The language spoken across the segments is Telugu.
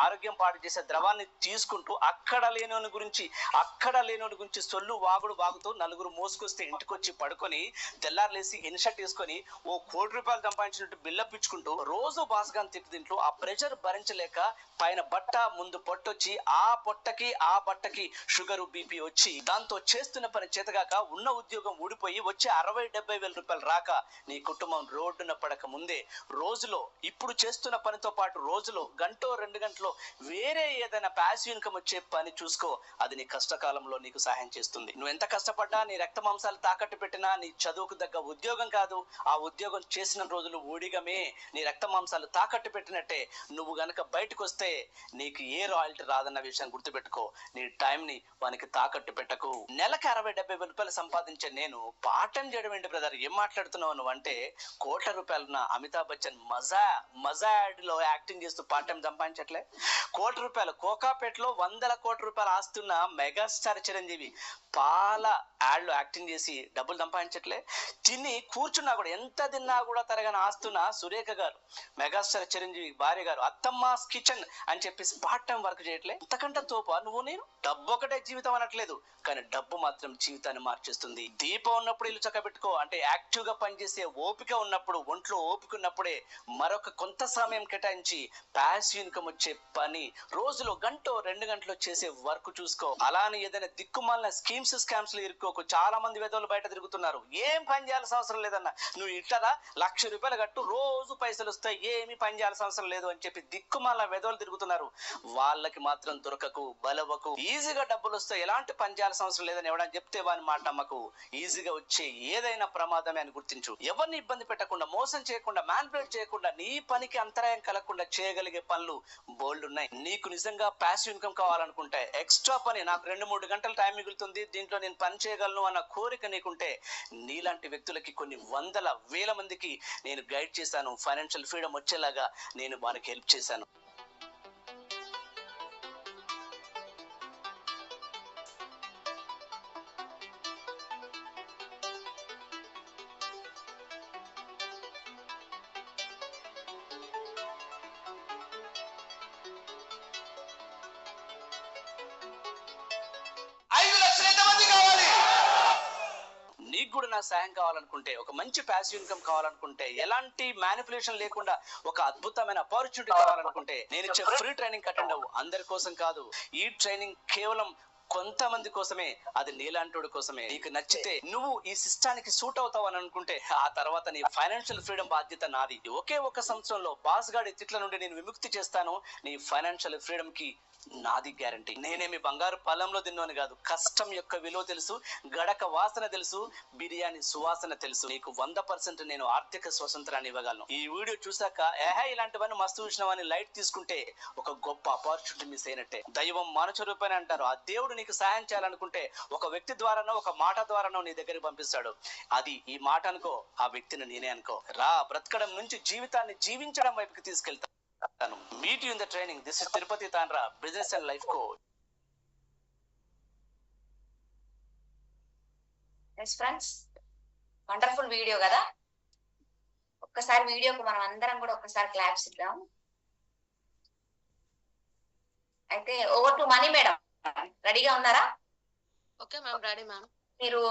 ఆరోగ్యం పాడు చేసే ద్రవాన్ని తీసుకుంటూ అక్కడ లేనోని గురించి సొల్లు వాగుడు వాగుతూ నలుగురు మోసుకొస్తే ఇంటికొచ్చి పడుకొని తెల్లారులేసి ఇన్షర్ట్ వేసుకొని ఓ ₹1,00,00,000 సంపాదించినట్టు బిల్డప్ ఇచ్చుకుంటూ రోజు బాస్గాన్ తింటూ ఆ ప్రెషర్ భరించలేక పైన బట్ట ముందు పొట్టొచ్చి ఆ పొట్టకి ఆ బట్టకి షుగరు బీపీ వచ్చి దాంతో చేస్తున్న పని చేతగాక ఉన్న ఉద్యోగం ఊడిపోయి వచ్చే 60-70 వేల రూపాయలు రాక నీ కుటుంబం రోడ్డున పడక ముందే రోజులో ఇప్పుడు చేస్తున్న పనితో పాటు రోజులో గంటో 2 గంటలో వేరే ఏదైనా ప్యాసివ్ ఇన్కమ్ వచ్చే పని చూసుకో. అది నీ కష్టకాలంలో నీకు సహాయం చేస్తుంది. నువ్వు ఎంత కష్టపడ్డా, నీ రక్త మాంసాలు తాకట్టు పెట్టినా నీ చదువుకు తగ్గ ఉద్యోగం కాదు. ఆ ఉద్యోగం చేసిన రోజులు ఊడిగమే నీ రక్త మాంసాలు తాకట్టు పెట్టినట్టే. నువ్వు గనక బయటకు వస్తే నీకు ఏ రాయల్టీ రాదన్న విషయం గుర్తుపెట్టుకో. నీ టైం ని వానికి తాకట్టు పెట్టకు. నెలకు 60-70 వేల రూపాయలు సంపాదించే నేను పార్ట్ టైం చేయడం ఏంటి బ్రదర్, ఏం మాట్లాడుతున్నావు నువ్వు అంటే, ₹1,00,00,000 అమితాబ్ బచ్చన్ మజా యాడ్ లో యాక్టింగ్ చేస్తూ పార్ట్ టైం సంపాదించట్లే. ₹1,00,00,000 కోకాపేటలో ₹100,00,00,000 ఆస్తున్న మెగాస్టార్ చిరంజీవి పాల యాడ్ లో యాక్టింగ్ చేసి డబ్బులు సంపాదించట్లే. తిని కూర్చున్నా కూడా, ఎంత తిన్నా కూడా తరగని ఆస్తున్న సురేఖ గారు, మెగాస్టార్ చిరంజీవి భార్య గారు, అత్తమ్మాస్ కిచెన్ అని చెప్పేసి పార్ట్ టైం వర్క్ చేయట్లే. అంతకంటే తోపా నువ్వు నేను? డబ్బు ఒకటే జీవితం అనట్లేదు, కానీ డబ్బు మాత్రం జీవితాన్ని మార్చేస్తుంది. దీపం ఉన్నప్పుడు ఇల్లు చక్కబెట్టుకో అంటే యాక్టివ్ గా పనిచేసే ఓపిక ఉన్నప్పుడు, ఒంట్లో ఓపిక ఉన్నప్పుడే మరొక కొంత సమయం కేటాయించి ప్యాసివ్ ఇన్కమ్ వచ్చే పని రోజులో గంటో 2 గంటలు చేసే వర్క్ చూసుకో. అలానే ఏదైనా దిక్కుమాలిన స్కామ్స్ లో ఇరుక్కోకు. చాలా మంది వెధవలు బయట తిరుగుతున్నారు. ఏం పని చేయాల్సిన అవసరం లేదన్న, నువ్వు ఇట్టరా ₹1,00,000 కట్టు రోజు పైసలు వస్తాయి, ఏమి పని చేయాల్సిన అవసరం లేదు అని చెప్పి దిక్కుమాలిన వెధవలు తిరుగుతున్నారు. వాళ్ళకి మాత్రం దొరకకు, బలవకు. ఈజీగా డబ్బులు వస్తాయి, ఎలాంటి పని చేయాల్సిన అవసరం లేదని ఎవడని చెప్తే వాని మాట నమ్మకు. ఈజీగా వచ్చే ఏదైనా ప్రమాదమే అని గుర్తించు. ఎవరిని ఇబ్బంది పెట్టకుండా, మోసం చేయకుండా, మ్యానిపులేట్ చేయకుండా, నీ పనికి అంతరాయం కలగకుండా చేయగలిగే పనులు బోల్డ్ ఉన్నాయి. నీకు నిజంగా ప్యాసివ్ ఇన్కమ్ కావాలనుకుంటే, ఎక్స్ట్రా పని, నాకు 2-3 గంటల టైం మిగులుతుంది, దీంట్లో నేను పని చేయగలను అన్న కోరిక నీకుంటే, నీలాంటి వ్యక్తులకి కొన్ని వందల వేల మందికి నేను గైడ్ చేశాను. ఫైనాన్షియల్ ఫ్రీడమ్ వచ్చేలాగా నేను వారికి హెల్ప్ చేశాను. నీకు కూడా నా సహాయం కావాలనుకుంటే, ఒక మంచి ప్యాసివ్ ఇన్కమ్ కావాలనుకుంటే, ఎలాంటి మ్యానిపులేషన్ లేకుండా ఒక అద్భుతమైన ఆపర్చునిటీ కావాలనుకుంటే, నేను ఇచ్చే ఫ్రీ ట్రైనింగ్ అటెండ్ అవ్వు. అందరి కోసం కాదు, ఈ ట్రైనింగ్ కేవలం కొంతమంది కోసమే, అది నీలాంటి కోసమే. నీకు నచ్చితే, నువ్వు ఈ సిస్టానికి సూట్ అవుతావు అని అనుకుంటే, ఆ తర్వాత నీ ఫైనాన్షియల్ ఫ్రీడమ్ బాధ్యత నాది. ఒకే ఒక సంవత్సరంలో బాస్ గాడి తిట్ల నుండి నేను విముక్తి చేస్తాను. నీ ఫైనాన్షియల్ ఫ్రీడమ్ కి నాది గ్యారంటీ. నేనేమి బంగారు పొలంలో తిన్నాను కాదు. కష్టం యొక్క విలువ తెలుసు, గడక వాసన తెలుసు, బిర్యానీ సువాసన తెలుసు. నీకు 100% నేను ఆర్థిక స్వతంత్రాన్ని ఇవ్వగలను. ఈ వీడియో చూసాక ఇలాంటివన్నీ మస్తు చూసినవని లైట్ తీసుకుంటే ఒక గొప్ప ఆపర్చునిటీ మిస్ అయినట్టే. దైవం మానుష రూపాయని అంటారు. ఆ దేవుడు నీకు సహాయం చేయాలనుకుంటే ఒక వ్యక్తి ద్వారానో, ఒక మాట ద్వారానో నీ దగ్గరికి పంపిస్తాడు. అది ఈ మాట అనుకో, ఆ వ్యక్తిని నేనే అనుకో. రా, బ్రతకడం నుంచి జీవితాన్ని జీవించడం వైపుకి తీసుకెళ్తా. Meet you in the training. This is Tirupati Tanra, business and life coach. Yes friends, wonderful video kada. ఒక్కసారి వీడియోకి మనం అందరం కూడా ఒక్కసారి క్లాప్స్ ఇద్దాం. అయితే ఓవర్ టు మనీ మేడం, రెడీగా ఉన్నారా? Okay ma'am, ready ma'am. మీరు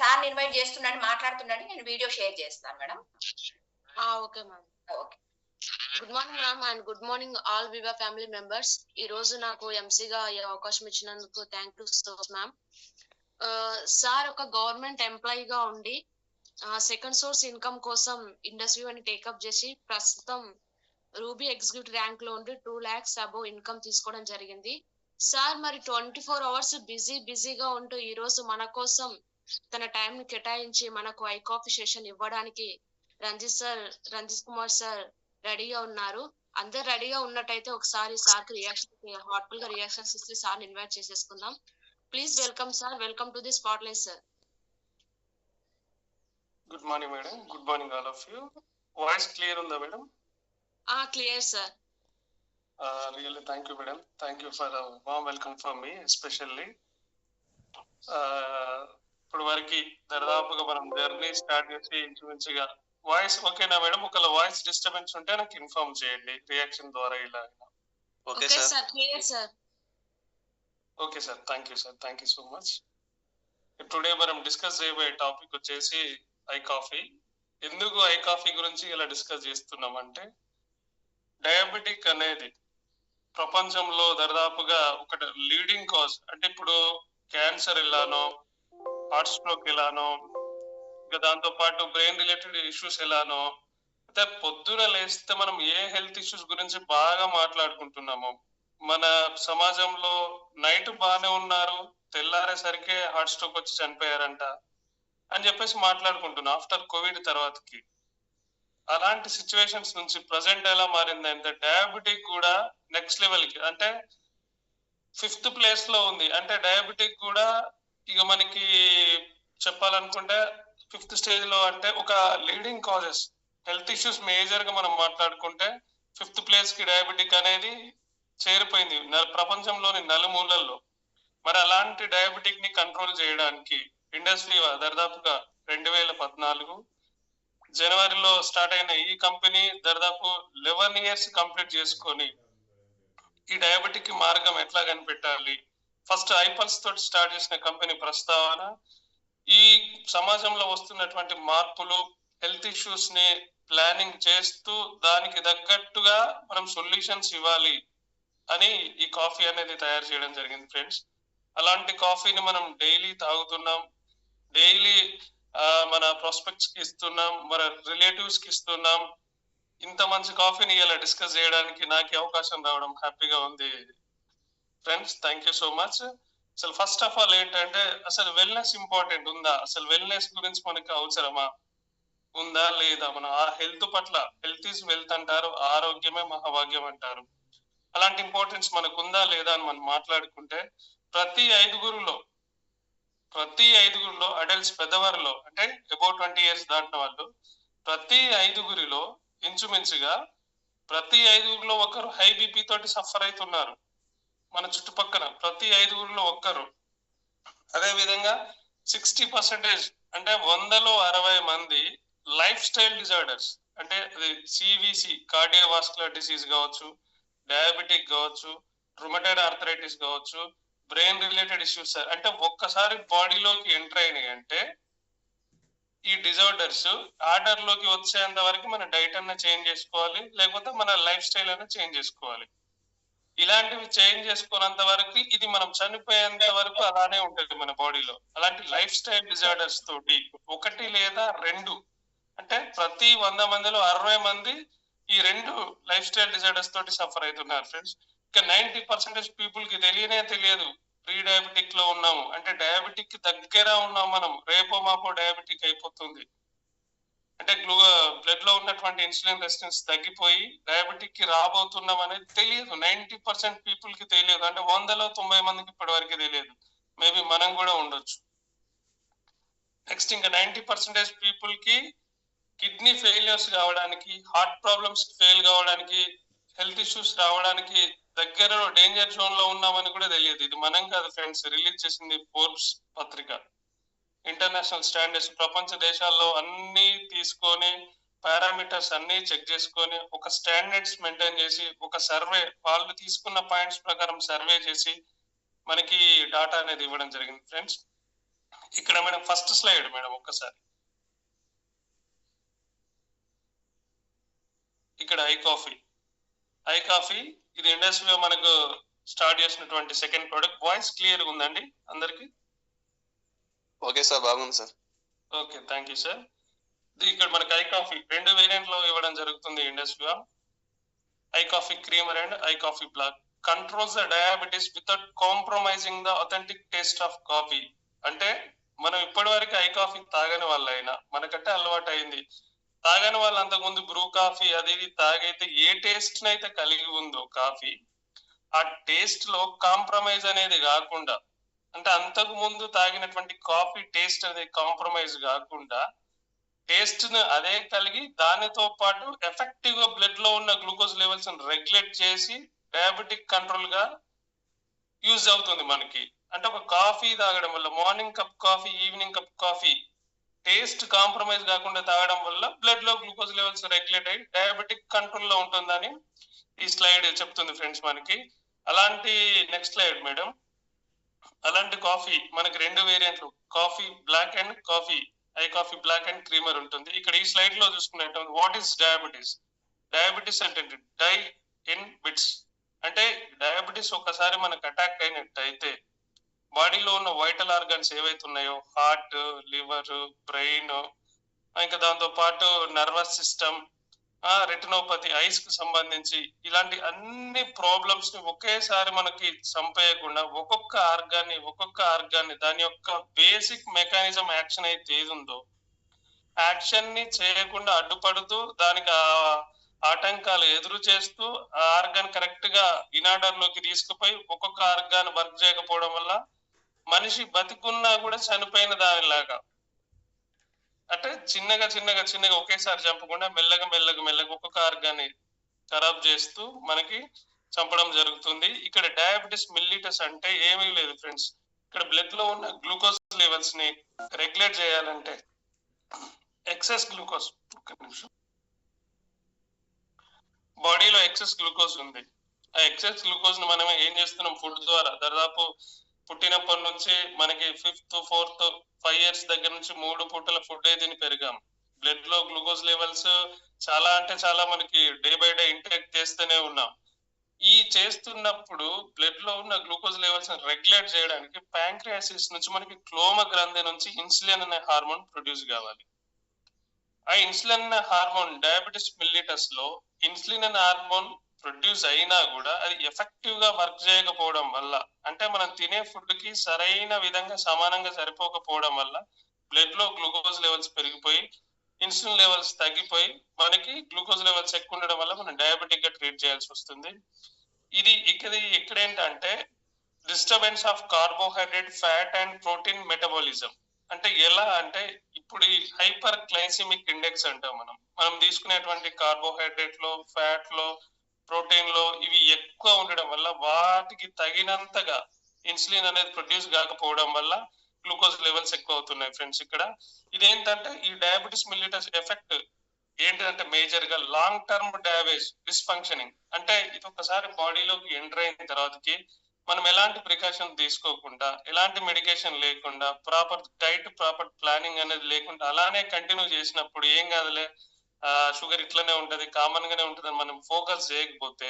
సార్ ఇన్వైట్ చేస్తుండండి, మాట్లాడుతుండండి, నేను వీడియో షేర్ చేస్తాను madam. Okay ma'am. Okay. Good morning ma'am and good morning all Viva family members. ఈ రోజు నాకు ఎంసీగా అవకాశం ఇచ్చినందుకు thank you so much ma'am. Sir ఒక గవర్నమెంట్ ఎంప్లాయీగా ఉండి సెకండ్ సోర్స్ ఇన్కమ్ కోసం ఇండస్ట్రీ అని టేకప్ చేసి ప్రస్తుతం రూబీ ఎగ్జిక్యూటివ్ ర్యాంక్ లో ఉండి 2 lakhs అబోవ్ ఇన్కమ్ తీసుకోవడం జరిగింది. సార్ మరి 24 hours బిజీగా ఉంటూ ఈ రోజు మన కోసం తన టైం ని కేటాయించి మనకు ఐ కాఫీ సెషన్ ఇవ్వడానికి రంజిత్ కుమార్ సార్ రెడీగా ఉన్నారు. అందరు రెడీగా ఉన్నట్టయితే ఒకసారి సార్ కి హార్ట్ఫుల్ గా రియాక్షన్స్ ఇస్తే సార్ ఇన్వైట్ చేసేసుకుందాం. Please welcome sir, welcome to the spotlight sir. Good morning madam. Good morning all of you. Voice clear ఉందా madam? Clear sir. Really thank you madam. Thank you for warm welcome for me especially. ఇప్పుడు వరకు దాదాపుగా మనం జర్నీ స్టార్ట్ చేసి ఇంచుమించుగా వాయిస్ ఓకేనా మేడం? ఒకవేళ వాయిస్ డిస్టర్బెన్స్ ఉంటే నాకు ఇన్ఫార్మ్ చేయండి రియాక్షన్ ద్వారా ఇలా. Okay okay sir. Sir, clear sir. Okay sir, thank you sir, thank you so much. Today మనం డిస్కస్ చేయబోయే టాపిక్ వచ్చేసి ఐ కాఫీ. ఎందుకు ఐ కాఫీ గురించి ఇలా డిస్కస్ చేస్తున్నామంటే, డయాబెటిక్ అనేది ప్రపంచంలో దాదాపుగా ఒక లీడింగ్ కాజ్. అంటే ఇప్పుడు క్యాన్సర్ ఎలానో, హార్ట్ స్ట్రోక్ ఎలానో, ఇంకా దాంతో పాటు బ్రెయిన్ రిలేటెడ్ ఇష్యూస్ ఎలానో, అయితే పొద్దున లేస్తే మనం ఏ హెల్త్ ఇష్యూస్ గురించి బాగా మాట్లాడుకుంటున్నాము. మన సమాజంలో నైట్ బాగానే ఉన్నారు, తెల్లారేసరికి హార్ట్ స్ట్రోక్ వచ్చి చనిపోయారంట అని చెప్పేసి మాట్లాడుకుంటున్నాం ఆఫ్టర్ కోవిడ్ తర్వాతకి. అలాంటి సిచ్యువేషన్స్ నుంచి ప్రజెంట్ ఎలా మారిందంటే, డయాబెటిక్ కూడా నెక్స్ట్ లెవెల్ కి, అంటే 5th ప్లేస్ లో ఉంది. అంటే డయాబెటిక్ కూడా ఇక మనకి చెప్పాలనుకుంటే 5th స్టేజ్ లో, అంటే ఒక leading causes health issues major గా మనం మాట్లాడుకుంటే 5th ప్లేస్ కి డయాబెటిక్ అనేది చేరిపోయింది ప్రపంచంలోని నలుమూలల్లో. మరి అలాంటి డయాబెటిక్ ని కంట్రోల్ చేయడానికి ఇండస్ట్రీ దాదాపుగా 2014 జనవరిలో స్టార్ట్ అయిన ఈ కంపెనీ దాదాపు 11 years కంప్లీట్ చేసుకొని ఈ డయాబెటిక్ కి మార్గం ఎట్లా కనిపెట్టాలి, ఫస్ట్ ఐపల్స్ తోటి స్టార్ట్ చేసిన కంపెనీ ప్రస్తావన ఈ సమాజంలో వస్తున్నటువంటి మార్పులు, హెల్త్ ఇష్యూస్ ని ప్లానింగ్ చేస్తూ దానికి తగ్గట్టుగా మనం సొల్యూషన్స్ ఇవ్వాలి అని ఈ కాఫీ అనేది తయారు చేయడం జరిగింది ఫ్రెండ్స్. అలాంటి కాఫీని మనం డైలీ తాగుతున్నాం, డైలీ మన ప్రాస్పెక్ట్స్ కి ఇస్తున్నాం, మన రిలేటివ్స్ కి ఇస్తున్నాం. ఇంత మంచి కాఫీని ఇలా డిస్కస్ చేయడానికి నాకు అవకాశం రావడం హ్యాపీగా ఉంది friends. Thank you so much. అసలు ఫస్ట్ ఆఫ్ ఆల్ ఏంటంటే, అసలు వెల్నెస్ ఇంపార్టెంట్ ఉందా? అసలు వెల్నెస్ గురించి మనకి అవసరమా, ఉందా లేదా? మన ఆ హెల్త్ పట్ల, హెల్త్ ఈజ్ వెల్త్ అంటారు, ఆరోగ్యమే మహాభాగ్యం అంటారు. అలాంటి ఇంపార్టెన్స్ మనకు ఉందా లేదా అని మనం మాట్లాడుకుంటే, ప్రతి ఐదుగురులో అడల్ట్స్, పెద్దవారిలో అంటే అబౌట్ 20 years దాటిన వాళ్ళు, ప్రతి ఐదుగురిలో ఇంచుమించుగా ప్రతి ఐదుగురిలో ఒకరు హై బీపీ తోటి సఫర్ అవుతున్నారు. మన చుట్టుపక్కల ప్రతి ఐదుగురిలో ఒక్కరు. అదే విధంగా 60% అంటే 100లో 60 మంది లైఫ్ స్టైల్ డిజార్డర్స్, అంటే అది సివిసి కార్డియోవాస్కులర్ డిసీజ్ కావచ్చు, డయాబెటిక్ కావచ్చు, రుమటైడ్ ఆర్థరైటిస్ కావచ్చు, బ్రెయిన్ రిలేటెడ్ ఇష్యూస్. అంటే ఒక్కసారి బాడీలోకి ఎంటర్ అయినాయి అంటే ఈ డిజార్డర్స్ ఆర్డర్ లోకి వచ్చేంత వరకు మన డైట్ అన్న చేంజ్ చేసుకోవాలి, లేకపోతే మన లైఫ్ స్టైల్ అన్న చేంజ్ చేసుకోవాలి. ఇలాంటివి చేంజ్ చేసుకున్నంత వరకు ఇది మనం చనిపోయేంత వరకు అలానే ఉంటుంది మన బాడీలో. అలాంటి లైఫ్ స్టైల్ డిజార్డర్స్ తోటి 1 లేదా 2, అంటే ప్రతి 100 మందిలో 60 మంది ఈ 2 లైఫ్ స్టైల్ డిజార్డర్స్ తోటి సఫర్ అవుతున్నారు ఫ్రెండ్స్. ఇక 90% పీపుల్ కి తెలియదు ప్రీ డయాబెటిక్ లో ఉన్నాము, అంటే డయాబెటిక్ కి దగ్గర ఉన్నాం మనం, రేపో మాపో డయాబెటిక్ అయిపోతుంది. అంటే బ్లడ్ లో ఉన్నటువంటి ఇన్సులిన్ రెసిస్టెన్స్ తగ్గిపోయి డయాబెటిక్ కి రాబోతున్నాం అనేది తెలియదు. 90% పీపుల్ కి తెలియదు. అంటే 100లో 90 మందికి ఇప్పటి వరకు తెలియదు. మేబీ మనం కూడా ఉండొచ్చు. నెక్స్ట్ ఇంకా 90% పీపుల్ కి కిడ్నీ ఫెయిలియర్స్ కావడానికి, హార్ట్ ప్రాబ్లమ్స్ ఫెయిల్ కావడానికి, హెల్త్ ఇష్యూస్ రావడానికి దగ్గరలో డేంజర్ జోన్ లో ఉన్నామని కూడా తెలియదు. ఇది మనం కాదు ఫ్రెండ్స్, రిలీజ్ చేసింది ఫోర్బ్స్ పత్రిక. ఇంటర్నేషనల్ స్టాండర్డ్స్ ప్రపంచ దేశాల్లో అన్ని తీసుకొని, పారామీటర్స్ అన్ని చెక్ చేసుకొని, ఒక స్టాండర్డ్స్ మెయింటైన్ చేసి, ఒక సర్వే, వాళ్ళు తీసుకున్న పాయింట్స్ ప్రకారం సర్వే చేసి మనకి డాటా అనేది ఇవ్వడం జరిగింది ఫ్రెండ్స్. ఇక్కడ మేడం ఫస్ట్ స్లైడ్ మేడం ఒక్కసారి. ఇక్కడ ఐ కాఫీ ఇది ఇండస్ట్రీలో మనకు స్టార్ట్ చేసినటువంటి సెకండ్ ప్రోడక్ట్. వాయిస్ క్లియర్ ఉందండి అందరికి? ఓకే సార్, బాగుంది sir. Okay, thank you sir. ఇక్కడ మనకి ఐ కాఫీ 2 వేరియంట్ లో ఇవ్వడం జరుగుతుంది ఇండస్ట్రీలో. I coffee creamer and I coffee black. Controls the diabetes without compromising the authentic taste of coffee. అంటే మనం ఇప్పటి వరకు ఐ కాఫీ తాగని వాళ్ళైనా, మనకంటే అలవాటు అయింది, తాగని వాళ్ళు అంతకుముందు బ్రూ కాఫీ అది ఇది తాగైతే ఏ టేస్ట్ అయితే కలిగి ఉందో కాఫీ, ఆ టేస్ట్ లో కాంప్రమైజ్ అనేది కాకుండా, అంటే అంతకు ముందు తాగినటువంటి కాఫీ టేస్ట్ అనేది కాంప్రమైజ్ కాకుండా టేస్ట్ ను అదే కలిగి, దానితో పాటు ఎఫెక్టివ్ గా బ్లడ్ లో ఉన్న గ్లూకోజ్ లెవెల్స్ రెగ్యులేట్ చేసి డయాబెటిక్ కంట్రోల్ గా యూజ్ అవుతుంది మనకి. అంటే ఒక కాఫీ తాగడం వల్ల, morning cup coffee, evening cup coffee taste compromise కాకుండా తాగడం వల్ల బ్లడ్ లో గ్లూకోజ్ లెవెల్స్ రెగ్యులేట్ అయ్యి డయాబెటిక్ కంట్రోల్ లో ఉంటుందని ఈ స్లైడ్ చెప్తుంది ఫ్రెండ్స్ మనకి. అలాంటి నెక్స్ట్ స్లైడ్ మేడం. అలాంటి కాఫీ మనకి 2 వేరియంట్లు, coffee black and coffee I coffee black and creamer ఉంటుంది. ఇక్కడ ఈ స్లైడ్ లో చూసుకున్నట్టు వాట్ ఈస్ డయాబెటీస్. డయాబెటీస్ అంటే డై ఇన్ బిట్స్, అంటే డయాబెటీస్ ఒకసారి మనకు అటాక్ అయినట్టయితే బాడీలో ఉన్న వైటల్ ఆర్గాన్స్ ఏవైతే ఉన్నాయో హార్ట్, లివర్, బ్రెయిన్, ఇంకా దాంతో పాటు నర్వస్ సిస్టమ్, రెటినోపతి, ఐస్ కి సంబంధించి ఇలాంటి అన్ని ప్రాబ్లమ్స్ ని ఒకేసారి మనకి చంపేయకుండా ఒక్కొక్క ఆర్గాన్ని దాని యొక్క బేసిక్ మెకానిజం యాక్షన్ అయితే ఏది ఉందో యాక్షన్ ని చేయకుండా అడ్డుపడుతూ దానికి ఆటంకాలు ఎదురు చేస్తూ ఆ ఆర్గాన్ కరెక్ట్ గా ఇనార్డర్ లోకి తీసుకుపోయి ఒక్కొక్క ఆర్గాన్ వర్క్ చేయకపోవడం వల్ల మనిషి బతికున్నా కూడా చనిపోయిన దానిలాగా, అంటే చిన్నగా ఒకేసారి చంపకుండా మెల్లగా ఒక్కొక్క ఆర్గాన్ని ఖరాబ్ చేస్తూ మనకి చంపడం జరుగుతుంది. ఇక్కడ డయాబెటిస్ మిల్లిటస్ అంటే ఏమీ లేదు ఫ్రెండ్స్. ఇక్కడ బ్లడ్ లో ఉన్న గ్లూకోజ్ లెవెల్స్ ని రెగ్యులేట్ చేయాలంటే ఎక్సెస్ గ్లూకోజ్, బాడీలో ఎక్సెస్ గ్లూకోజ్ ఉంది. ఆ ఎక్సెస్ గ్లూకోజ్ ని మనం ఏం చేస్తున్నాం ఫుడ్ ద్వారా. దాదాపు పుట్టినప్పటి నుంచి మనకి 5th 4th 5 years దగ్గర నుంచి 3 పూటల ఫుడ్ తిని పెరిగాం. బ్లడ్ లో గ్లూకోజ్ లెవెల్స్ చాలా అంటే చాలా మనకి డే బై డే ఇంటేక్ చేస్తూనే ఉన్నాం. ఈ చేస్తున్నప్పుడు బ్లడ్ లో ఉన్న గ్లూకోజ్ లెవెల్స్ రెగ్యులేట్ చేయడానికి ప్యాంక్రియాసిస్ నుంచి మనకి క్లోమ గ్రంథి నుంచి ఇన్సులిన్ అనే హార్మోన్ ప్రొడ్యూస్ కావాలి. ఆ ఇన్సులిన్ అనే హార్మోన్ డయాబెటిస్ మిల్లిటస్ లో ఇన్సులిన్ అనే హార్మోన్ ప్రొడ్యూస్ అయినా కూడా అది ఎఫెక్టివ్ గా వర్క్ చేయకపోవడం వల్ల, అంటే మనం తినే ఫుడ్ కి సరైన విధంగా సమానంగా సరిపోకపోవడం వల్ల బ్లడ్ లో గ్లూకోజ్ లెవెల్స్ పెరిగిపోయి ఇన్సులిన్ లెవెల్స్ తగ్గిపోయి మనకి గ్లూకోజ్ లెవెల్స్ ఎక్కువ ఉండడం వల్ల మనం డయాబెటిక్ గా ట్రీట్ చేయాల్సి వస్తుంది. ఇది ఇక్కడ ఏంటంటే disturbance of carbohydrate, fat and protein metabolism. అంటే ఎలా అంటే ఇప్పుడు ఈ హైపర్ గ్లైసిమిక్ ఇండెక్స్ అంటాం మనం తీసుకునేటువంటి కార్బోహైడ్రేట్ లో, ఫ్యాట్ లో, ప్రోటీన్ లో ఇవి ఎక్కువ ఉండడం వల్ల వాటికి తగినంతగా ఇన్సులిన్ అనేది ప్రొడ్యూస్ కాకపోవడం వల్ల గ్లూకోజ్ లెవెల్స్ ఎక్కువ అవుతున్నాయి ఫ్రెండ్స్. ఇక్కడ ఇదేంటంటే ఈ డయాబెటిస్ మిల్లిటస్ ఎఫెక్ట్ ఏంటంటే మేజర్ గా లాంగ్ టర్మ్ డ్యామేజ్, డిస్ఫంక్షనింగ్. అంటే ఇది ఒకసారి బాడీలోకి ఎంటర్ అయిన తర్వాతకి మనం ఎలాంటి ప్రికాషన్ తీసుకోకుండా, ఎలాంటి మెడికేషన్ లేకుండా, ప్రాపర్ డైట్, ప్రాపర్ ప్లానింగ్ అనేది లేకుండా అలానే కంటిన్యూ చేసినప్పుడు ఏం కాదులే షుగర్ ఇట్లనే ఉంటది, కామన్ గానే ఉంటది మనం ఫోకస్ చేయకపోతే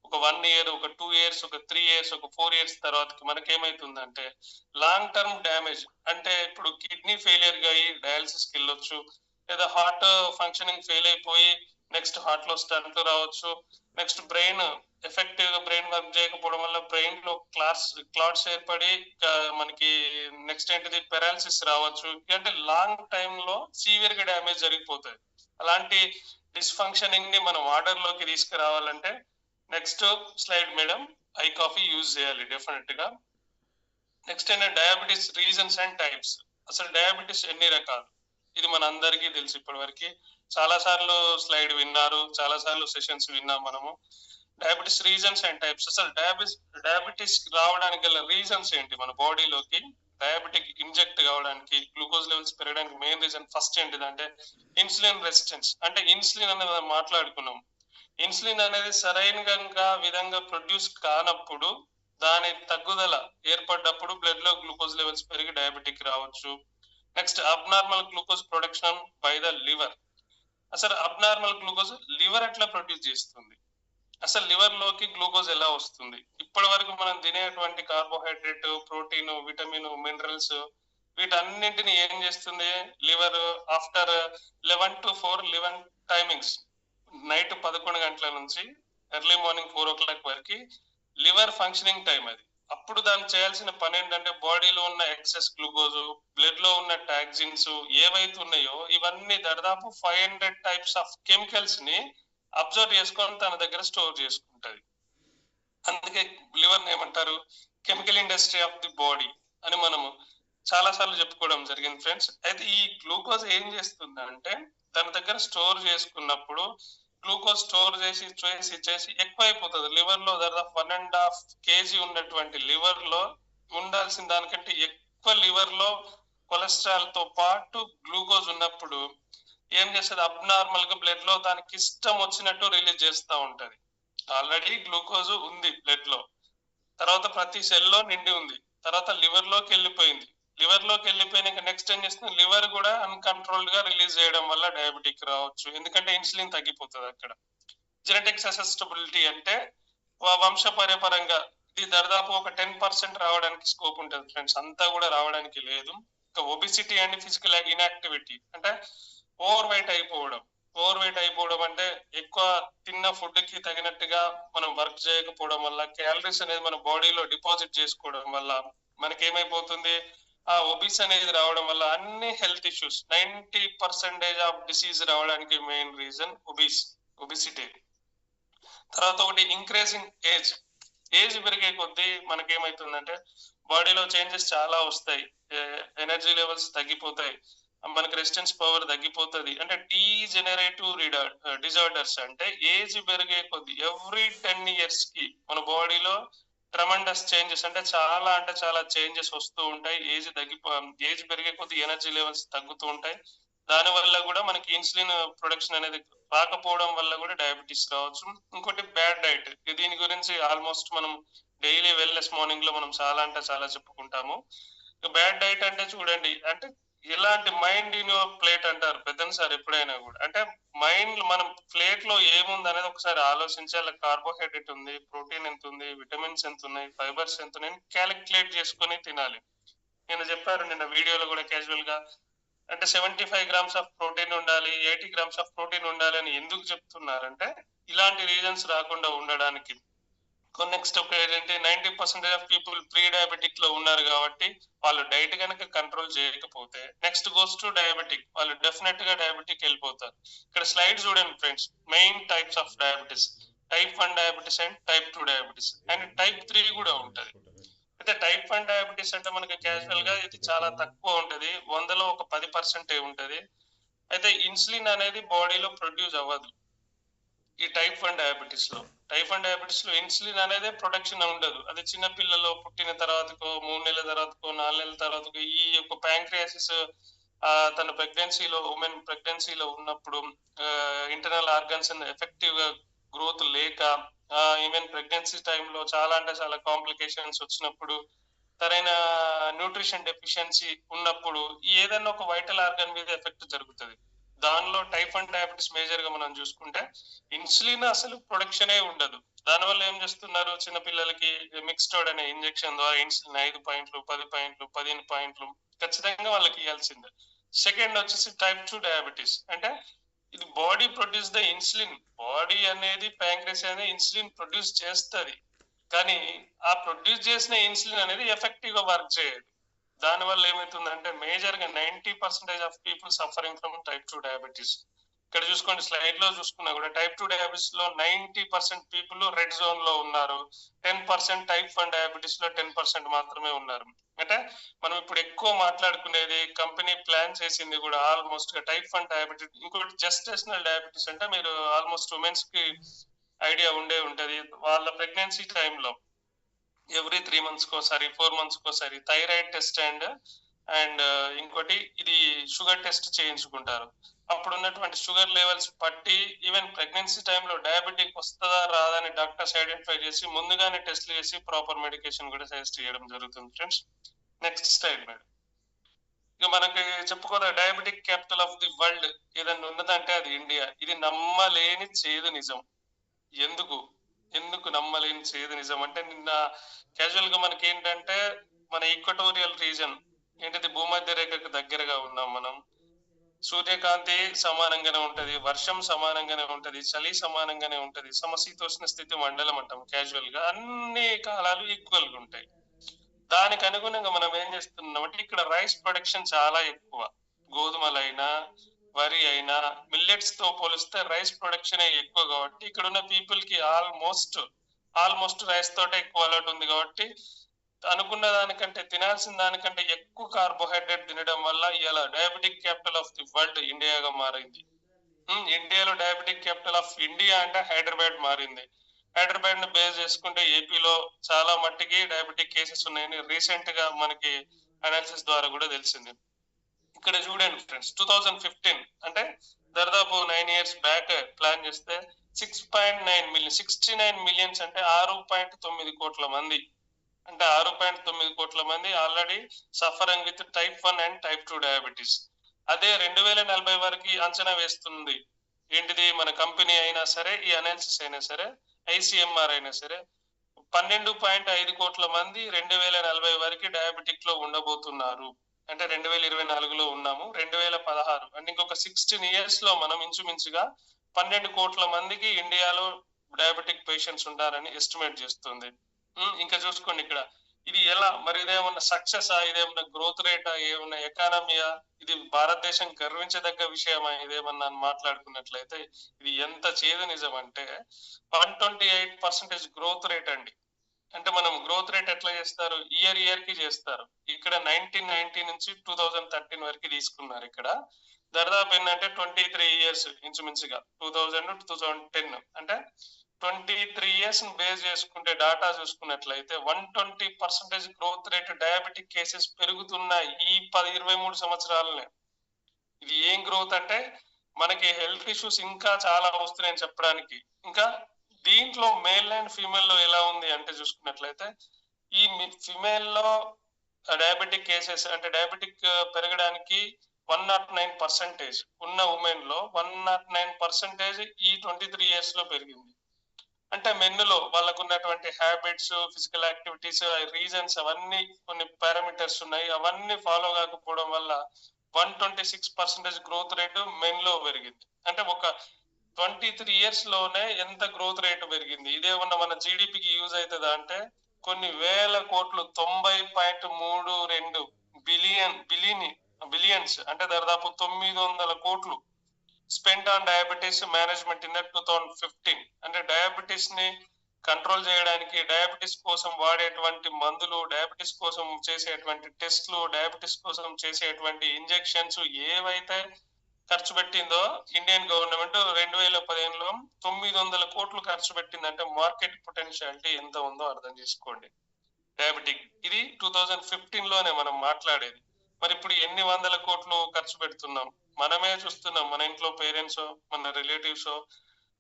ఒక 1 year, ఒక 2 years, ఒక 3 years, ఒక 4 years తర్వాతకి మనకేమైతుందంటే లాంగ్ టర్మ్ డ్యామేజ్, అంటే ఇప్పుడు కిడ్నీ ఫెయిలియర్ గా అయ్యి డయాలసిస్కి వెళ్ళొచ్చు, లేదా హార్ట్ ఫంక్షనింగ్ ఫెయిల్ అయిపోయి నెక్స్ట్ హార్ట్ లో స్టంట్ రావచ్చు, నెక్స్ట్ బ్రెయిన్ ఎఫెక్టివ్ గా బ్రెయిన్ వర్క్ చేయకపోవడం వల్ల బ్రెయిన్ లో క్లాట్స్ ఏర్పడి మనకి నెక్స్ట్ ఏంటిది పెరాలసిస్ రావచ్చు. అంటే లాంగ్ టైమ్ లో సివియర్ గా డ్యామేజ్ జరిగిపోతుంది. అలాంటి డిస్ఫంక్షనింగ్ ని మనం ఆర్డర్ లోకి తీసుకురావాలంటే next slide madam, I coffee use చేయాలి డెఫినెట్ గా. నెక్స్ట్ ఏంటంటే డయాబెటీస్ రీజన్స్ అండ్ టైప్స్. అసలు డయాబెటీస్ ఎన్ని రకాలు ఇది మన అందరికీ తెలుసు. ఇప్పటి వరకు చాలా సార్లు స్లైడ్ విన్నారు, చాలా సార్లు సెషన్స్ విన్నాం మనము. Diabetes reasons and types. అసలు డయాబెటీస్ రావడానికి గల రీజన్స్ ఏంటి? మన బాడీలోకి డయాబెటిక్ ఇంజెక్ట్ కావడానికి, గ్లూకోజ్ లెవెల్స్ పెరగడానికి మెయిన్ రీజన్ ఫస్ట్ ఏంటిదంటే ఇన్సులిన్ రెసిస్టెన్స్. అంటే ఇన్సులిన్ అనేది మనం మాట్లాడుకున్నాం. ఇన్సులిన్ అనేది సరైన విధంగా ప్రొడ్యూస్ కానప్పుడు, దాని తగ్గుదల ఏర్పడ్డప్పుడు బ్లడ్ లో గ్లూకోజ్ లెవెల్స్ పెరిగి డయాబెటిక్ రావచ్చు. Next abnormal glucose production by the liver. అసలు అబ్నార్మల్ గ్లూకోజ్ లివర్ ఎట్లా ప్రొడ్యూస్ చేస్తుంది? అసలు లివర్ లోకి గ్లూకోజ్ ఎలా వస్తుంది? ఇప్పటి వరకు మనం తినేటువంటి కార్బోహైడ్రేట్, ప్రోటీన్, విటమిన్, మినరల్స్ వీటన్నింటిని ఏం చేస్తుంది liver? After 11 to 4 timings, night 11 గంటల నుంచి ఎర్లీ మార్నింగ్ 4 o'clock వరకు లివర్ ఫంక్షనింగ్ టైం అది. అప్పుడు దాన్ని చేయాల్సిన పని ఏంటంటే బాడీలో ఉన్న ఎక్సెస్ గ్లూకోజ్, బ్లడ్ లో ఉన్న టాక్సిన్స్ ఏవైతే ఉన్నాయో ఇవన్నీ దాదాపు 500 టైప్స్ ఆఫ్ కెమికల్స్ ని అబ్జర్వ్ చేసుకొని తన దగ్గర స్టోర్ చేసుకుంటది. అందుకే లివర్ ఏమంటారు? Chemical industry of the body అని మనము చాలా సార్లు చెప్పుకోవడం జరిగింది ఫ్రెండ్స్. అయితే ఈ గ్లూకోజ్ ఏం చేస్తుంది అంటే తన దగ్గర స్టోర్ చేసుకున్నప్పుడు గ్లూకోజ్ స్టోర్ చేసి ఎక్కువ అయిపోతుంది. లివర్ లో దాదాపు 1.5 kg ఉన్నటువంటి లివర్ లో ఉండాల్సిన దానికంటే ఎక్కువ లివర్ లో కొలెస్ట్రాల్ తో పాటు గ్లూకోజ్ ఉన్నప్పుడు ఏం చేస్తుంది, అబ్నార్మల్ గా బ్లడ్ లో దానికి ఇష్టం వచ్చినట్టు రిలీజ్ చేస్తూ ఉంటది. ఆల్రెడీ గ్లూకోజ్ ఉంది బ్లడ్ లో, తర్వాత ప్రతి సెల్ లో నిండి ఉంది, తర్వాత లివర్ లోకి వెళ్ళిపోయింది. లివర్ లోకి వెళ్ళిపోయినాక నెక్స్ట్ ఏం చేస్తుంది, లివర్ కూడా అన్కంట్రోల్డ్ గా రిలీజ్ చేయడం వల్ల డయాబెటిక్ రావచ్చు. ఎందుకంటే ఇన్సులిన్ తగ్గిపోతుంది అక్కడ. జెనెటిక్ ససెప్టబిలిటీ అంటే వంశపర్యపరంగా ఇది దాదాపు ఒక 10% రావడానికి స్కోప్ ఉంటుంది ఫ్రెండ్స్, అంతా కూడా రావడానికి లేదు. ఇంకా ఒబిసిటీ అండ్ ఫిజికల్ ఇన్యాక్టివిటీ అంటే ఓవర్ వెయిట్ అయిపోవడం అంటే ఎక్కువ తిన్న ఫుడ్ కి తగినట్టుగా మనం వర్క్ చేయకపోవడం వల్ల, క్యాలరీస్ అనేది మన బాడీలో డిపాజిట్ చేసుకోవడం వల్ల మనకి ఏమైపోతుంది, ఆ ఒబిస్ అనేది రావడం వల్ల అన్ని హెల్త్ ఇష్యూస్ 90% ఆఫ్ డిసీజ్ రావడానికి మెయిన్ రీజన్ ఒబిసిటీ. తర్వాత ఒకటి ఇంక్రీజింగ్ ఏజ్ పెరిగే కొద్దీ మనకేమైతుందంటే బాడీలో చేంజెస్ చాలా వస్తాయి, ఎనర్జీ లెవెల్స్ తగ్గిపోతాయి, మనకి రెసిస్టెన్స్ పవర్ తగ్గిపోతుంది. అంటే డీజెనరేటివ్ డిజార్డర్స్ అంటే ఏజ్ పెరిగే కొద్ది ఎవ్రీ 10 years కి మన బాడీలో ట్రమండస్ చేంజెస్ అంటే చాలా చేంజెస్ వస్తూ ఉంటాయి. ఏజ్ పెరిగే కొద్ది ఎనర్జీ లెవెల్స్ తగ్గుతూ ఉంటాయి. దాని వల్ల కూడా మనకి ఇన్సులిన్ ప్రొడక్షన్ అనేది రాకపోవడం వల్ల కూడా డయాబెటీస్ రావచ్చు. ఇంకోటి బ్యాడ్ డైట్, దీని గురించి ఆల్మోస్ట్ మనం డైలీ వెల్నెస్ మార్నింగ్ లో మనం చాలా చెప్పుకుంటాము. బ్యాడ్ డైట్ అంటే చూడండి, అంటే ఇలాంటి మైండ్ ఇన్ యువర్ ప్లేట్ అంటారు పెద్దలు సార్ ఎప్పుడైనా కూడా. అంటే మైండ్ మనం ప్లేట్ లో ఏముంది అనేది ఒకసారి ఆలోచించాలి. కార్బోహైడ్రేట్ ఉంది, ప్రోటీన్ ఎంత ఉంది, విటమిన్స్ ఎంత ఉన్నాయి, ఫైబర్స్ ఎంత ఉన్నాయి, క్యాలిక్యులేట్ చేసుకొని తినాలి. నేను చెప్పారు నిన్న వీడియోలో కూడా క్యాజువల్ గా, అంటే 75 grams ఆఫ్ ప్రోటీన్ ఉండాలి, 80 grams ఆఫ్ ప్రోటీన్ ఉండాలి అని ఎందుకు చెప్తున్నారంటే ఇలాంటి రీజన్స్ రాకుండా ఉండడానికి. నెక్స్ట్ ఒక ఏంటంటే 90% ఆఫ్ పీపుల్ ప్రీ డయాబెటిక్ లో ఉన్నారు కాబట్టి వాళ్ళు డైట్ కనుక కంట్రోల్ చేయకపోతే నెక్స్ట్ గోస్ టు డయాబెటిక్, వాళ్ళు డెఫినెట్ గా డయాబెటిక్ వెళ్ళిపోతారు. ఇక్కడ స్లైడ్ చూడండి friends, main types of diabetes, type 1 diabetes and type 2 diabetes and type 3 కూడా ఉంటది. అయితే type 1 డయాబెటిస్ అంటే మనకి క్యాజువల్ గా ఇది చాలా తక్కువ ఉంటది, 100లో ఒక 10% ఉంటది. అయితే ఇన్సులిన్ అనేది బాడీలో ప్రొడ్యూస్ అవ్వదు ఈ టైప్ 1 డయాబెటిస్ లో ఇన్సులిన్ అనేది ప్రొడక్షన్ ఉండదు. అది చిన్న పిల్లలు పుట్టిన తర్వాతకో 3 నెలల తర్వాతకో 4 నెలల తర్వాతకో ఈ యొక్క ప్యాంక్రియాసిస్ తన ఉమెన్ ప్రెగ్నెన్సీలో ఉన్నప్పుడు ఇంటర్నల్ ఆర్గన్స్ ఎఫెక్టివ్ గా గ్రోత్ లేక, ఈవెన్ ప్రెగ్నెన్సీ టైంలో చాలా కాంప్లికేషన్స్ వచ్చినప్పుడు, సరైన న్యూట్రిషన్ డెఫిషియన్సీ ఉన్నప్పుడు ఏదైనా ఒక వైటల్ ఆర్గన్ మీద ఎఫెక్ట్ జరుగుతుంది. దానిలో టైప్ 1 డయాబెటిస్ మేజర్ గా మనం చూసుకుంటే ఇన్సులిన్ అసలు ప్రొడక్షనే ఉండదు. దానివల్ల ఏం చేస్తున్నారు, చిన్నపిల్లలకి మిక్స్టోడ్ అనే ఇంజెక్షన్ ద్వారా ఇన్సులిన్ 5 పాయింట్లు 10 పాయింట్లు 15 పాయింట్లు ఖచ్చితంగా వాళ్ళకి ఇవ్వాల్సిందే. సెకండ్ వచ్చేసి టైప్ 2 డయాబెటిస్ అంటే ఇది body produce the insulin, body అనేది ప్యాంక్రియాస్ అనేది ఇన్సులిన్ ప్రొడ్యూస్ చేస్తుంది, కానీ ఆ ప్రొడ్యూస్ చేసిన ఇన్సులిన్ అనేది ఎఫెక్టివ్ గా వర్క్ చేయదు. దానివల్ల ఏమవుతుందంటే మేజర్ గా 90% of people suffering from type 2 diabetes. ఇక్కడ చూసుకోండి, స్లైడ్ లో చూసుకున్నా కూడా టైప్ 2 డయాబెటీస్ లో 90% పీపుల్ రెడ్ జోన్ లో ఉన్నారు, 10% టైప్ 1 డయాబెటీస్ లో 10% మాత్రమే ఉన్నారు. అంటే మనం ఇప్పుడు ఎక్కువ మాట్లాడుకునేది కంపెనీ ప్లాన్ చేసింది కూడా ఆల్మోస్ట్ గా టైప్ 1 డయాబెటీస్. ఇంకోటి జెస్టేషనల్ డయాబెటీస్ అంటే మీరు ఆల్మోస్ట్ ఉమెన్స్ కి ఐడియా ఉంటది, వాళ్ళ ప్రెగ్నెన్సీ టైంలో ఎవ్రీ 3 months కోసారి 4 months కోసారి థైరాయిడ్ టెస్ట్ అండ్ ఇంకోటి ఇది షుగర్ టెస్ట్ చేయించుకుంటారు. అప్పుడు ఉన్నటువంటి షుగర్ లెవెల్స్ పట్టి ఈవెన్ ప్రెగ్నెన్సీ టైంలో డయాబెటిక్ వస్తుందా రాదా అని డాక్టర్స్ ఐడెంటిఫై చేసి ముందుగానే టెస్ట్లు చేసి ప్రాపర్ మెడికేషన్ కూడా సజెస్ట్ చేయడం జరుగుతుంది ఫ్రెండ్స్. Next slide madam. ఇక మనకి చెప్పుకోదా diabetic capital of the world ఏదన్నా ఉన్నదంటే అది ఇండియా. ఇది నమ్మలేని చేదు నిజం. ఎందుకు నమ్మలేని చేదు నిజం అంటే నిన్న క్యాజువల్ గా మనకి ఏంటంటే మన ఈక్వటోరియల్ రీజన్ ఏంటిది, భూమధ్య రేఖకు దగ్గరగా ఉన్నాం మనం. సూర్యకాంతి సమానంగానే ఉంటది, వర్షం సమానంగానే ఉంటది, చలి సమానంగానే ఉంటది, సమశీతోష్ణ స్థితి మండలం అంటాం క్యాజువల్ గా, అన్ని కాలాలు ఈక్వల్ గా ఉంటాయి. దానికి అనుగుణంగా మనం ఏం చేస్తున్నాం అంటే ఇక్కడ రైస్ ప్రొడక్షన్ చాలా ఎక్కువ, గోధుమలైనా వరి అయినా మిల్లెట్స్ తో పోలిస్తే రైస్ ప్రొడక్షన్ ఎక్కువ కాబట్టి ఇక్కడ ఉన్న పీపుల్ కి ఆల్మోస్ట్ రైస్ తోటే ఎక్కువ అలవాటు ఉంది కాబట్టి అనుకున్న దానికంటే తినాల్సిన దానికంటే ఎక్కువ కార్బోహైడ్రేట్ తినడం వల్ల ఇలా diabetic capital of the world ఇండియాగా మారింది. ఇండియాలో డయాబెటిక్ క్యాపిటల్ ఆఫ్ ఇండియా అంటే హైదరాబాద్ మారింది. హైదరాబాద్ ను బేస్ చేసుకుంటే ఏపీలో చాలా మట్టికి డయాబెటిక్ కేసెస్ ఉన్నాయని రీసెంట్ గా మనకి అనాలిసిస్ ద్వారా కూడా తెలిసింది. ఇక్కడ చూడండి ఫ్రెండ్స్, 2015 అంటే దాదాపు 9 years బ్యాక్ ప్లాన్ చేస్తే 6.9 మిలియన్, 69 మిలియన్స్ అంటే 6.9 కోట్ల మంది, అంటే 6.9 కోట్ల మంది already suffering with type 1 and type 2 diabetes. అదే 2040 వరకు అంచనా వేస్తుంది ఏంటిది, మన కంపెనీ అయినా సరే, ఈ అనాలిసిస్ అయినా సరే, ICMR అయినా సరే, 12.5 కోట్ల మంది 2040 వరకు డయాబెటిక్ లో ఉండబోతున్నారు. అంటే 2024లో ఉన్నాము, 2016 అంటే ఇంకొక 16 years లో మనం ఇంచుమించుగా 12 కోట్ల మందికి ఇండియాలో డయాబెటిక్ పేషెంట్స్ ఉంటారని ఎస్టిమేట్ చేస్తుంది. ఇంకా చూసుకోండి ఇక్కడ, ఇది ఎలా మరి, ఇదేమన్నా సక్సెసా, ఇదేమన్నా గ్రోత్ రేటా, ఏమన్నా ఎకానమీయా, ఇది భారతదేశం గర్వించదగ్గ విషయమా, ఇదేమన్నా మాట్లాడుకున్నట్లయితే ఇది ఎంత చేదు నిజం అంటే 128% గ్రోత్ రేట్ అండి. అంటే మనం గ్రోత్ రేట్ ఎట్లా చేస్తారు, ఇయర్ కి చేస్తారు. ఇక్కడ 1990 నుంచి 2013 వరకు తీసుకున్నారు. ఇక్కడ దాదాపు ఏంటంటే 23 years ఇంచుమించుగా, 2000 to 2010 అంటే 23 years బేస్ చేసుకుంటే డాటా చూసుకున్నట్లయితే 120% గ్రోత్ రేట్ డయాబెటిక్ కేసెస్ పెరుగుతున్నాయి ఈ 23 సంవత్సరాలనే. ఇది ఏం గ్రోత్ అంటే మనకి హెల్త్ ఇష్యూస్ ఇంకా చాలా వస్తున్నాయని చెప్పడానికి. ఇంకా దీంట్లో మేల్ అండ్ ఫీమేల్ లో ఎలా ఉంది అంటే చూసుకున్నట్లయితే, ఈ ఫిమేల్ లో డయాబెటిక్ కేసెస్ అంటే డయాబెటిక్ పెరగడానికి 109% ఉన్న ఉమెన్ లో 109% ఈ 23 years లో పెరిగింది. అంటే మెన్నులో వాళ్ళకు ఉన్నటువంటి హ్యాబిట్స్, ఫిజికల్ యాక్టివిటీస్, రీజన్స్, అవన్నీ కొన్ని పారామీటర్స్ ఉన్నాయి, అవన్నీ ఫాలో కాకపోవడం వల్ల 126% గ్రోత్ రేటు మెన్ లో పెరిగింది. అంటే ఒక 23 years లోనే ఎంత గ్రోత్ రేటు పెరిగింది. ఇదేమన్నా మన జీడిపికి యూజ్ అవుతుందా అంటే కొన్ని వేల కోట్లు, 90.32 బిలియన్స్ అంటే దాదాపు 900 కోట్లు spend on diabetes management in 2015. అంటే డయాబెటీస్ ని కంట్రోల్ చేయడానికి, డయాబెటీస్ కోసం వాడేటువంటి మందులు, డయాబెటీస్ కోసం చేసేటువంటి టెస్ట్లు, డయాబెటీస్ కోసం చేసేటువంటి ఇంజెక్షన్స్ ఏవైతే ఖర్చు పెట్టిందో ఇండియన్ గవర్నమెంట్ 2015లో 900 కోట్లు ఖర్చు పెట్టిందంటే మార్కెట్ పొటెన్షియాలిటీ ఎంత ఉందో అర్థం చేసుకోండి డయాబెటిక్. ఇది 2015 లోనే మనం మాట్లాడేది. మరి ఇప్పుడు ఎన్ని వందల కోట్లు ఖర్చు పెడుతున్నాం, మనమే చూస్తున్నాం. మన ఇంట్లో పేరెంట్స్, మన రిలేటివ్స్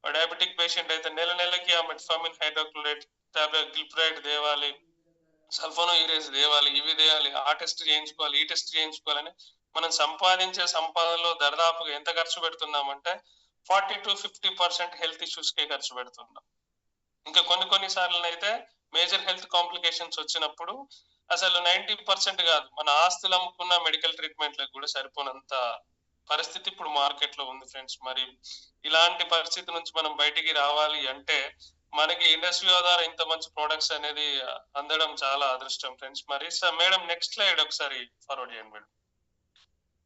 డయాబెటిక్ పేషెంట్ అయితే నెలకి ఆ మెట్ఫార్మిన్ హైడ్రోక్లోరైడ్ టాబ్లెట్, గ్లిప్రైడ్ తేవాలి, సల్ఫోనోయూరేస్ తేవాలి, ఇవి తేవాలి, ఆ టెస్ట్ చేయించుకోవాలి, ఈ టెస్ట్ చేయించుకోవాలని మనం సంపాదించే సంపాదనలో దాదాపుగా ఎంత ఖర్చు పెడుతున్నామంటే 40 to 50% హెల్త్ ఇష్యూస్ కే ఖర్చు పెడుతున్నాం. ఇంకా కొన్ని సార్లు అయితే మేజర్ హెల్త్ కాంప్లికేషన్స్ వచ్చినప్పుడు అసలు 90% కాదు, మన ఆస్తులు అమ్ముకున్న మెడికల్ ట్రీట్మెంట్లకు కూడా సరిపోనంత పరిస్థితి ఇప్పుడు మార్కెట్ లో ఉంది ఫ్రెండ్స్. మరి ఇలాంటి పరిస్థితి నుంచి మనం బయటికి రావాలి అంటే మనకి ఇండస్ట్రీ ద్వారా ఇంత మంచి ప్రొడక్ట్స్ అనేది అందడం చాలా అదృష్టం ఫ్రెండ్స్. మరి మేడం నెక్స్ట్ స్లైడ్ ఒకసారి ఫార్వర్డ్ చేయండి మేడం.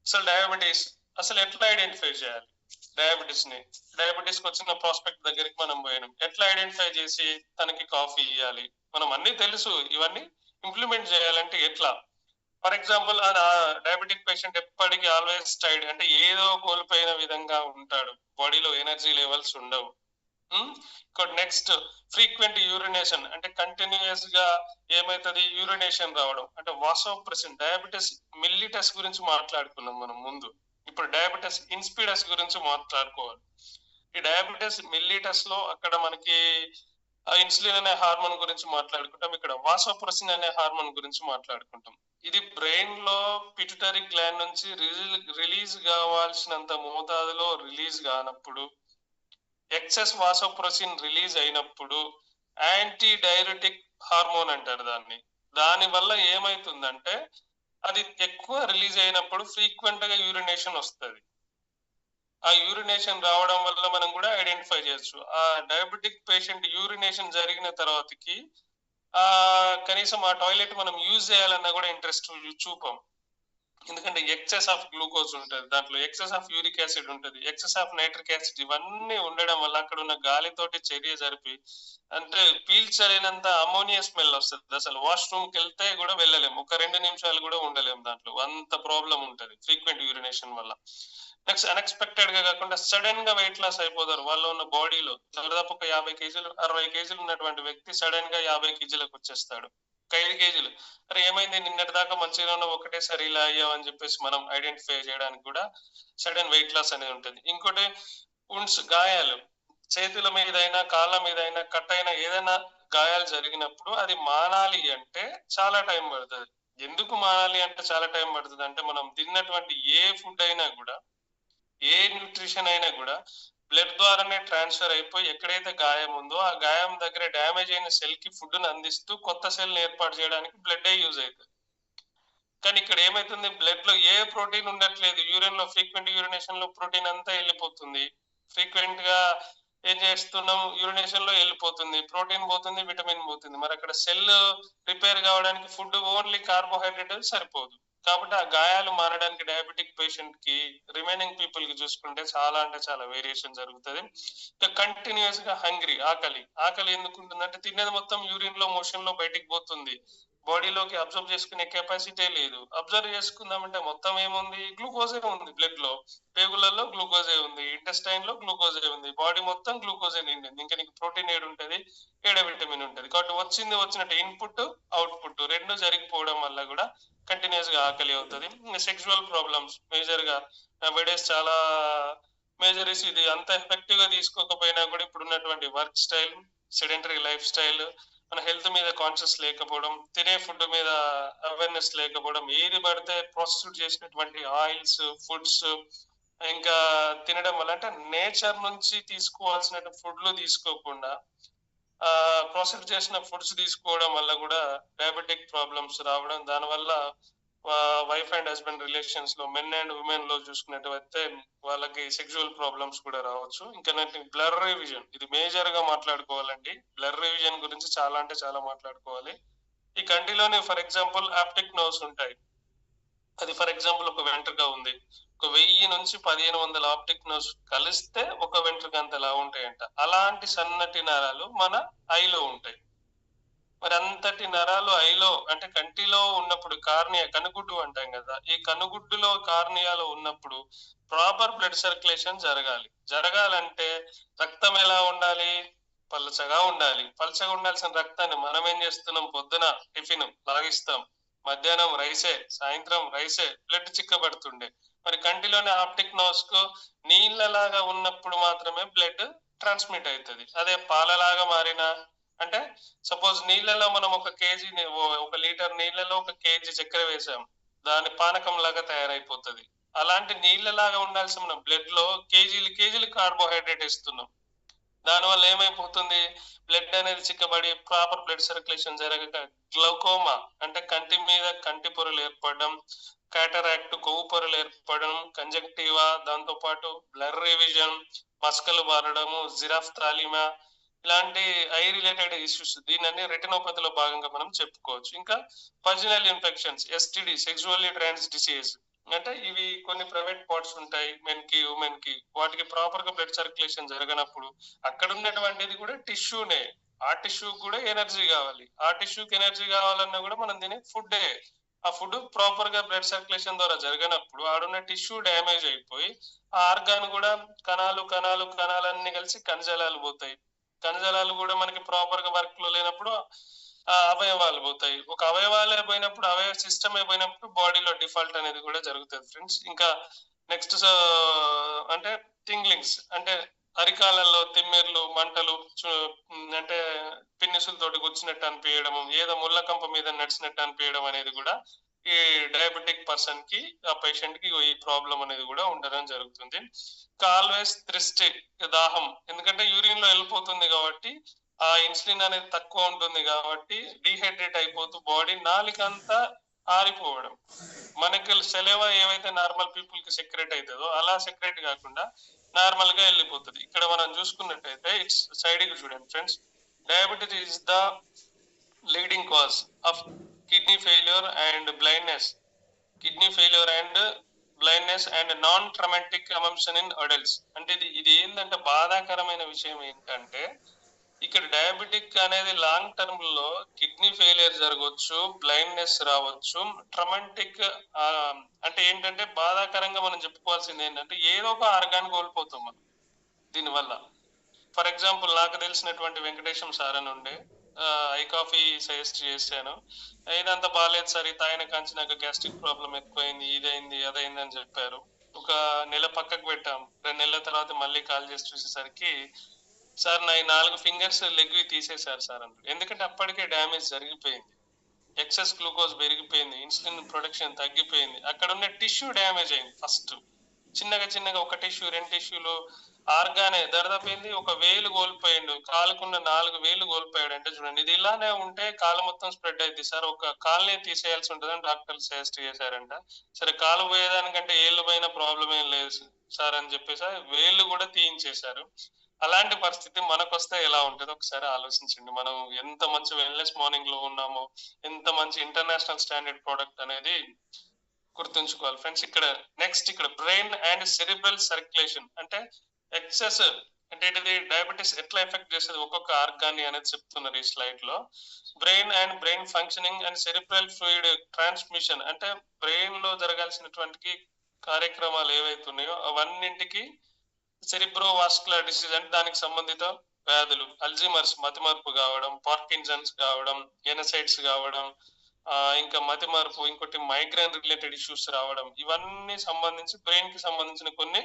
అసలు డయాబెటీస్ అసలు ఎట్లా ఐడెంటిఫై చేయాలి, డయాబెటీస్ కి వచ్చిన ప్రాస్పెక్ట్ దగ్గరికి మనం పోయినాం, ఎట్లా ఐడెంటిఫై చేసి తనకి కాఫీ ఇవ్వాలి, మనం అన్ని తెలుసు, ఇవన్నీ ఇంప్లిమెంట్ చేయాలంటే ఎట్లా. ఫర్ ఎగ్జాంపుల్ డయాబెటిక్ పేషెంట్ ఎప్పటికీ ఆల్వేస్ టైర్డ్, అంటే ఏదో కోల్పోయిన విధంగా ఉంటాడు, బాడీలో ఎనర్జీ లెవెల్స్ ఉండవు. నెక్స్ట్ ఫ్రీక్వెంట్ యూరినేషన్, అంటే కంటిన్యూస్ గా ఏమైతుంది, యూరినేషన్ రావడం, అంటే వాసోప్రెసిన్. డయాబెటిస్ మిల్లిటస్ గురించి మాట్లాడుకున్నాం మనం ముందు, ఇప్పుడు డయాబెటిస్ ఇన్స్పిడస్ గురించి మాట్లాడుకోవాలి. ఈ డయాబెటిస్ మిల్లిటస్ లో అక్కడ మనకి ఇన్సులిన్ అనే హార్మోన్ గురించి మాట్లాడుకుంటాం, ఇక్కడ వాసోప్రెసిన్ అనే హార్మోన్ గురించి మాట్లాడుకుంటాం. ఇది బ్రెయిన్ లో పిట్యూటరీ గ్లాండ్ నుంచి రిలీజ్ కావాల్సినంత మోతాదులో రిలీజ్ కానప్పుడు, ఎక్సెస్ వాసోప్రెసిన్ రిలీజ్ అయినప్పుడు యాంటీ డైరెటిక్ హార్మోన్ అంటారు దాన్ని. దాని వల్ల ఏమైతుందంటే అది ఎక్కువ రిలీజ్ అయినప్పుడు ఫ్రీక్వెంట్ గా యూరినేషన్ వస్తుంది. ఆ యూరినేషన్ రావడం వల్ల మనం కూడా ఐడెంటిఫై చేయొచ్చు. ఆ డయాబెటిక్ పేషెంట్ యూరినేషన్ జరిగిన తర్వాతకి కనీసం ఆ టాయిలెట్ మనం యూజ్ చేయాలన్నా కూడా ఇంట్రెస్ట్ చూపం. ఎందుకంటే ఎక్సెస్ ఆఫ్ గ్లూకోజ్ ఉంటుంది దాంట్లో, ఎక్సెస్ ఆఫ్ యూరిక్ యాసిడ్ ఉంటుంది, ఎక్సెస్ ఆఫ్ నైట్రిక్ యాసిడ్, ఇవన్నీ ఉండడం వల్ల అక్కడ ఉన్న గాలితోటి చర్య జరిపి అంటే పీల్చలేనంత అమోనియా స్మెల్ వస్తుంది. అసలు వాష్రూమ్కి వెళ్తే కూడా వెళ్ళలేము, ఒక 2 నిమిషాలు కూడా ఉండలేము దాంట్లో, అంత ప్రాబ్లం ఉంటుంది ఫ్రీక్వెంట్ యూరినేషన్ వల్ల. నెక్స్ట్ అన్ఎక్స్పెక్టెడ్ గా కాకుండా సడన్ గా వెయిట్ లాస్ అయిపోతారు. వాళ్ళు ఉన్న బాడీలో దాదాపు ఒక 50 kgs 60 kgs ఉన్నటువంటి వ్యక్తి సడన్ గా 50 kgs వచ్చేస్తాడు. 5 కేజీలు. అరే ఏమైంది, నిన్నటి దాకా మంచిగా ఉన్న ఒకటేసారి ఇలా అయ్యామని చెప్పేసి మనం ఐడెంటిఫై చేయడానికి కూడా సడన్ వెయిట్ లాస్ అనేది ఉంటుంది. ఇంకోటి గాయాలు, చేతుల మీద అయినా కాళ్ళ మీద అయినా కట్ అయినా ఏదైనా గాయాలు జరిగినప్పుడు అది మానాలి అంటే చాలా టైం పడుతుంది. ఎందుకు మానాలి అంటే చాలా టైం పడుతుంది అంటే, మనం తిన్నటువంటి ఏ ఫుడ్ అయినా కూడా, ఏ న్యూట్రిషన్ అయినా కూడా బ్లడ్ ద్వారానే ట్రాన్స్ఫర్ అయిపోయి ఎక్కడైతే గాయం ఉందో ఆ గాయం దగ్గర డ్యామేజ్ అయిన సెల్ కి ఫుడ్ ను అందిస్తూ కొత్త సెల్ ఏర్పాటు చేయడానికి బ్లడ్ యూజ్ అవుతుంది. కానీ ఇక్కడ ఏమైతుంది, బ్లడ్ లో ఏ ప్రోటీన్ ఉండట్లేదు. యూరిన్ లో ఫ్రీక్వెంట్ యూరినేషన్ లో ప్రోటీన్ అంతా వెళ్ళిపోతుంది. ఫ్రీక్వెంట్ గా ఏం చేస్తున్నాం, యూరినేషన్ లో వెళ్ళిపోతుంది, ప్రోటీన్ పోతుంది, విటమిన్ పోతుంది. మరి అక్కడ సెల్ రిపేర్ కావడానికి ఫుడ్ ఓన్లీ కార్బోహైడ్రేట్ సరిపోదు. కాబట్టి ఆ గాయాలు మారడానికి డయాబెటిక్ పేషెంట్ కి రిమైనింగ్ పీపుల్ కి చూసుకుంటే చాలా అంటే చాలా వేరియేషన్ జరుగుతుంది. ఇంకా కంటిన్యూస్ గా ఆకలి ఎందుకు ఉంటుందంటే, తినేది మొత్తం యూరిన్ లో మోషన్ లో బయటికి పోతుంది. బాడీలోకి అబ్జర్వ్ చేసుకునే కెపాసిటీ లేదు. అబ్జర్వ్ చేసుకుందామంటే మొత్తం ఏముంది, గ్లూకోజే ఉంది. బ్లడ్ లో, పేగులలో గ్లూకోజే ఉంది, ఇంటెస్టైన్ లో గ్లూకోజే ఉంది, బాడీ మొత్తం గ్లూకోజే నిండింది. ఇంకా నీకు ప్రోటీన్ ఏడు ఉంటుంది, విటమిన్ ఉంటుంది. కాబట్టి వచ్చినట్టు ఇన్పుట్ అవుట్పుట్ రెండు జరిగిపోవడం వల్ల కూడా కంటిన్యూస్ గా ఆకలి అవుతుంది. సెక్షువల్ ప్రాబ్లమ్స్ మేజర్ గా నౌడేస్ చాలా మేజర్ ఇష్యూ. ఇది అంత ఎఫెక్టివ్ గా తీసుకోకపోయినా కూడా ఇప్పుడు ఉన్నటువంటి work style, sedentary life style, మన హెల్త్ మీద కాన్షియస్ లేకపోవడం, తినే ఫుడ్ మీద అవేర్నెస్ లేకపోవడం, ఏది పడితే ప్రాసెస్ చేసినటువంటి ఆయిల్స్ ఫుడ్స్ ఇంకా తినడం వల్ల, అంటే నేచర్ నుంచి తీసుకోవాల్సిన ఫుడ్లు తీసుకోకుండా ప్రాసెస్ చేసిన ఫుడ్స్ తీసుకోవడం వల్ల కూడా డయాబెటిక్ ప్రాబ్లమ్స్ రావడం, దానివల్ల వైఫ్ అండ్ హస్బెండ్ రిలేషన్స్ లో, మెన్ అండ్ ఉమెన్ లో చూసుకున్నట్టయితే వాళ్ళకి సెక్షువల్ ప్రాబ్లమ్స్ కూడా రావచ్చు. ఇంకా బ్లర్ రివిజన్, ఇది మేజర్ గా మాట్లాడుకోవాలండి. బ్లర్ రివిజన్ గురించి చాలా అంటే చాలా మాట్లాడుకోవాలి. ఈ కంటిలోనే ఫర్ ఎగ్జాంపుల్ ఆప్టిక్ నర్వ్స్ ఉంటాయి. అది ఫర్ ఎగ్జాంపుల్ ఒక వెంట్రుక ఉంది, 1000 నుంచి 1500 ఆప్టిక్ నర్వ్స్ కలిస్తే ఒక వెంట్రుక అంతలా ఉంటాయంట. అలాంటి సన్నటి నరాలు మన ఐలో ఉంటాయి. మరి అంతటి నరాలు ఐలో అంటే కంటిలో ఉన్నప్పుడు, కార్నియా కనుగుడ్డు అంటాం కదా, ఈ కనుగుడ్డులో కార్నియాలో ఉన్నప్పుడు ప్రాపర్ బ్లడ్ సర్క్యులేషన్ జరగాలంటే రక్తం ఎలా ఉండాలి, పలచగా ఉండాలి. పలచగా ఉండాల్సిన రక్తాన్ని మనం ఏం చేస్తున్నాం, పొద్దున టిఫిన్ లాగిస్తాం, మధ్యాహ్నం రైసే, సాయంత్రం రైసే, బ్లడ్ చిక్కబడుతుండే. మరి కంటిలోని ఆప్టిక్ నర్వ్స్ కు నీళ్ళలాగా ఉన్నప్పుడు మాత్రమే బ్లడ్ ట్రాన్స్మిట్ అవుతుంది. అదే పాలలాగా మారినా, అంటే సపోజ్ నీళ్ళలో మనం 1 కేజీ 1 లీటర్ నీళ్ళలో 1 కేజీ చక్కెర వేసాం, దాని పానకం లాగా తయారైపోతుంది. అలాంటి నీళ్ళలాగా ఉండాల్సిన మనం బ్లడ్ లో కేజీలు కార్బోహైడ్రేట్ ఇస్తున్నాం. దానివల్ల ఏమైపోతుంది, బ్లడ్ అనేది చిక్కబడి ప్రాపర్ బ్లడ్ సర్క్యులేషన్ జరగక గ్లౌకోమా అంటే కంటి మీద కంటి పొరలు ఏర్పడడం, కాటరాక్ట్ కొవ్వు పొరలు ఏర్పడడం, కంజక్టివా, దాంతో పాటు బ్లర్ రివిజన్, మస్కలు బారడము, జిరాఫ్థాలిమా, ఇలాంటి ఐ రిలేటెడ్ ఇష్యూస్, దీన్ని రెటినోపతిలో భాగంగా మనం చెప్పుకోవచ్చు. ఇంకా వజినల్ ఇన్ఫెక్షన్స్, ఎస్టిడి, సెక్సువల్లీ ట్రాన్స్ డిసీజ్, అంటే ఇవి కొన్ని ప్రైవేట్ పార్ట్స్ ఉంటాయి మెన్ కి ఉమెన్ కి, వాటికి ప్రాపర్ గా బ్లడ్ సర్క్యులేషన్ జరగనప్పుడు అక్కడ ఉన్నటువంటిది కూడా టిష్యూనే, ఆ టిష్యూ కూడా ఎనర్జీ కావాలి. ఆ టిష్యూకి ఎనర్జీ కావాలన్నా కూడా మనం తినే ఫుడ్డే. ఆ ఫుడ్ ప్రాపర్ గా బ్లడ్ సర్క్యులేషన్ ద్వారా జరగనప్పుడు ఆడున్న టిష్యూ డ్యామేజ్ అయిపోయి ఆ ఆర్గాన్ కూడా కణాలన్నీ కలిసి కణజాలాలు పోతాయి. కణజాలాలు కూడా మనకి ప్రాపర్ గా వర్క్ లో లేనప్పుడు అవయవాలు పోతాయి. ఒక అవయవాలే పోయినప్పుడు, అవయవ సిస్టమ్ పోయినప్పుడు బాడీలో డిఫాల్ట్ అనేది కూడా జరుగుతుంది ఫ్రెండ్స్. ఇంకా నెక్స్ట్ అంటే థింగ్లింగ్స్, అంటే అరికాలలో తిమ్మెర్లు, మంటలు, అంటే పిన్నిసులతోటి గుచ్చినట్టు అనిపించడం, ఏదో ముళ్ళకంప మీద నడిచినట్టు అనిపించడం అనేది కూడా ఈ డయాబెటిక్ పర్సన్ కి, ఆ పేషెంట్ కి ఈ ప్రాబ్లం అనేది కూడా ఉండడం జరుగుతుంది. ఆల్వేస్ థిర్స్టీ, దాహం, ఎందుకంటే యూరిన్ లో వెళ్ళిపోతుంది కాబట్టి ఆ ఇన్సులిన్ అనేది తక్కువ ఉంటుంది కాబట్టి డీహైడ్రేట్ అయిపోతూ బాడీ నాలికంతా ఆరిపోవడం. మనకి సెలవా ఏవైతే నార్మల్ పీపుల్ కి సెక్రెట్ అవుతుందో అలా సెక్రెట్ కాకుండా నార్మల్ గా వెళ్ళిపోతుంది. ఇక్కడ మనం చూసుకున్నట్టయితే ఇట్స్ సైడ్ కి చూడండి friends, diabetes is the leading cause of kidney failure and blindness, and non traumatic amputation in adults. అంటే ఇది ఏంటంటే బాధాకరమైన విషయం ఏంటంటే, ఇక్కడ డయాబెటిక్ అనేది లాంగ్ టర్మ్ లో కిడ్నీ ఫెయిలియర్ జరగవచ్చు, బ్లైండ్నెస్ రావచ్చు, ట్రమాటిక్ అంటే ఏంటంటే బాధాకరంగా మనం చెప్పుకోవాల్సింది ఏంటంటే ఏదో ఒక ఆర్గాన్ కోల్పోతాం మనం దీనివల్ల. ఫర్ ఎగ్జాంపుల్ నాకు తెలిసినటువంటి వెంకటేశం సార్ అని ఉండే, ఐ కాఫీ సజెస్ట్ చేశాను. ఇదంతా బాగాలేదు సార్, ఈ తాగిన కాంచి నాకు గ్యాస్ట్రిక్ ప్రాబ్లం ఎక్కువైంది, ఇదైంది అదైంది అని చెప్పారు. ఒక నెల పక్కకు పెట్టాం. 2 నెలల తర్వాత మళ్ళీ కాల్ చేసి చూసేసరికి సార్ నా ఈ 4 ఫింగర్స్ లెగ్వి తీసేశారు సార్ అన్నారు. ఎందుకంటే అప్పటికే డ్యామేజ్ జరిగిపోయింది, ఎక్సెస్ గ్లూకోజ్ పెరిగిపోయింది, ఇన్సులిన్ ప్రొడక్షన్ తగ్గిపోయింది, అక్కడ ఉన్న టిష్యూ డ్యామేజ్ అయింది. ఫస్ట్ చిన్నగా ఒక టిష్యూ 2 టిష్యూలు ఆర్గానే దరిదాపోయింది. ఒక వేలు కోల్పోయిండు, కాలుకున్న 4 వేలు కోల్పోయాడు. అంటే చూడండి, ఇది ఇలానే ఉంటే కాలు మొత్తం స్ప్రెడ్ అయింది సార్, ఒక కాలునే తీసేయాల్సి ఉంటుందని డాక్టర్లు సజెస్ట్ చేశారంట. సరే కాలు పోయేదానికంటే ఏళ్ళు పోయిన ప్రాబ్లం ఏం లేదు సార్ అని చెప్పేసి వేళ్ళు కూడా తీయించేశారు. అలాంటి పరిస్థితి మనకొస్తే ఎలా ఉంటుందో ఒకసారి ఆలోచించండి. మనం ఎంత మంచి వెల్నెస్ మార్నింగ్ లో ఉన్నామో, ఎంత మంచి ఇంటర్నేషనల్ స్టాండర్డ్ ప్రోడక్ట్ అనేది గుర్తుంచుకోవాలి ఫ్రెండ్స్. ఇక్కడ next brain and cerebral circulation అంటే ఎక్సెస్ అంటే ఇది డయాబెటీస్ ఎట్లా ఎఫెక్ట్ చేసేది ఒక్కొక్క ఆర్గాన్ని అనేది చెప్తున్నారు ఈ స్లైడ్ లో. Brain functioning and cerebral fluid transmission అంటే బ్రెయిన్ లో జరగాల్సినటువంటి కార్యక్రమాలు ఏవైతున్నాయో అవన్నింటికి సెరిబ్రోవాస్కులర్ డిసీజ్ అంటే దానికి సంబంధిత వ్యాధులు, అల్జీమర్స్ మతిమరుపు కావడం, పార్కిన్సన్స్ కావడం, ఎనసైడ్స్ కావడం, ఇంకా మతిమరుపు, ఇంకోటి మైగ్రేన్ రిలేటెడ్ ఇష్యూస్ రావడం, ఇవన్నీ సంబంధించి బ్రెయిన్ కి సంబంధించిన కొన్ని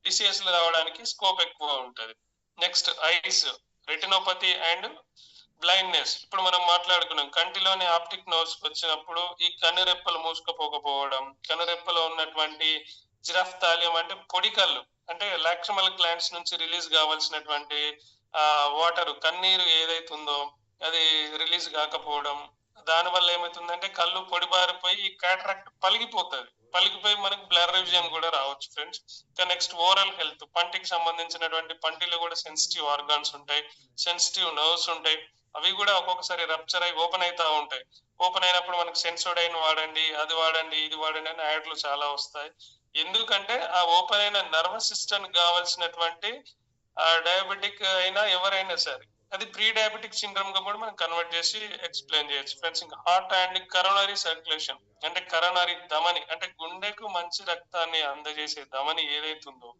డిసీజెస్లు రావడానికి స్కోప్ ఎక్కువ ఉంటుంది. Next ice, retinopathy and blindness. ఇప్పుడు మనం మాట్లాడుకున్నాం కంటిలోని ఆప్టిక్ నర్వ్స్ వచ్చినప్పుడు ఈ కనురెప్పలు మూసుకుపోకపోవడం, కనురెప్పలో ఉన్నటువంటి జిరాఫ్తాలియం అంటే పొడి కళ్ళు అంటే లాక్రిమల్ గ్లాండ్స్ నుంచి రిలీజ్ కావాల్సినటువంటి వాటర్ కన్నీరు ఏదైతుందో అది రిలీజ్ కాకపోవడం, దాని వల్ల ఏమైతుందంటే కళ్ళు పొడిబారిపోయి ఈ క్యాటరాక్ట్ పలిగిపోయి మనకు బ్లర్ విజన్ కూడా రావచ్చు ఫ్రెండ్స్. ఇంకా నెక్స్ట్ ఓరల్ హెల్త్, పంటికి సంబంధించినటువంటి పంటిలో కూడా సెన్సిటివ్ ఆర్గాన్స్ ఉంటాయి, సెన్సిటివ్ నర్వ్స్ ఉంటాయి, అవి కూడా ఒక్కొక్కసారి రప్చర్ అయి ఓపెన్ అవుతా ఉంటాయి. ఓపెన్ అయినప్పుడు మనకు సెన్సోడైన్ వాడండి, అది వాడండి, ఇది వాడండి అని యాడ్లు చాలా వస్తాయి. ఎందుకంటే ఆ ఓపెన్ అయిన నర్వస్ సిస్టమ్ కావాల్సినటువంటి డయాబెటిక్ అయినా ఎవరైనా సరే అది ప్రీ డయాబెటిక్ సిండ్రోమ్ గా కూడా మనం కన్వర్ట్ చేసి ఎక్స్ప్లెయిన్ చేయొచ్చు ఫ్రెండ్స్. ఇంకా హార్ట్ అండ్ కరోనరీ సర్క్యులేషన్ అంటే కరోనరీ ధమని అంటే గుండెకు మంచి రక్తాన్ని అందజేసే ధమని ఏదైతుందో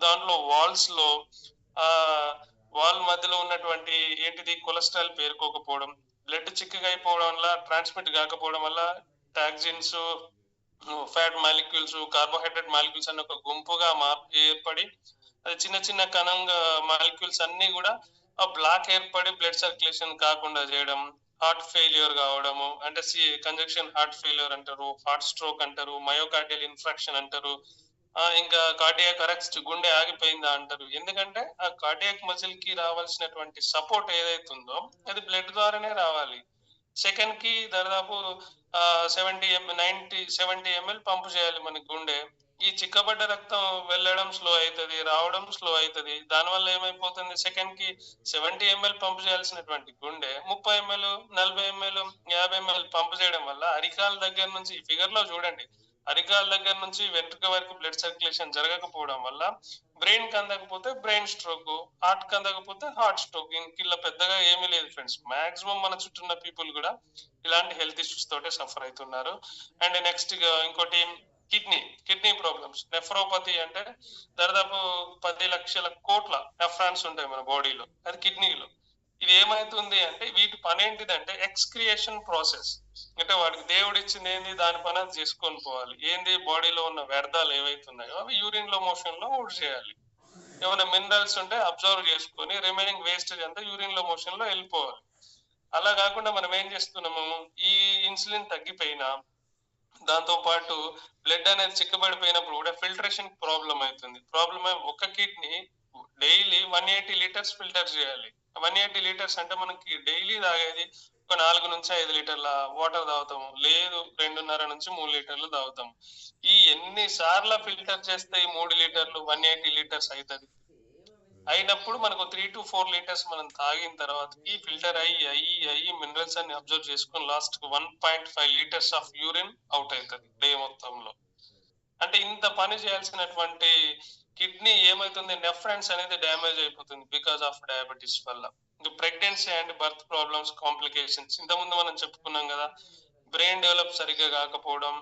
దాంట్లో వాల్స్ లో వాల్ మధ్యలో ఉన్నటువంటి ఏంటిది కొలెస్ట్రాల్ పేరుకోకపోవడం, బ్లడ్ చిక్కగా అయిపోవడం వల్ల ట్రాన్స్మిట్ కాకపోవడం వల్ల toxins, fat molecules, carbohydrate molecules అన్న ఒక గుంపుగా ఏర్పడి అది చిన్న కణంగా మాలిక్యూల్స్ అన్ని కూడా ఆ బ్లాక్ ఏర్పడి బ్లడ్ సర్క్యులేషన్ కాకుండా చేయడం, హార్ట్ ఫెయిల్యూర్ కావడము అంటే కంజక్షన్ హార్ట్ ఫెయిల్యూర్ అంటారు, హార్ట్ స్ట్రోక్ అంటారు, మయోకార్డియల్ ఇన్ఫ్రాక్షన్ అంటారు, ఇంకా కార్డియాక్ అరెస్ట్ గుండె ఆగిపోయిందా అంటారు. ఎందుకంటే ఆ కార్డియాక్ మజిల్ కి రావాల్సినటువంటి సపోర్ట్ ఏదైతుందో అది బ్లడ్ ద్వారానే రావాలి. సెకండ్ కి దాదాపు 70 ml పంపు చేయాలి మన గుండె. ఈ చిక్కబడ్డ రక్తం వెళ్ళడం స్లో అవుతుంది, రావడం స్లో అవుతుంది. దానివల్ల ఏమైపోతుంది, సెకండ్ కి 70 ml పంపు చేయాల్సినటువంటి గుండె 30 ml 40 ml 50 ml పంపు చేయడం వల్ల అరికాల దగ్గర నుంచి ఫిగర్ లో చూడండి, అరికాల దగ్గర నుంచి వెంట్రుక వరకు బ్లడ్ సర్క్యులేషన్ జరగకపోవడం వల్ల బ్రెయిన్ కి అందకపోతే బ్రెయిన్ స్ట్రోక్, హార్ట్ కి అందకపోతే హార్ట్ స్ట్రోక్. ఇంకిలా పెద్దగా ఏమీ లేదు ఫ్రెండ్స్. మాక్సిమం మన చుట్టూ ఉన్న పీపుల్ కూడా ఇలాంటి హెల్త్ ఇష్యూస్ తోటే సఫర్ అవుతున్నారు. అండ్ నెక్స్ట్ ఇంకోటి కిడ్నీ ప్రాబ్లమ్స్, నెఫ్రోపతి అంటే దాదాపు 10 లక్షల కోట్ల నెఫ్రాన్స్ ఉంటాయి మన బాడీలో, అది కిడ్నీలో. ఇది ఏమైతుంది అంటే వీటి పని ఏంటిదంటే ఎక్స్క్రియేషన్ ప్రాసెస్ అంటే వాడికి దేవుడు ఇచ్చింది ఏంది దాని పని అది చేసుకొని పోవాలి. ఏంది బాడీలో ఉన్న వ్యర్థాలు ఏవైతున్నాయో అవి యూరిన్ లో మోషన్ లో ఔట్ చేయాలి. ఏమైనా మినరల్స్ ఉంటే అబ్జర్వ్ చేసుకొని రిమైనింగ్ వేస్టేజ్ అంతా యూరిన్ లో మోషన్ లో వెళ్ళిపోవాలి. అలా కాకుండా మనం ఏం చేస్తున్నాము, ఈ ఇన్సులిన్ తగ్గిపోయినా దాంతో పాటు బ్లడ్ అనేది చిక్కబడిపోయినప్పుడు కూడా ఫిల్టరేషన్ ప్రాబ్లం అవుతుంది. ఒక కిడ్నీ డైలీ 180 లీటర్స్ ఫిల్టర్ చేయాలి. 180 లీటర్స్ అంటే మనకి డైలీ తాగేది ఒక 4 నుంచి 5 లీటర్ల వాటర్ తాగుతాము, లేదు 2.5 నుంచి 3 లీటర్లు తాగుతాము. ఈ ఎన్ని సార్లు ఫిల్టర్ చేస్తే ఈ 3 లీటర్లు 180 లీటర్స్ అవుతుంది. అయినప్పుడు మనకు 3 to 4 లీటర్స్ మనం తాగిన తర్వాత ఈ ఫిల్టర్ అయ్యి మినరల్స్ అన్ని అబ్జర్వ్ చేసుకుని last 1.5 litres of urine out అవుతుంది డే మొత్తంలో. అంటే ఇంత పని చేయాల్సినటువంటి కిడ్నీ ఏమైతుంది, నెఫ్రాన్స్ అనేది డ్యామేజ్ అయిపోతుంది బికాస్ ఆఫ్ డయాబెటీస్ వల్ల. ఇంకా pregnancy and birth problems, complications ఇంతకుముందు మనం చెప్పుకున్నాం కదా, బ్రెయిన్ డెవలప్ సరిగ్గా కాకపోవడం,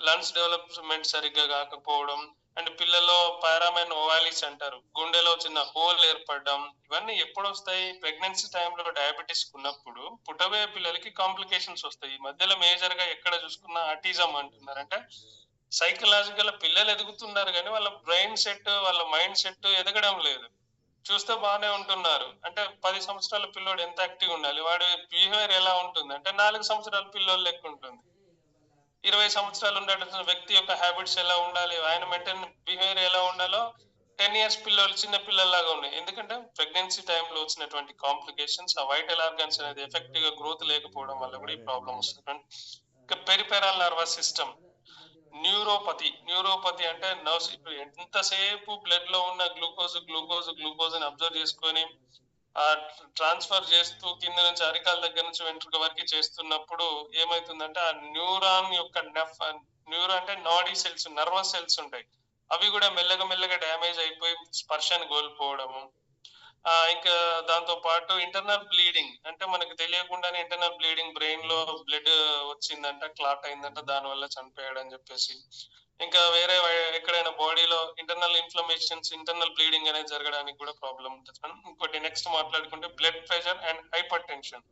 లంగ్స్ డెవలప్మెంట్ సరిగ్గా కాకపోవడం, అండ్ పిల్లల్లో పారామైన్ ఓవాలిస్ అంటారు, గుండెలో చిన్న హోల్ ఏర్పడడం, ఇవన్నీ ఎప్పుడు వస్తాయి? ప్రెగ్నెన్సీ టైంలో డయాబెటీస్ ఉన్నప్పుడు పుట్టబోయే పిల్లలకి కాంప్లికేషన్స్ వస్తాయి. ఈ మధ్యలో మేజర్ గా ఎక్కడ చూసుకున్నా ఆటిజం అంటున్నారు. అంటే సైకలాజికల్ పిల్లలు ఎదుగుతున్నారు కానీ వాళ్ళ బ్రెయిన్ సెట్, వాళ్ళ మైండ్ సెట్ ఎదగడం లేదు. చూస్తే బాగానే ఉంటున్నారు. అంటే 10 సంవత్సరాల పిల్లోడు ఎంత యాక్టివ్ ఉండాలి, వాడి బిహేవియర్ ఎలా ఉంటుంది అంటే 4 సంవత్సరాల పిల్లోడు లెక్క ఉంటుంది. 20 సంవత్సరాలు ఉండే వ్యక్తి యొక్క హ్యాబిట్స్ ఎలా ఉండాలి, ఆయన మెయింటైన్ బిహేవియర్ ఎలా ఉండాలో 10 ఇయర్స్ పిల్లలు చిన్న పిల్లల్లాగా ఉన్నాయి. ఎందుకంటే ప్రెగ్నెన్సీ టైంలో వచ్చినటువంటి కాంప్లికేషన్స్, ఆ వైటల్ ఆర్గన్స్ అనేది ఎఫెక్టివ్ గా గ్రోత్ లేకపోవడం వల్ల కూడా ఈ ప్రాబ్లం వస్తుంది. ఇంకా పెరిఫెరల్ నర్వస్ సిస్టమ్, న్యూరోపతి అంటే నర్వ్స్. ఇప్పుడు ఎంతసేపు బ్లడ్ లో ఉన్న గ్లూకోజ్ అని అబ్జర్వ్ చేసుకొని ఆ ట్రాన్స్ఫర్ చేస్తూ కింద నుంచి అరికాల దగ్గర నుంచి వెంట్రుక వరకు చేస్తున్నప్పుడు ఏమైతుందంటే ఆ న్యూరాన్ యొక్క న్యూరో అంటే నాడీ సెల్స్, నర్వస్ సెల్స్ ఉంటాయి, అవి కూడా మెల్లగా డ్యామేజ్ అయిపోయి స్పర్శను కోల్పోవడము. ఇంకా దాంతో పాటు ఇంటర్నల్ బ్లీడింగ్, అంటే మనకు తెలియకుండానే ఇంటర్నల్ బ్లీడింగ్, బ్రెయిన్ లో బ్లడ్ వచ్చిందంట, క్లాట్ అయిందంట, దాని వల్ల చనిపోయాడు అని చెప్పేసి. ఇంకా వేరే ఎక్కడైనా బాడీలో ఇంటర్నల్ ఇన్ఫ్లమేషన్స్, ఇంటర్నల్ బ్లీడింగ్ అనేది జరగడానికి కూడా ప్రాబ్లం ఉంటుంది. ఇంకోటి నెక్స్ట్ మాట్లాడుకుంటే blood pressure and hyper tension,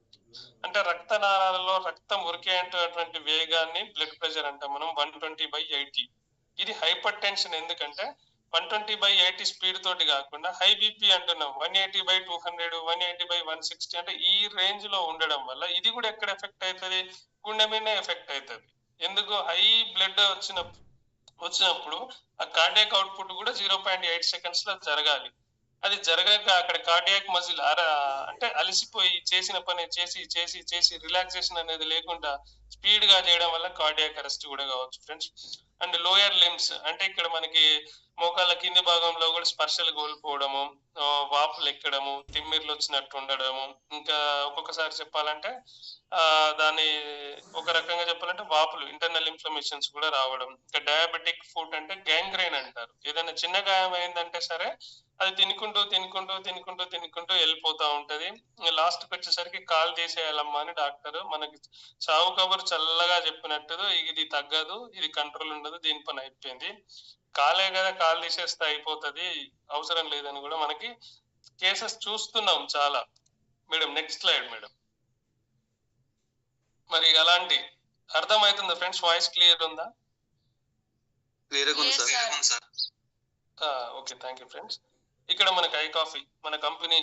అంటే రక్తనాళాలలో రక్తం ఉరికేటువంటి వేగాన్ని బ్లడ్ ప్రెషర్ అంటే మనం 120/80. ఇది హైపర్ టెన్షన్. ఎందుకంటే 120/80 స్పీడ్ తోటి కాకుండా హై బీపీ అంటున్నాం, 180/200, 180/160, అంటే ఈ రేంజ్ లో ఉండడం వల్ల ఇది కూడా ఎక్కడ ఎఫెక్ట్ అవుతుంది? గుండె మీద ఎఫెక్ట్ అవుతుంది. ఎందుకు? హై బ్లడ్ వచ్చినప్పుడు ఆ కార్డియాక్ అవుట్పుట్ కూడా 0.8 సెకండ్స్ లో జరగాలి. అది జరగక అక్కడ కార్డియాక్ మజిల్ అంటే అలసిపోయి చేసిన పని చేసి రిలాక్సేషన్ అనేది లేకుండా స్పీడ్ గా చేయడం వల్ల కార్డియాక్ అరెస్ట్ కూడా కావచ్చు ఫ్రెండ్స్. అండ్ లోయర్ లిమ్స్, అంటే ఇక్కడ మనకి మోకాళ్ళ కింది భాగంలో కూడా స్పర్శలు కోల్పోవడము, వాపులు ఎక్కడము, తిమ్మిర్లు వచ్చినట్టు ఉండడము. ఇంకా ఒక్కొక్కసారి చెప్పాలంటే దాని ఒక రకంగా చెప్పాలంటే వాపులు, ఇంటర్నల్ ఇన్ఫ్లమేషన్స్ కూడా రావడం. ఇంకా డయాబెటిక్ ఫుట్ అంటే గ్యాంగ్రైన్ అంటారు. ఏదైనా చిన్న గాయం అయిందంటే సరే అది తినుకుంటూ వెళ్ళిపోతా ఉంటది. లాస్ట్ కి వచ్చేసరికి కాల్ తీసేయాలమ్మా అని డాక్టర్ మనకి చావు కబురు చల్లగా చెప్పినట్టు, ఇది తగ్గదు, ఇది కంట్రోల్ ఉండదు, దీని పని అయిపోయింది, కాలే కదా కాల్ తీసేస్తే అయిపోతుంది, అవసరం లేదని కూడా మనకి కేసెస్ చూస్తున్నాం చాలా. Madam next slide madam. మరి అలాంటి అర్థమవుతుందా ఫ్రెండ్స్? వాయిస్ క్లియర్ ఉందా? Okay, thank you friends. ఇక్కడ మనకి ఐ కాఫీ, మన కంపెనీ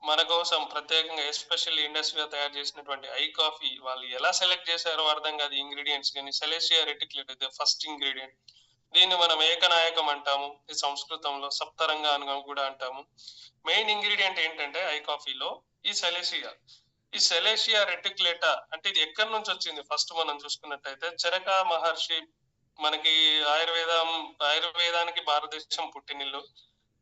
మన కోసం ప్రత్యేకంగా ఎస్పెషల్లీ ఇండస్ట్రీగా తయారు చేసినటువంటి ఐ కాఫీ వాళ్ళు ఎలా సెలెక్ట్ చేశారో అర్థం కాదు. ఇంగ్రీడియంట్స్ కానీ సెలెసియా రెటిక్యులేట్ ఫస్ట్ ఇంగ్రీడియంట్. దీన్ని మనం ఏకనాయకం అంటాము, ఈ సంస్కృతంలో సప్తరంగ అని కూడా అంటాము. మెయిన్ ఇంగ్రీడియంట్ ఏంటంటే ఐ కాఫీలో ఈ సెలేసియా రెటిక్యులేటా. అంటే ఇది ఎక్కడి నుంచి వచ్చింది? ఫస్ట్ మనం చూసుకున్నట్టయితే చరక మహర్షి, మనకి ఆయుర్వేదానికి భారతదేశం పుట్టినిల్లు.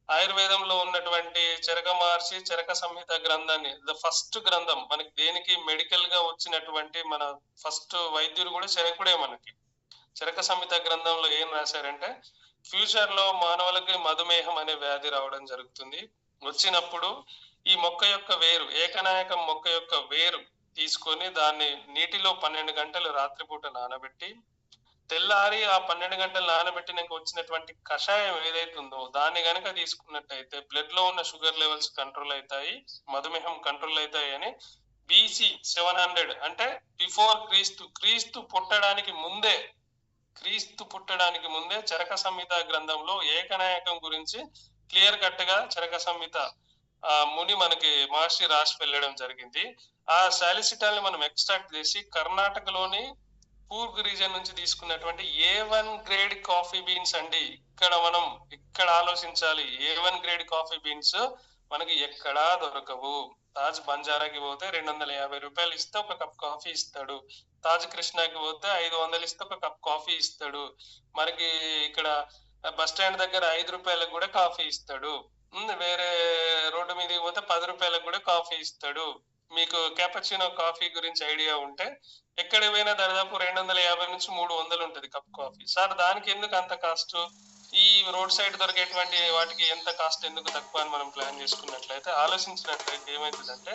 ఆయుర్వేదంలో ఉన్నటువంటి చరక మహర్షి చరక సంహిత గ్రంథాన్ని, ద ఫస్ట్ గ్రంథం మనకి దేనికి మెడికల్ గా వచ్చినటువంటి మన ఫస్ట్ వైద్యుడు కూడా చరకుడే. మనకి చరక సంహిత గ్రంథంలో ఏం రాశారంటే ఫ్యూచర్ లో మానవులకి మధుమేహం అనే వ్యాధి రావడం జరుగుతుంది. వచ్చినప్పుడు ఈ మొక్క యొక్క వేరు, ఏకనాయకం మొక్క యొక్క వేరు తీసుకొని దాన్ని నీటిలో 12 గంటలు రాత్రిపూట నానబెట్టి, తెల్లారి ఆ 12 గంటలు నానబెట్టినాక వచ్చినటువంటి కషాయం ఏదైతే ఉందో దాన్ని గనక తీసుకున్నట్టయితే బ్లడ్ లో ఉన్న షుగర్ లెవెల్స్ కంట్రోల్ అవుతాయి, మధుమేహం కంట్రోల్ అవుతాయి అని BC 700 అంటే బిఫోర్ క్రీస్తు పుట్టడానికి ముందే చరక సంహిత గ్రంథంలో ఏకనాయకం గురించి క్లియర్ కట్ గా చరక సంహిత ముని మనకి మహర్షి రాసి వెళ్ళడం జరిగింది. ఆ సాలిసిటాల్ ని మనం ఎక్స్ట్రాక్ట్ చేసి కర్ణాటకలోని కూర్గ్ రీజన్ నుంచి తీసుకున్నటువంటి A1 గ్రేడ్ కాఫీ బీన్స్ అండి. ఇక్కడ ఆలోచించాలి, A1 గ్రేడ్ కాఫీ బీన్స్ మనకి ఎక్కడా దొరకవు. తాజ్ బంజారాకి పోతే 250 రూపాయలు ఇస్తే ఒక కప్ కాఫీ ఇస్తాడు, తాజ్ కృష్ణాకి పోతే 500 ఇస్తే ఒక కప్ కాఫీ ఇస్తాడు, మనకి ఇక్కడ బస్ స్టాండ్ దగ్గర 5 రూపాయలకు కూడా కాఫీ ఇస్తాడు, వేరే రోడ్డు మీదకి పోతే 10 రూపాయలకు కూడా కాఫీ ఇస్తాడు. మీకు క్యాపచినో కాఫీ గురించి ఐడియా ఉంటే ఎక్కడ పోయినా దాదాపు 250 నుంచి 300 ఉంటది కప్ కాఫీ. సార్ దానికి ఎందుకు అంత కాస్ట్? ఈ రోడ్ సైడ్ దొరికేటువంటి వాటికి ఎంత కాస్ట్ ఎందుకు తక్కువ అని మనం ప్లాన్ చేసుకున్నట్లయితే ఆలోచించినట్లయితే ఏమవుతుందంటే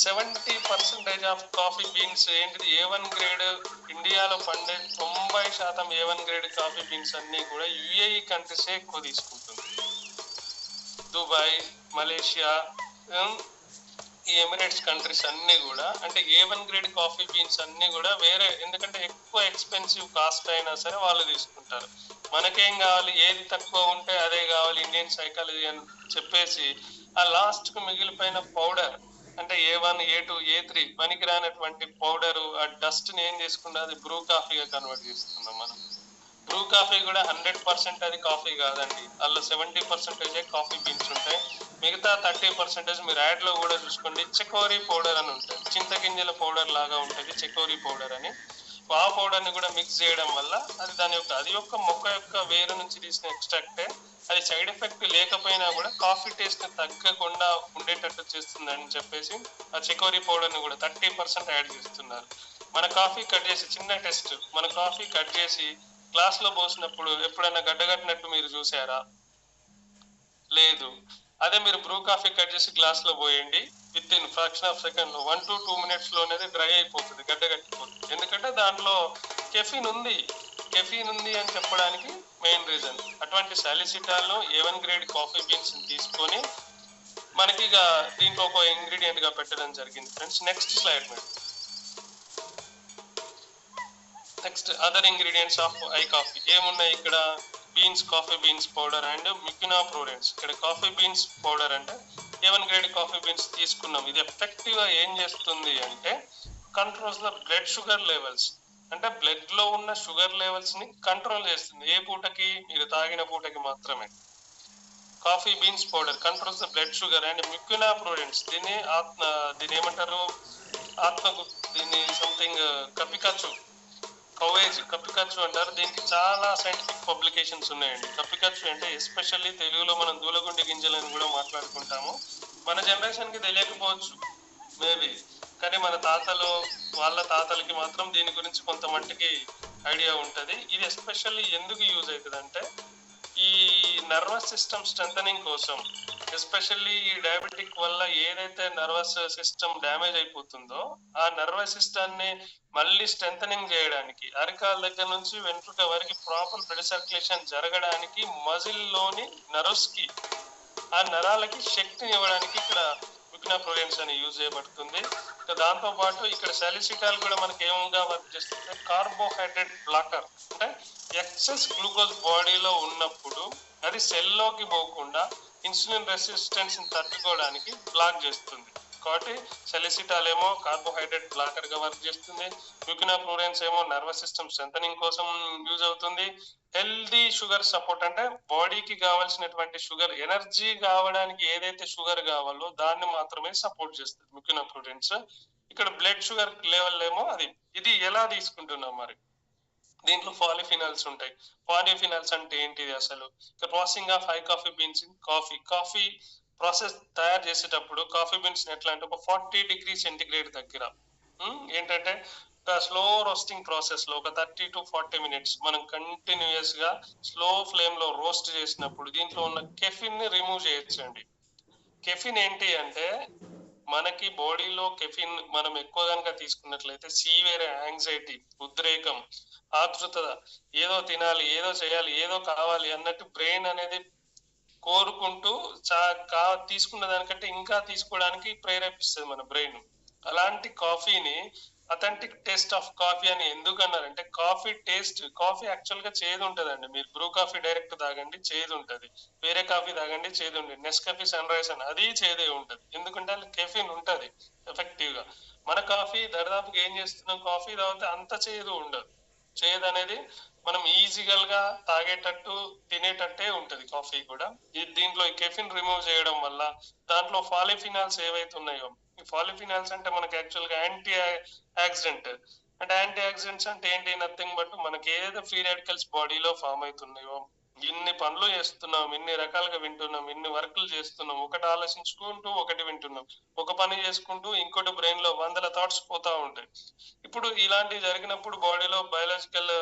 70% ఆఫ్ కాఫీ బీన్స్ ఏంటిది A1 గ్రేడ్ ఇండియాలో పండే 90% A1 గ్రేడ్ కాఫీ బీన్స్ అన్ని కూడా UAE కంట్రీసే ఎక్కువ తీసుకుంటుంది. దుబాయ్, మలేషియా, ఈ ఎమిరేట్స్ కంట్రీస్ అన్ని కూడా అంటే A1 గ్రేడ్ కాఫీ బీన్స్ అన్ని కూడా వేరే, ఎందుకంటే ఎక్కువ ఎక్స్పెన్సివ్ కాస్ట్ అయినా సరే వాళ్ళు తీసుకుంటారు. మనకేం కావాలి, ఏది తక్కువ ఉంటే అదే కావాలి, ఇండియన్ సైకాలజీ అని చెప్పేసి ఆ లాస్ట్ కు మిగిలిపోయిన పౌడర్ అంటే A1, A2, A3 పనికి రానటువంటి పౌడర్ ఆ డస్ట్ ని ఏం చేసుకుంటే అది బ్రూ కాఫీగా కన్వర్ట్ చేస్తున్నాం మనం. బ్రూ కాఫీ కూడా 100% అది కాఫీ కాదండి, అందులో 70% కాఫీ బీన్స్ ఉంటాయి. మిగతా 30% మీరు యాడ్ లో కూడా చూసుకోండి, చెకోరీ పౌడర్ అని ఉంటుంది, చింతగింజల పౌడర్ లాగా ఉంటుంది చెకోరీ పౌడర్ అని. ఆ పౌడర్ ని కూడా మిక్స్ చేయడం వల్ల అది అది యొక్క మొక్క యొక్క వేరు నుంచి తీసిన ఎక్స్ట్రాక్టే. అది సైడ్ ఎఫెక్ట్ లేకపోయినా కూడా కాఫీ టేస్ట్ తగ్గకుండా ఉండేటట్టు చేస్తుంది అని చెప్పేసి ఆ చెకోరీ పౌడర్ ని కూడా 30% యాడ్ చేస్తున్నారు. మన కాఫీ కట్ చేసి, చిన్న టెస్ట్, మన కాఫీ కట్ చేసి గ్లాస్ లో పోసినప్పుడు ఎప్పుడైనా గడ్డగట్టినట్టు మీరు చూసారా? లేదు. అదే మీరు బ్రూ కాఫీ కట్ చేసి గ్లాస్ లో పోయండి, with in fraction of second లో 1 to 2 minutes లో అనేది డ్రై అయిపోతుంది, గడ్డగట్టిపోతుంది. ఎందుకంటే దాంట్లో కెఫీన్ ఉంది. కెఫీన్ ఉంది అని చెప్పడానికి మెయిన్ రీజన్. అటువంటి సాలిసిటాల్ ను A1 గ్రేడ్ కాఫీ బీన్స్ తీసుకొని మనకి ఇక దీంట్లో ఒక ఇంగ్రీడియంట్ గా పెట్టడం జరిగింది friends. Next slide madam. Next other ingredients of I coffee ఏమున్నాయి ఇక్కడ? Beans, coffee beans powder and మిక్వినాప్రోడెంట్స్. ఇక్కడ కాఫీ బీన్స్ పౌడర్ అంటే A1 గ్రేడ్ కాఫీ బీన్స్ తీసుకున్నాం. ఇది ఎఫెక్టివ్ గా ఏం చేస్తుంది అంటే controls the blood sugar levels. అంటే బ్లడ్ లో ఉన్న షుగర్ లెవెల్స్ ని కంట్రోల్ చేస్తుంది. ఏ పూటకి? మీరు తాగిన పూటకి మాత్రమే. Coffee beans powder controls the blood sugar and మిక్వినాప్రోడెంట్స్. దీన్ని ఏమంటారు? దీన్ని సంథింగ్ కపికచ్చు, కపికచ్చు అంటారు. దీనికి చాలా సైంటిఫిక్ పబ్లికేషన్స్ ఉన్నాయండి. కపికచ్చు అంటే ఎస్పెషల్లీ తెలుగులో మనం దూలగుండి గింజలని కూడా మాట్లాడుకుంటాము. మన జనరేషన్ కి తెలియకపోవచ్చు మేబీ, కానీ మన తాతలు వాళ్ళ తాతలకి మాత్రం దీని గురించి కొంత మట్టికి ఐడియా ఉంటది. ఇది ఎస్పెషల్లీ ఎందుకు యూజ్ అవుతుంది అంటే ఈ నర్వస్ సిస్టమ్ స్ట్రెంథనింగ్ కోసం. ఎస్పెషల్లీ ఈ డయాబెటిక్ వల్ల ఏదైతే నర్వస్ సిస్టమ్ డ్యామేజ్ అయిపోతుందో ఆ నర్వస్ సిస్టమ్ ని మళ్ళీ స్ట్రెంథనింగ్ చేయడానికి, అరికాల దగ్గర నుంచి వెంట్రుక వరకు ప్రాపర్ బ్లడ్ సర్క్యులేషన్ జరగడానికి, మజిల్ లోని నర్వ్స్ కి, ఆ నరాలకి శక్తిని ఇవ్వడానికి ఇక్కడ మిక్వినాప్రోడెంట్స్ అని యూజ్ చేయబడుతుంది. దాంతో పాటు ఇక్కడ సాలిసిటాల్ కూడా మనకి ఏముగా వర్క్ చేస్తుంది? Carbohydrate blocker. అంటే ఎక్సెస్ గ్లూకోజ్ బాడీలో ఉన్నప్పుడు అది సెల్లోకి పోకుండా ఇన్సులిన్ రెసిస్టెన్స్ ని తట్టుకోవడానికి బ్లాక్ చేస్తుంది. కాబట్టి సాలిసిటాల్ ఏమో కార్బోహైడ్రేట్ బ్లాకర్ గా వర్క్ చేస్తుంది, మిక్వినాప్రోడెంట్స్ ఏమో నర్వస్ సిస్టమ్ స్ట్రెంథనింగ్ కోసం యూజ్ అవుతుంది. హెల్దీ షుగర్ సపోర్ట్ అంటే బాడీకి కావాల్సినటువంటి షుగర్, ఎనర్జీ కావడానికి ఏదైతే షుగర్ కావాలో దాన్ని మాత్రమే సపోర్ట్ చేస్తుంది మిక్వినాప్రోడెంట్స్. ఇక్కడ బ్లడ్ షుగర్ లెవెల్ ఏమో అది. ఇది ఎలా తీసుకుంటున్నాం మరి? దీంట్లో పాలిఫినాల్స్ ఉంటాయి. పాలిఫినాల్స్ అంటే ఏంటిది అసలు? Processing of high coffee beans in coffee process తయారు చేసేటప్పుడు కాఫీ బీన్స్ ఎట్లా అంటే ఒక 40 degrees సెంటిగ్రేడ్ దగ్గర ఏంటంటే స్లో రోస్టింగ్ ప్రాసెస్ లో ఒక 30 to 40 minutes మనం కంటిన్యూస్ గా స్లో ఫ్లేమ్ లో రోస్ట్ చేసినప్పుడు దీంట్లో ఉన్న కెఫిన్ ని రిమూవ్ చేయొచ్చండి. కెఫిన్ ఏంటి అంటే మనకి బాడీలో కెఫిన్ మనం ఎక్కువ కనుక తీసుకున్నట్లయితే సీవియర్ యాంగ్జైటీ, ఉద్రేకం, ఆతృత, ఏదో తినాలి, ఏదో చేయాలి, ఏదో కావాలి అన్నట్టు బ్రెయిన్ అనేది కోరుకుంటూ తీసుకున్న దానికంటే ఇంకా తీసుకోవడానికి ప్రేరేపిస్తుంది మన బ్రెయిన్. అలాంటి కాఫీని అథెంటిక్ టేస్ట్ ఆఫ్ కాఫీ అని ఎందుకు అన్నారంటే కాఫీ యాక్చువల్ గా చేదు ఉంటదండి. మీరు బ్రూ కాఫీ డైరెక్ట్ తాగండి చేదు ఉంటది, వేరే కాఫీ తాగండి చేదు ఉంటుంది, నెస్కాఫీ సన్ రైజ్ అని అది చేదే ఉంటది. ఎందుకంటే అది కెఫిన్ ఉంటది ఎఫెక్టివ్ గా. మన కాఫీ దరిదాపుగా ఏం చేస్తున్నాం, కాఫీ తాగితే అంత చేదు ఉండదు. చేదు అనేది మనం ఈజీగా తాగేటట్టు తినేటట్టే ఉంటది కాఫీ కూడా. దీంట్లో ఈ కెఫిన్ రిమూవ్ చేయడం వల్ల దాంట్లో పాలిఫినాల్స్ ఏవైతే ఉన్నాయో, ఈ పాలిఫినాల్స్ అంటే మనకి యాక్చువల్ గా యాంటీ ఆక్సిడెంట్. అంటే యాంటీ ఆక్సిడెంట్స్ అంటే ఏంటి? నథింగ్ బట్ మనకి ఏదైతే ఫ్రీ రాడికల్స్ బాడీలో ఫామ్ అవుతున్నాయో, ఇన్ని పనులు చేస్తున్నాం, ఇన్ని రకాలుగా వింటున్నాం, ఇన్ని వర్కులు చేస్తున్నాం, ఒకటి ఆలోచించుకుంటూ ఒకటి వింటున్నాం, ఒక పని చేసుకుంటూ ఇంకోటి బ్రెయిన్ లో 100 థాట్స్ పోతా ఉంటాయి. ఇప్పుడు ఇలాంటివి జరిగినప్పుడు బాడీలో బయాలజికల్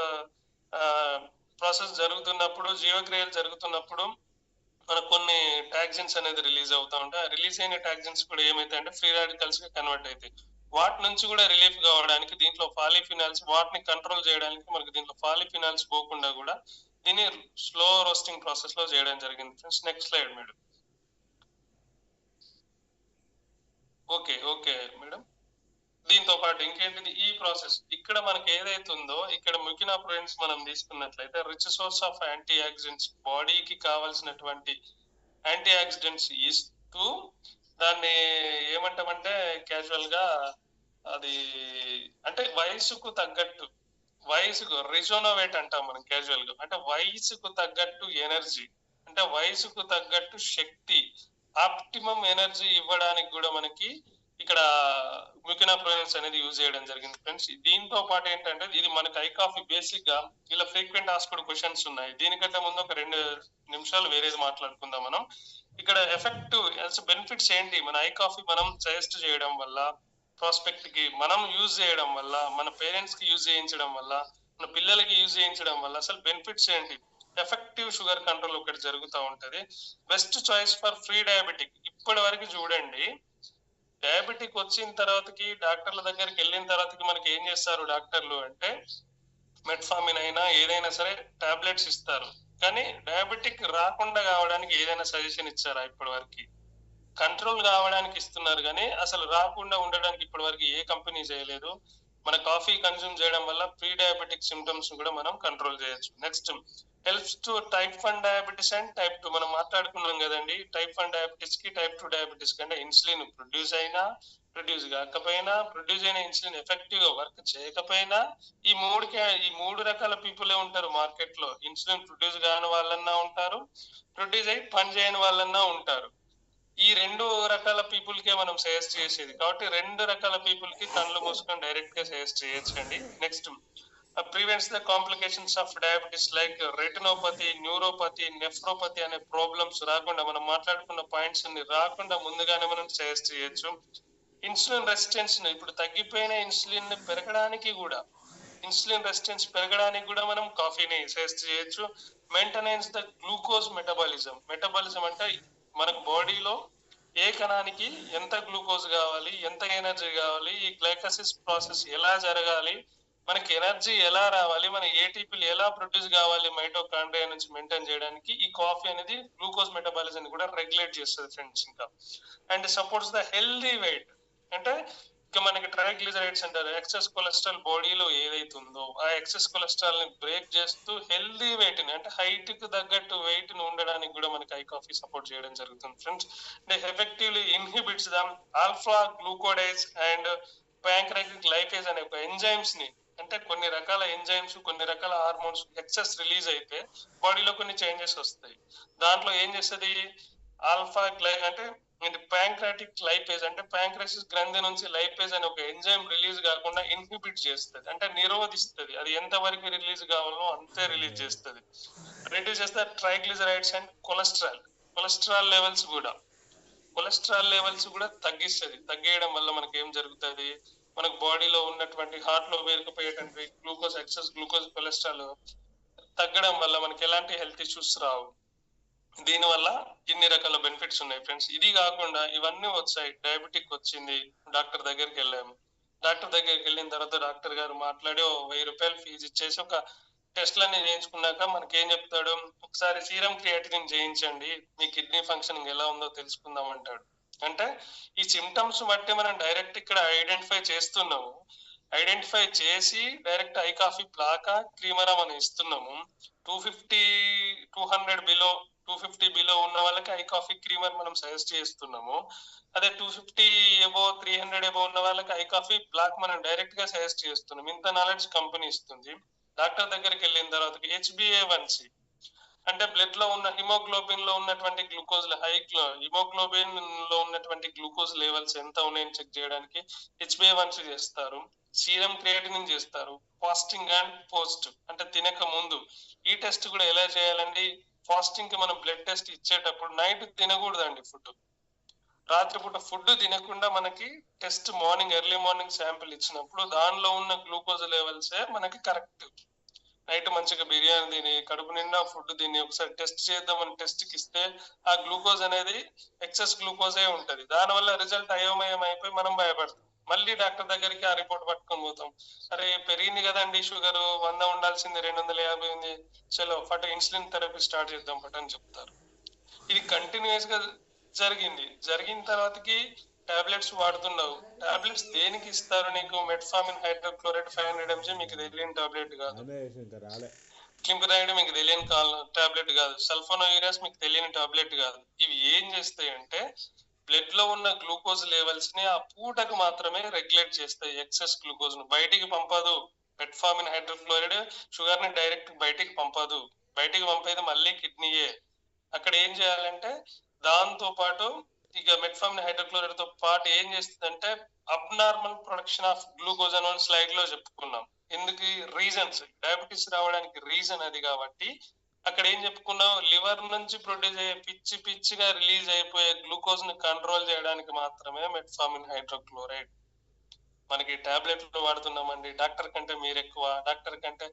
ప్రాసెస్ జరుగుతున్నప్పుడు, జీవక్రియలు జరుగుతున్నప్పుడు మనకు కొన్ని టాక్సిన్స్ అనేది రిలీజ్ అవుతా ఉంటాయి. రిలీజ్ అయిన టాక్సిన్స్ కూడా ఏమైతాయి అంటే ఫ్రీ రాడికల్స్ గా కన్వర్ట్ అవుతాయి. వాటి నుంచి కూడా రిలీఫ్ కావడానికి దీంట్లో పాలిఫినాల్స్, వాటిని కంట్రోల్ చేయడానికి మనకి దీంట్లో పాలిఫినాల్స్ పోకుండా కూడా దీన్ని స్లో రోస్టింగ్ ప్రాసెస్ లో చేయడం జరిగింది friends. Next slide madam. Okay okay madam. దీంతో పాటు ఇంకేంటిది ఈ ప్రాసెస్ ఇక్కడ మనకి ఏదైతే ఉందో ఇక్కడ ముకినాప్రోయిన్స్ మనం తీసుకున్నట్లయితే rich source of anti oxidants, బాడీకి కావాల్సినటువంటి యాంటీ ఆక్సిడెంట్స్ ఇస్తూ దాన్ని ఏమంటామంటే క్యాజువల్ గా అది అంటే వయసుకు తగ్గట్టు, వయసుకు రిజోనోవేట్ అంటాం మనం క్యాజువల్ గా, అంటే వయసుకు తగ్గట్టు ఎనర్జీ, అంటే వయసుకు తగ్గట్టు శక్తి, ఆప్టిమం ఎనర్జీ ఇవ్వడానికి కూడా మనకి ఇక్కడ ముకినాప్రోయిన్స్ అనేది యూజ్ చేయడం జరిగింది ఫ్రెండ్స్. దీంతో పాటు ఏంటంటే ఇది మనకి ఐ కాఫీ బేసిక్ గా ఇలా ఫ్రీక్వెంట్ ఆస్క్డ్ క్వశ్చన్స్ ఉన్నాయి. దీనికంటే ముందు ఒక 2 నిమిషాలు వేరేది మాట్లాడుకుందాం మనం. ఇక్కడ ఎఫెక్టివ్ బెనిఫిట్స్ ఏంటి, మన ఐ కాఫీ మనం సజెస్ట్ చేయడం వల్ల, ప్రాస్పెక్ట్ కి మనం యూజ్ చేయడం వల్ల, మన పేరెంట్స్ కి యూజ్ చేయించడం వల్ల, మన పిల్లలకి యూజ్ చేయించడం వల్ల అసలు బెనిఫిట్స్ ఏంటి. ఎఫెక్టివ్ షుగర్ కంట్రోల్ ఒకటి జరుగుతూ ఉంటది. Best choice for free diabetic. ఇప్పటి వరకు చూడండి, డయాబెటిక్ వచ్చిన తర్వాతకి డాక్టర్ల దగ్గరికి వెళ్ళిన తర్వాతకి మనకి ఏం చేస్తారు డాక్టర్లు అంటే మెట్ఫార్మిన్ అయినా ఏదైనా సరే టాబ్లెట్స్ ఇస్తారు. కానీ డయాబెటిక్ రాకుండా కావడానికి ఏదైనా సజెషన్ ఇచ్చారా ఇప్పటి వరకు? కంట్రోల్ కావడానికి ఇస్తున్నారు కానీ అసలు రాకుండా ఉండడానికి ఇప్పటి వరకు ఏ కంపెనీ చేయలేదు. మన కాఫీ కన్జ్యూమ్ చేయడం వల్ల ప్రీ డయాబెటిక్ సిమ్టమ్స్ కూడా మనం కంట్రోల్ చేయొచ్చు. Next helps to type 1 diabetes and type 2. మనం మాట్లాడుకున్నాం కదండి, టైప్ 1 డయాబెటిస్ కి టైప్ 2 డయాబెటిస్ కంటే ఇన్సులిన్ ప్రొడ్యూస్ అయినా ప్రొడ్యూస్ కాకపోయినా, ప్రొడ్యూస్ అయిన ఇన్సులిన్ ఎఫెక్టివ్ గా వర్క్ చేయకపోయినా ఈ మూడు రకాల పీపులే ఉంటారు మార్కెట్ లో. ఇన్సులిన్ ప్రొడ్యూస్ కాని వాళ్ళన్నా ఉంటారు, ప్రొడ్యూస్ అయ్యి పని చేయని వాళ్ళన్నా ఉంటారు. ఈ 2 రకాల పీపుల్ కే మనం సజెస్ట్ చేసేది కాబట్టి 2 రకాల పీపుల్ కి కళ్ళు మూసుకొని డైరెక్ట్ గా సజెస్ట్ చేయొచ్చండి. Next prevents the complications of diabetes like retinopathy, neuropathy, nephropathy అనే ప్రాబ్లమ్స్ రాకుండా, మనం మాట్లాడుకున్న పాయింట్స్ అన్ని రాకుండా ముందుగానే మనం సజెస్ట్ చేయొచ్చు. ఇన్సులిన్ రెసిస్టెన్స్ ఇప్పుడు తగ్గిపోయిన ఇన్సులిన్ పెరగడానికి కూడా, ఇన్సులిన్ రెసిస్టెన్స్ పెరగడానికి కూడా మనం కాఫీని సజెస్ట్ చేయొచ్చు. Maintenance the glucose metabolism. Metabolism అంటే మనకు బాడీలో ఏ కణానికి ఎంత గ్లూకోజ్ కావాలి, ఎంత ఎనర్జీ కావాలి, ఈ గ్లైకోసిస్ ప్రాసెస్ ఎలా జరగాలి, మనకి ఎనర్జీ ఎలా రావాలి, మన ఏటీపీలు ఎలా ప్రొడ్యూస్ కావాలి మైటోకాండ్రియా నుంచి మెయింటైన్ చేయడానికి ఈ కాఫీ అనేది గ్లూకోజ్ మెటబాలిజం కూడా రెగ్యులేట్ చేస్తుంది ఫ్రెండ్స్. ఇంకా and supports the healthy weight. అంటే ఇక మనకి ట్రైగ్లిజరైడ్స్ అంటారు, ఎక్సెస్ కొలెస్ట్రాల్ బాడీలో ఏదైతే ఉందో ఆ ఎక్సెస్ కొలెస్ట్రాల్ ని బ్రేక్ చేస్తూ హెల్దీ వెయిట్ ని, అంటే హైట్ కి తగ్గట్టు వెయిట్ ని ఉండడానికి కూడా మనకి ఐ కాఫీ సపోర్ట్ చేయడం జరుగుతుంది ఫ్రెండ్స్. అంటే effectively inhibits the alpha glucosidase and pancreatic lipase అనే ఒక ఎంజైమ్స్ ని, అంటే కొన్ని రకాల ఎంజైమ్స్, కొన్ని రకాల హార్మోన్స్ ఎక్సెస్ రిలీజ్ అయితే బాడీలో కొన్ని చేంజెస్ వస్తాయి. దాంట్లో ఏం చేస్తుంది, ఆల్ఫా అంటే ప్యాంక్రాటిక్ లైపేజ్ అంటే ప్యాంక్రసిస్ గ్రంథి నుంచి లైపేజ్ అనే ఒక ఎంజైమ్ రిలీజ్ కాకుండా ఇన్హిబిట్ చేస్తుంది, అంటే నిరోధిస్తుంది. అది ఎంత వరకు రిలీజ్ కావాలో అంతే రిలీజ్ చేస్తుంది. రిడ్యూస్ చేస్తే ట్రైగ్లిజరైడ్స్ అండ్ కొలెస్ట్రాల్ లెవెల్స్ కూడా తగ్గిస్తుంది. తగ్గేయడం వల్ల మనకి ఏం జరుగుతుంది, మనకు బాడీలో ఉన్నటువంటి హార్ట్ లో పేరుకుపోయేటువంటి గ్లూకోజ్, ఎక్సెస్ గ్లూకోజ్, కొలెస్ట్రాల్ తగ్గడం వల్ల మనకి ఎలాంటి హెల్త్ ఇష్యూస్ రావు. దీనివల్ల ఇన్ని రకాల బెనిఫిట్స్ ఉన్నాయి ఫ్రెండ్స్. ఇది కాకుండా ఇవన్నీ వచ్చాయి, డయాబెటిక్ వచ్చింది, డాక్టర్ దగ్గరికి వెళ్ళాము. డాక్టర్ దగ్గరికి వెళ్ళిన తర్వాత డాక్టర్ గారు మాట్లాడి 1000 రూపాయలు ఫీజు ఇచ్చేసి ఒక టెస్ట్లన్నీ చేయించుకున్నాక మనకి ఏం చెప్తాడు, ఒకసారి సీరం క్రియాటినిన్ చేయించండి, మీ కిడ్నీ ఫంక్షనింగ్ ఎలా ఉందో తెలుసుకుందాం అంటాడు. అంటే ఈ సిమ్టమ్స్ బట్టి మనం డైరెక్ట్ ఇక్కడ ఐడెంటిఫై చేస్తున్నాము. ఐడెంటిఫై చేసి డైరెక్ట్ ఐ కాఫీ ప్లాకా క్రీమరా మనం ఇస్తున్నాము. 250 బిలో ఉన్న వాళ్ళకి ఐ కాఫీ క్రీమర్ మనం సజెస్ట్ చేస్తున్నాము. అదే 250 ఎబో 300 ఎబో ఉన్న వాళ్ళకి ఐ కాఫీ బ్లాక్ మనం డైరెక్ట్ గా సజెస్ట్ చేస్తున్నాం. ఇంత నాలెడ్జ్ కంపెనీ ఇస్తుంది. డాక్టర్ దగ్గరికి వెళ్ళిన తర్వాత HbA1c అంటే బ్లడ్ లో ఉన్న హిమోగ్లోబిన్ లో ఉన్నటువంటి గ్లూకోజ్, హిమోగ్లోబిన్ లో ఉన్నటువంటి గ్లూకోజ్ లెవెల్స్ ఎంత ఉన్నాయని చెక్ చేయడానికి HbA1c చేస్తారు. సీరం క్రియాటినిన్ చేస్తారు. ఫాస్టింగ్ అండ్ పోస్ట్ అంటే తినక ముందు ఈ టెస్ట్ కూడా ఎలా చేయాలండి, ఫాస్టింగ్ కి మనం బ్లడ్ టెస్ట్ ఇచ్చేటప్పుడు నైట్ తినకూడదండి ఫుడ్. రాత్రిపూట ఫుడ్ తినకుండా మనకి టెస్ట్ ఎర్లీ మార్నింగ్ శాంపిల్ ఇచ్చినప్పుడు దానిలో ఉన్న గ్లూకోజ్ లెవెల్సే మనకి కరెక్ట్. నైట్ మంచిగా బిర్యానీ తిని కడుపు నిండా ఫుడ్ తిని ఒకసారి టెస్ట్ చేద్దామని టెస్ట్ కి ఇస్తే ఆ గ్లూకోజ్ అనేది ఎక్సెస్ గ్లూకోజే ఉంటది. దానివల్ల రిజల్ట్ అయోమయం అయిపోయి మనం భయపడతాం. మళ్ళీ డాక్టర్ దగ్గరికి ఆ రిపోర్ట్ పట్టుకొని పోతాం. అరే పెరిగింది కదండి షుగర్ 100 ఉండాల్సింది 250 ఉంది, చలో ఫట్ ఇన్సులిన్ థెరపీ స్టార్ట్ చేద్దాం ఫట్ అని చెప్తారు. ఇది కంటిన్యూస్ గా జరిగిన తర్వాతకి టాబ్లెట్స్ వాడుతున్నావు. టాబ్లెట్స్ దేనికి ఇస్తారు నీకు? మెట్ఫార్మిన్ హైడ్రోక్లోరైడ్ 500 mg మీకు తెలియని టాబ్లెట్ కాదు. క్లింపరైడ్ మీకు తెలియని టాబ్లెట్ కాదు. సల్ఫోనోయూరియాస్ మీకు తెలియని టాబ్లెట్ కాదు. ఇవి ఏం చేస్తాయంటే బ్లడ్ లో ఉన్న గ్లూకోజ్ లెవెల్స్ ని ఆ పూటకు మాత్రమే రెగ్యులేట్ చేస్తాయి. ఎక్సెస్ గ్లూకోజ్ ను బయటికి పంపదు. మెట్ఫార్మిన్ హైడ్రోక్లోరైడ్ షుగర్ ని డైరెక్ట్ బయటికి పంపదు. బయటికి పంపేది మళ్ళీ కిడ్నీయే. అక్కడ ఏం చేయాలంటే దాంతో పాటు ఇక మెట్ఫార్మిన్ హైడ్రోక్లోరైడ్ తో పాటు ఏం చేస్తుందంటే అబ్నార్మల్ ప్రొడక్షన్ ఆఫ్ గ్లూకోజ్ అని స్లైడ్ లో చెప్పుకున్నాం. ఎందుకు రీజన్స్, డయాబెటీస్ రావడానికి రీజన్ అది. కాబట్టి అక్కడ ఏం చెప్పుకున్నాం, లివర్ నుంచి ప్రొడ్యూస్ అయ్యే పిచ్చిగా రిలీజ్ అయిపోయే గ్లూకోజ్ ని కంట్రోల్ చేయడానికి మాత్రమే మెట్ఫార్మిన్ హైడ్రోక్లోరైడ్. మనకి టాబ్లెట్లు వాడుతున్నామండి, డాక్టర్ కంటే మీరు ఎక్కువ, డాక్టర్ కంటే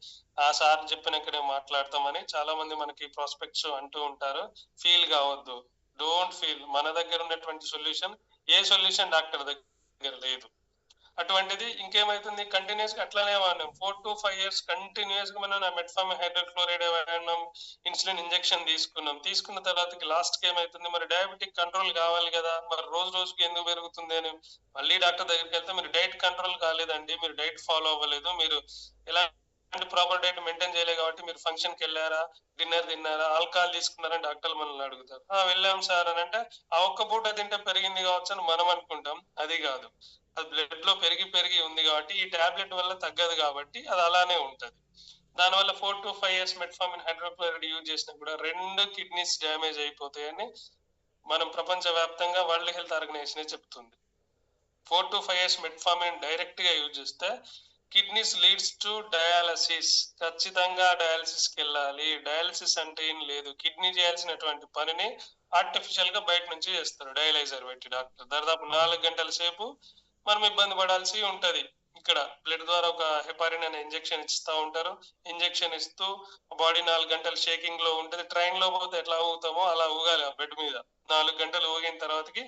ఆ సార్ చెప్పినక్కడే మాట్లాడతామని చాలా మంది మనకి ప్రాస్పెక్ట్స్ అంటూ ఉంటారు. ఫీల్ కావద్దు, డోంట్ ఫీల్. మన దగ్గర ఉన్నటువంటి సొల్యూషన్ ఏ సొల్యూషన్ డాక్టర్ దగ్గర లేదు. అటువంటిది ఇంకేమైతుంది, కంటిన్యూస్ గా అట్లానే వాడినాం 4 to 5 years కంటిన్యూస్ గా మనం మెట్ఫార్మిన్ హైడ్రోక్లోరైడ్ వాడినాం, ఇన్సులిన్ ఇంజెక్షన్ తీసుకున్న తర్వాతకి లాస్ట్ కి ఏమైతుంది, మరి డయాబెటిక్ కంట్రోల్ కావాలి కదా, మరి రోజుకి ఎందుకు పెరుగుతుంది అని మళ్ళీ డాక్టర్ దగ్గరికి వెళ్తే మీరు డైట్ కంట్రోల్ కాలేదండి, మీరు డైట్ ఫాలో అవ్వలేదు, మీరు ఎలా ప్రాపర్ డైట్ మెయింటైన్ చేయలేదు కాబట్టి మీరు ఫంక్షన్ కి వెళ్ళారా, డిన్నర్ తిన్నారా, ఆల్కహాల్ తీసుకున్నారని డాక్టర్లు మనల్ని అడుగుతారు. వెళ్ళాం సార్ అని అంటే ఆ ఒక్క పూట తింటే పెరిగింది కావచ్చు అని మనం అనుకుంటాం. అది కాదు, అది బ్లడ్ లో పెరిగి ఉంది కాబట్టి ఈ టాబ్లెట్ వల్ల తగ్గదు కాబట్టి అది అలానే ఉంటది. దానివల్ల 4 to 5 years metformin hydrochloride use చేసినా కూడా 2 కిడ్నీస్ డ్యామేజ్ అయిపోతాయని మనం ప్రపంచ వ్యాప్తంగా వరల్డ్ హెల్త్ ఆర్గనైజేషన్ చెప్తుంది. 4 to 5 years మెట్ఫార్మిన్ డైరెక్ట్ గా యూజ్ చేస్తే కిడ్నీస్ లీడ్స్ టు డయాలసిస్. ఖచ్చితంగా డయాలసిస్ కి వెళ్ళాలి. డయాలసిస్ అంటే ఏం లేదు, కిడ్నీ చేయాల్సినటువంటి పనిని ఆర్టిఫిషియల్ గా బయట నుంచి చేస్తారు డయాలైజర్ పెట్టి. డాక్టర్ దాదాపు 4 గంటల సేపు మనం ఇబ్బంది పడాల్సి ఉంటది. ఇక్కడ బ్లడ్ ద్వారా ఒక హెపారిన్ అనే ఇంజెక్షన్ ఇస్తా ఉంటారు. ఇంజెక్షన్ ఇస్తూ బాడీ 4 గంటలు షేకింగ్ లో ఉంటది. ట్రైన్ లో పోతే ఎట్లా ఊగుతామో అలా ఊగాలి ఆ బెడ్ మీద. 4 గంటలు ఊగిన తర్వాతకి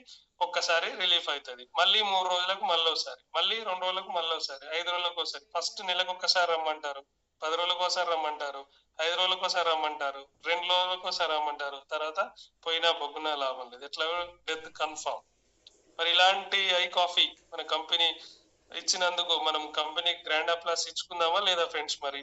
ఒక్కసారి రిలీఫ్ అవుతుంది. మళ్ళీ 3 రోజులకు మళ్ళీ ఒకసారి, మళ్ళీ 2 రోజులకు మళ్ళీ ఒకసారి, 5 రోజులకు ఒకసారి. ఫస్ట్ నెలకు ఒక్కసారి రమ్మంటారు, 10 రోజులకు ఒకసారి రమ్మంటారు, 5 రోజులకు ఒకసారి రమ్మంటారు, 2 రోజులకు ఒకసారి రమ్మంటారు. తర్వాత పోయినా పొగ్గునా లాభం లేదు, ఎట్లా డెత్ కన్ఫర్మ్. మరి ఇలాంటి ఐ కాఫీ మన కంపెనీ ఇచ్చినందుకు మనం కంపెనీ గ్రాండ్ అప్లాస్ ఇచ్చుకుందామా లేదా ఫ్రెండ్స్? మరి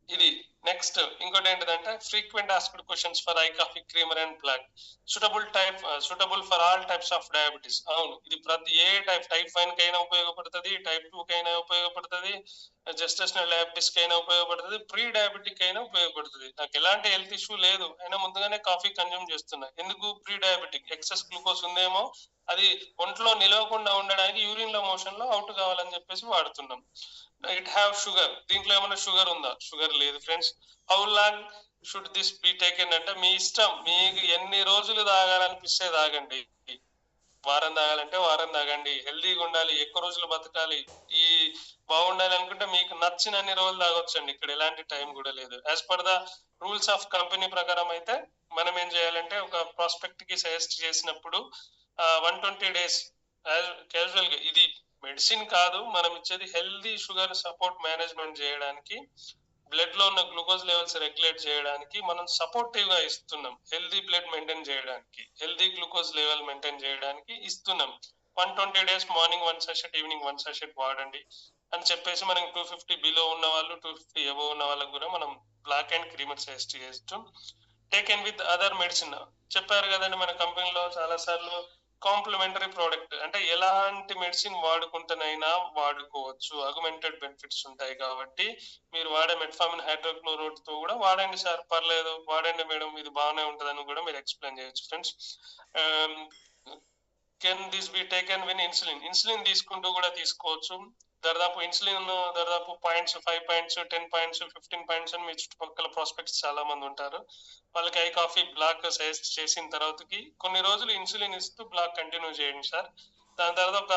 ఇది నెక్స్ట్ ఇంకోటి ఏంటంటే frequent asked questions for I coffee creamer and black suitable for all types of diabetes. అవును, ఇది ప్రతి ఏ టైప్ 1 కైనా ఉపయోగపడుతుంది, టైప్ 2 కైనా ఉపయోగపడుతుంది, జెస్టేషనల్ డయాబెటీస్ కైనా ఉపయోగపడుతుంది, ప్రీ డయాబెటిక్ అయినా ఉపయోగపడుతుంది. నాకు ఎలాంటి హెల్త్ ఇష్యూ లేదు అయినా ముందుగానే కాఫీ కన్జ్యూమ్ చేస్తున్నా. ఎందుకు? ప్రీ డయాబెటిక్ ఎక్సెస్ గ్లూకోజ్ ఉందేమో, అది ఒంట్లో నిలవకుండా ఉండడానికి యూరిన్ లో మోషన్ లో అవుట్ కావాలని చెప్పేసి వాడుతున్నాం. ఇట్ హ్యావ్ షుగర్, దీంట్లో ఏమైనా షుగర్ ఉందా? షుగర్ లేదు friends. How long should this be taken అంటే మీ ఇష్టం, మీకు ఎన్ని రోజులు తాగాలనిపిస్తే తాగండి. వారం తాగాలంటే వారం తాగండి. హెల్దీగా ఉండాలి, ఎక్కువ రోజులు బతకాలి, ఈ బాగుండాలి అనుకుంటే మీకు నచ్చిన అన్ని రోజులు తాగొచ్చండి. ఇక్కడ ఎలాంటి టైం కూడా లేదు. As per the rules of company ప్రకారం అయితే మనం ఏం చేయాలంటే ఒక ప్రాస్పెక్ట్ కి సజెస్ట్ చేసినప్పుడు 120 days క్యాజువల్ గా, ఇది మెడిసిన్ కాదు, మనం ఇచ్చేది హెల్దీ షుగర్ సపోర్ట్ మేనేజ్మెంట్ చేయడానికి, బ్లడ్ లో ఉన్న గ్లూకోజ్ లెవెల్స్ రెగ్యులేట్ చేయడానికి మనం సపోర్టివ్ గా ఇస్తున్నాం. హెల్దీ బ్లడ్ మెయింటైన్ చేయడానికి, హెల్దీ గ్లూకోజ్ లెవెల్ మెయింటైన్ చేయడానికి ఇస్తున్నాం. 120 days morning 1 sachet, evening 1 sachet వాడండి అని చెప్పేసి మనం 250 బిలో ఉన్న వాళ్ళు, 250 అబోవ్ ఉన్న వాళ్ళకి కూడా మనం బ్లాక్ అండ్ క్రీమర్ సజెస్ట్ చేస్తూ టేకెన్ విత్ అదర్ మెడిసిన్. చెప్పారు కదండి మన కంపెనీలో చాలా సార్లు కాంప్లిమెంటరీ ప్రోడక్ట్ అంటే ఎలాంటి మెడిసిన్ వాడుకుంటేనైనా వాడుకోవచ్చు, అగ్మెంటెడ్ బెనిఫిట్స్ ఉంటాయి. కాబట్టి మీరు వాడే మెట్ఫార్మిన్ హైడ్రోక్లోరైడ్ తో కూడా వాడండి సార్, పర్లేదు వాడండి మేడం, ఇది బాగానే ఉంటుందని కూడా మీరు ఎక్స్ప్లెయిన్ చేయొచ్చు friends. Can this be taken win insulin తీసుకుంటూ కూడా తీసుకోవచ్చు. దాదాపు ఇన్సులిన్ దాదాపు పాయింట్స్ 5 points 10 points 15 points అని మీ చుట్టుపక్కల ప్రాస్పెక్ట్స్ చాలా మంది ఉంటారు. వాళ్ళకి ఐ కాఫీ బ్లాక్ సజెస్ట్ చేసిన తర్వాతకి కొన్ని రోజులు ఇన్సులిన్ ఇస్తూ బ్లాక్ కంటిన్యూ చేయండి సార్. దాని తర్వాత ఒక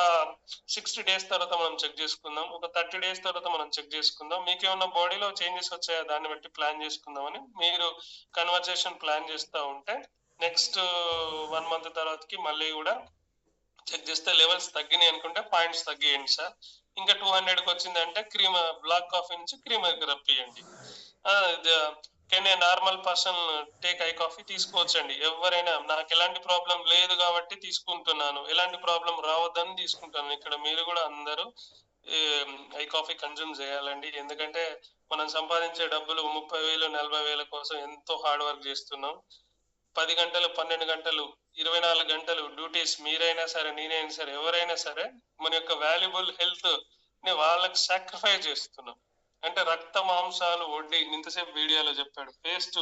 60 days తర్వాత మనం చెక్ చేసుకుందాం, ఒక 30 days తర్వాత మనం చెక్ చేసుకుందాం. మీకు ఏమన్నా బాడీలో చేంజెస్ వచ్చాయా దాన్ని బట్టి ప్లాన్ చేసుకుందామని మీరు కన్వర్జేషన్ ప్లాన్ చేస్తూ ఉంటే నెక్స్ట్ 1 month తర్వాతకి మళ్ళీ కూడా చెక్ చేస్తే లెవెల్స్ తగ్గినాయి అనుకుంటే పాయింట్స్ తగ్గియండి సార్. ఇంకా 200కి వచ్చిందంటే క్రీమ్ బ్లాక్ కాఫీ నుంచి క్రీమ్ రప్పియండి. Can a normal person take I coffee? తీసుకోవచ్చండి ఎవరైనా. నాకు ఎలాంటి ప్రాబ్లం లేదు కాబట్టి తీసుకుంటున్నాను, ఎలాంటి ప్రాబ్లం రావద్దని తీసుకుంటాను. ఇక్కడ మీరు కూడా అందరూ ఐ కాఫీ కన్జ్యూమ్ చేయాలండి. ఎందుకంటే మనం సంపాదించే డబ్బులు 30,000 40,000 కోసం ఎంతో హార్డ్ వర్క్ చేస్తున్నాం. 10 గంటలు 12 గంటలు 24 గంటలు డ్యూటీస్ మీరైనా సరే నేనైనా సరే ఎవరైనా సరే మన యొక్క వాల్యుబుల్ హెల్త్ ని వాళ్ళకి సాక్రిఫైస్ చేస్తున్నాం. అంటే రక్త మాంసాలు వడ్డీ ఇంతసేపు వీడియోలో చెప్పాడు, పేస్ట్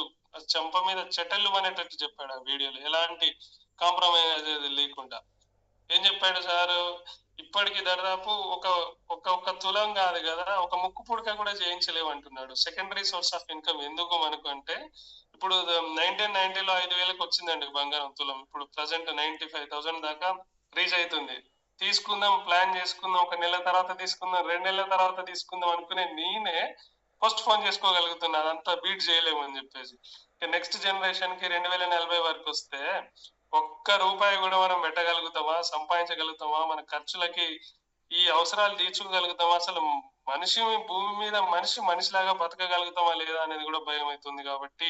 చెంప మీద చెటలు అనేటట్టు చెప్పాడు ఆ వీడియోలో, ఎలాంటి కాంప్రమైజ్ లేకుండా. ఏం చెప్పాడు సారు? ఇప్పటికి దాదాపు ఒక తులం కాదు కదా, ఒక ముక్కు పుడక కూడా చేయించలేవు అంటున్నాడు. సెకండరీ సోర్స్ ఆఫ్ ఇన్కమ్ ఎందుకు మనకు అంటే, ఇప్పుడు 1990లో 5,000కి వచ్చిందండి బంగారం తులం, ఇప్పుడు ప్రజెంట్ 95,000 దాకా రీచ్ అవుతుంది. తీసుకుందాం, ప్లాన్ చేసుకుందాం, ఒక నెల తర్వాత తీసుకుందాం, 2 నెలల తర్వాత తీసుకుందాం అనుకునే నేనే పోస్ట్ పోన్ చేసుకోగలుగుతున్నా, అదంతా బీట్ చేయలేమని చెప్పేసి. నెక్స్ట్ జనరేషన్ కి 2040 వరకు వస్తే ఒక్క రూపాయి కూడా మనం పెట్టగలుగుతామా, సంపాదించగలుగుతామా, మన ఖర్చులకి ఈ అవసరాలు తీర్చుకోగలుగుతామా, అసలు మనిషి భూమి మీద మనిషిలాగా బతకగలుగుతామా లేదా అనేది కూడా భయం అవుతుంది. కాబట్టి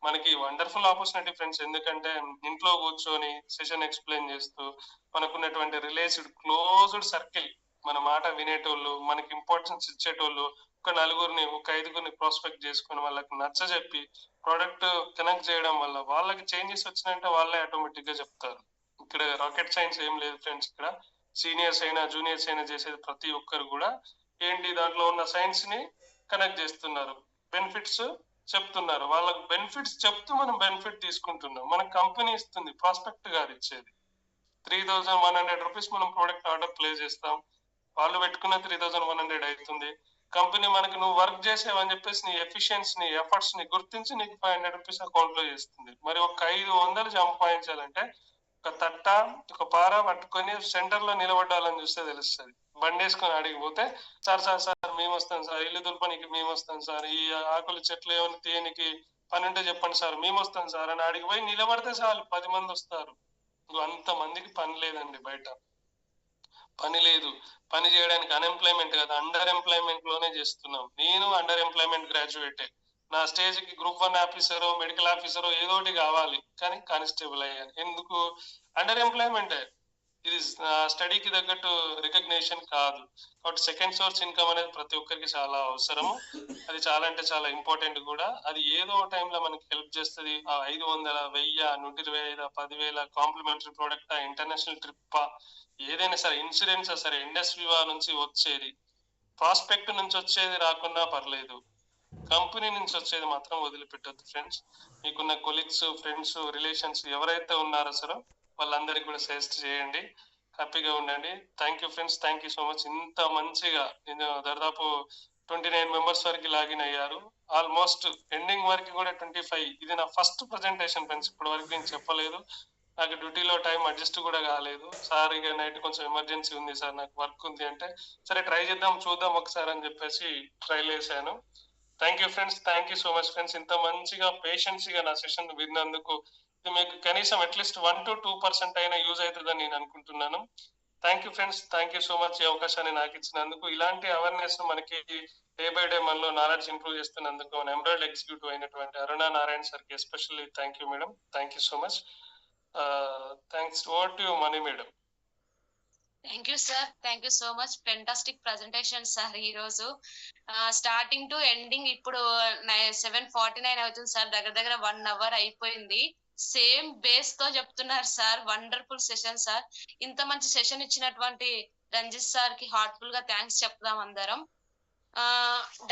మనకి వండర్ఫుల్ ఆపర్చునిటీ ఫ్రెండ్స్. ఎందుకంటే ఇంట్లో కూర్చొని సెషన్ ఎక్స్ప్లెయిన్ చేస్తూ మనకున్నటువంటి రిలేటెడ్ క్లోజ్డ్ సర్కిల్, మన మాట వినేటోళ్ళు, మనకి ఇంపార్టెన్స్ ఇచ్చేటోళ్ళు, ఒక 4 ఒక 5 ప్రాస్పెక్ట్ చేసుకుని వాళ్ళకి నచ్చజెప్పి ప్రోడక్ట్ కనెక్ట్ చేయడం వల్ల వాళ్ళకి చేంజెస్ వచ్చినాయంటే వాళ్ళే ఆటోమేటిక్ గా చెప్తారు. ఇక్కడ రాకెట్ సైన్స్ ఏం లేదు ఫ్రెండ్స్. ఇక్కడ సీనియర్స్ అయినా జూనియర్స్ అయినా చేసేది ప్రతి ఒక్కరు కూడా ఏంటి, దాంట్లో ఉన్న సైన్స్ ని కనెక్ట్ చేస్తున్నారు, బెనిఫిట్స్ చెప్తున్నారు. వాళ్ళకి బెనిఫిట్స్ చెప్తూ మనం బెనిఫిట్ తీసుకుంటున్నాం. మన కంపెనీ ఇస్తుంది, ప్రాస్పెక్ట్ గారు ఇచ్చేది. 3,100 రూపీస్ మనం ప్రోడక్ట్ ఆర్డర్ ప్లేస్ చేస్తాం, వాళ్ళు పెట్టుకున్న 3,100 అవుతుంది. కంపెనీ మనకి నువ్వు వర్క్ చేసేవని చెప్పేసి నీ ఎఫిషియన్సీ నీ ఎఫర్ట్స్ ని గుర్తించి నీకు 500 రూపీస్ అకౌంట్ లో చేస్తుంది. మరి ఒక 500 సంపాదించాలంటే ఒక తట్ట ఒక పార పట్టుకొని సెంటర్ లో నిలబడాలని చూస్తే తెలుస్తుంది. బండి వేసుకొని అడిగిపోతే సార్ మేము వస్తాం సార్, ఇల్లు దులపనికి మేము వస్తాం సార్, ఈ ఆకులు చెట్లు ఏమైనా తీయనికి పని ఉంటే చెప్పండి సార్, మేము వస్తాం సార్ అని అడిగిపోయి నిలబడితే చాలు 10 మంది వస్తారు. అంత మందికి పని లేదండి, బయట పని లేదు. పని చేయడానికి అన్ఎంప్లాయ్మెంట్ కదా, అండర్ ఎంప్లాయ్మెంట్ లోనే చేస్తున్నాం. నేను అండర్ ఎంప్లాయ్మెంట్ గ్రాడ్యుయేటే. నా స్టేజ్ కి గ్రూప్ 1 ఆఫీసరో మెడికల్ ఆఫీసరో ఏదోటి కావాలి, కానీ కానిస్టేబుల్ అయ్యాను. ఎందుకు? అండర్ ఎంప్లాయ్మెంటే. ఇది స్టడీకి తగ్గట్టు రికగ్నేషన్ కాదు. కాబట్టి సెకండ్ సోర్స్ ఇన్కమ్ అనేది ప్రతి ఒక్కరికి చాలా అవసరము. అది చాలా అంటే చాలా ఇంపార్టెంట్ కూడా. అది ఏదో టైంలో మనకి హెల్ప్ చేస్తుంది. 500, 1000, 125, 10,000 కాంప్లిమెంటరీ ప్రోడక్ట్, ఇంటర్నేషనల్ ట్రిప్, ఏదైనా సరే, ఇన్సూరెన్స్ సరే, ఇండస్ట్రీ నుంచి వచ్చేది, ప్రాస్పెక్ట్ నుంచి వచ్చేది రాకున్నా పర్లేదు, కంపెనీ నుంచి వచ్చేది మాత్రం వదిలిపెట్టద్దు ఫ్రెండ్స్. మీకున్న కొలీగ్స్, ఫ్రెండ్స్, రిలేషన్స్ ఎవరైతే ఉన్నారో సరే వాళ్ళందరికీ కూడా సజెస్ట్ చేయండి. హ్యాపీగా ఉండండి. Thank you friends, thank you so much. ఇంత మంచిగా నేను దాదాపు 29 మెంబర్స్ వరకు లాగిన్ అయ్యారు. ఆల్మోస్ట్ ఎండింగ్ వరకు కూడా 25. ఇది నా ఫస్ట్ ప్రజెంటేషన్ ఫ్రెండ్స్, ఇప్పటి వరకు నేను చెప్పలేదు. నాకు డ్యూటీలో టైం అడ్జస్ట్ కూడా కాలేదు. సార్ ఇక నైట్ కొంచెం ఎమర్జెన్సీ ఉంది సార్, నాకు వర్క్ ఉంది అంటే, సరే ట్రై చేద్దాం చూద్దాం ఒకసారి అని చెప్పేసి ట్రైల్ వేసాను. Thank you friends, thank you so much friends. ఇంత మంచిగా పేషెన్సీగా నా సెషన్ విన్నందుకు ఇది మీకు కనీసం అట్లీస్ట్ 1 to 2% అయినా యూజ్ అవుతుందని నేను అనుకుంటున్నాను. Thank you friends, thank you so much ఈ అవకాశాన్ని నాకు ఇచ్చినందుకు. ఇలాంటి అవేర్నెస్ మనకి డే బై డే మనలో నాలెడ్జ్ ఇంప్రూవ్ చేస్తున్నందుకు మన ఎంబ్రాయిడ్ ఎగ్జిక్యూటివ్ అయినటువంటి అరుణ నారాయణ సార్కి especially thank you madam, thank you so much. Thanks. Over to you money madam. Thank you sir, thank you so much. Fantastic presentation sir. ఈ రోజు స్టార్టింగ్ టు ఎండింగ్ ఇప్పుడు 7:49 అవుతుంది సార్, దగ్గర 1 hour అయిపోయింది. సేమ్ బేస్ తో చెప్తున్నారు సార్. Wonderful session sir. ఇంత మంచి సెషన్ ఇచ్చినటువంటి రంజిత్ సార్ కి హార్ట్ఫుల్ గా థ్యాంక్స్ చెప్దాం అందరం.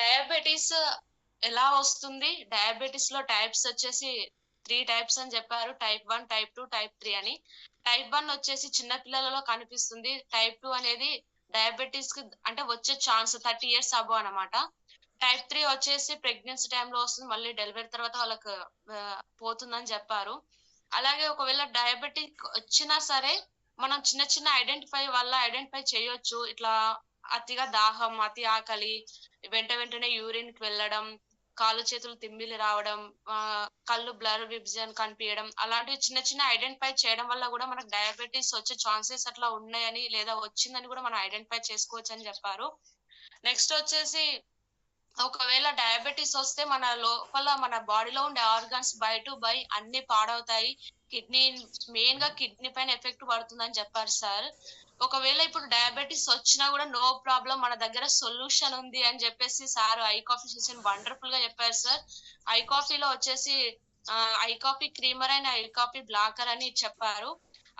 డయాబెటీస్ ఎలా వస్తుంది? డయాబెటీస్ లో టైప్స్ వచ్చేసి 3 types అని చెప్పారు. type 1, type 2, type 3 అని. type 1 వచ్చేసి చిన్న పిల్లలలో కనిపిస్తుంది. type 2 అనేది డయాబెటీస్ కి అంటే వచ్చే ఛాన్స్ 30 years అబో అనమాట. type 3 వచ్చేసి ప్రెగ్నెన్సీ టైంలో వస్తుంది, మళ్ళీ డెలివరీ తర్వాత వాళ్ళకి పోతుందని చెప్పారు. అలాగే ఒకవేళ డయాబెటిక్ వచ్చినా సరే మనం చిన్న చిన్న ఐడెంటిఫై చేయొచ్చు. ఇట్లా అతిగా దాహం, అతి ఆకలి, వెంటనే యూరిన్ కి వెళ్ళడం, కాళ్ళు చేతులు తిమ్మిలి రావడం, కళ్ళు బ్లర్ విజన్ కనిపించడం, అలాంటివి చిన్న చిన్న ఐడెంటిఫై చేయడం వల్ల కూడా మనకు డయాబెటీస్ వచ్చే ఛాన్సెస్ అట్లా ఉన్నాయని లేదా వచ్చిందని కూడా మనం ఐడెంటిఫై చేసుకోవచ్చు అని చెప్పారు. నెక్స్ట్ వచ్చేసి ఒకవేళ డయాబెటీస్ వస్తే మన లోపల మన బాడీలో ఉండే ఆర్గాన్స్ బై అన్ని పాడవుతాయి. కిడ్నీ మెయిన్ గా కిడ్నీ పైన ఎఫెక్ట్ పడుతుందని చెప్పారు సార్. ఒకవేళ ఇప్పుడు డయాబెటీస్ వచ్చినా కూడా నో ప్రాబ్లం, మన దగ్గర సొల్యూషన్ ఉంది అని చెప్పేసి sir I coffee session wonderful గా చెప్పారు సార్. ఐ కాఫీలో వచ్చేసి I coffee creamer and I coffee blocker అని చెప్పారు.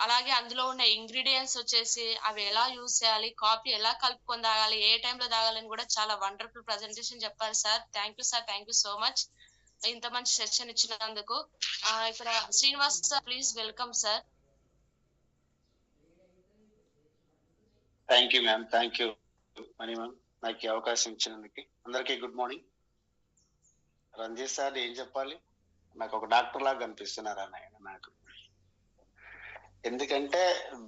అలాగే అందులో ఉన్న ఇంగ్రీడియంట్స్ వచ్చేసి అవి ఎలా యూజ్ చేయాలి, కాఫీ ఎలా కలుపుకొని తాగాలి, ఏ టైంలో తాగాలని కూడా చాలా వండర్ఫుల్ ప్రెజెంటేషన్ చెప్పారు sir. Thank you sir, thank you so much ఇంత మంచి సెషన్ ఇచ్చినందుకు. ఇక్కడ Srinivas sir, please welcome sir. Thank you ma'am, thank you money ma'am, నాకు ఈ అవకాశం ఇచ్చినందుకు. అందరికీ గుడ్ మార్నింగ్. రంజిత్ సార్ ఏం చెప్పాలి, నాకు ఒక డాక్టర్ లాగా కనిపిస్తున్నారు ఆయన నాకు. ఎందుకంటే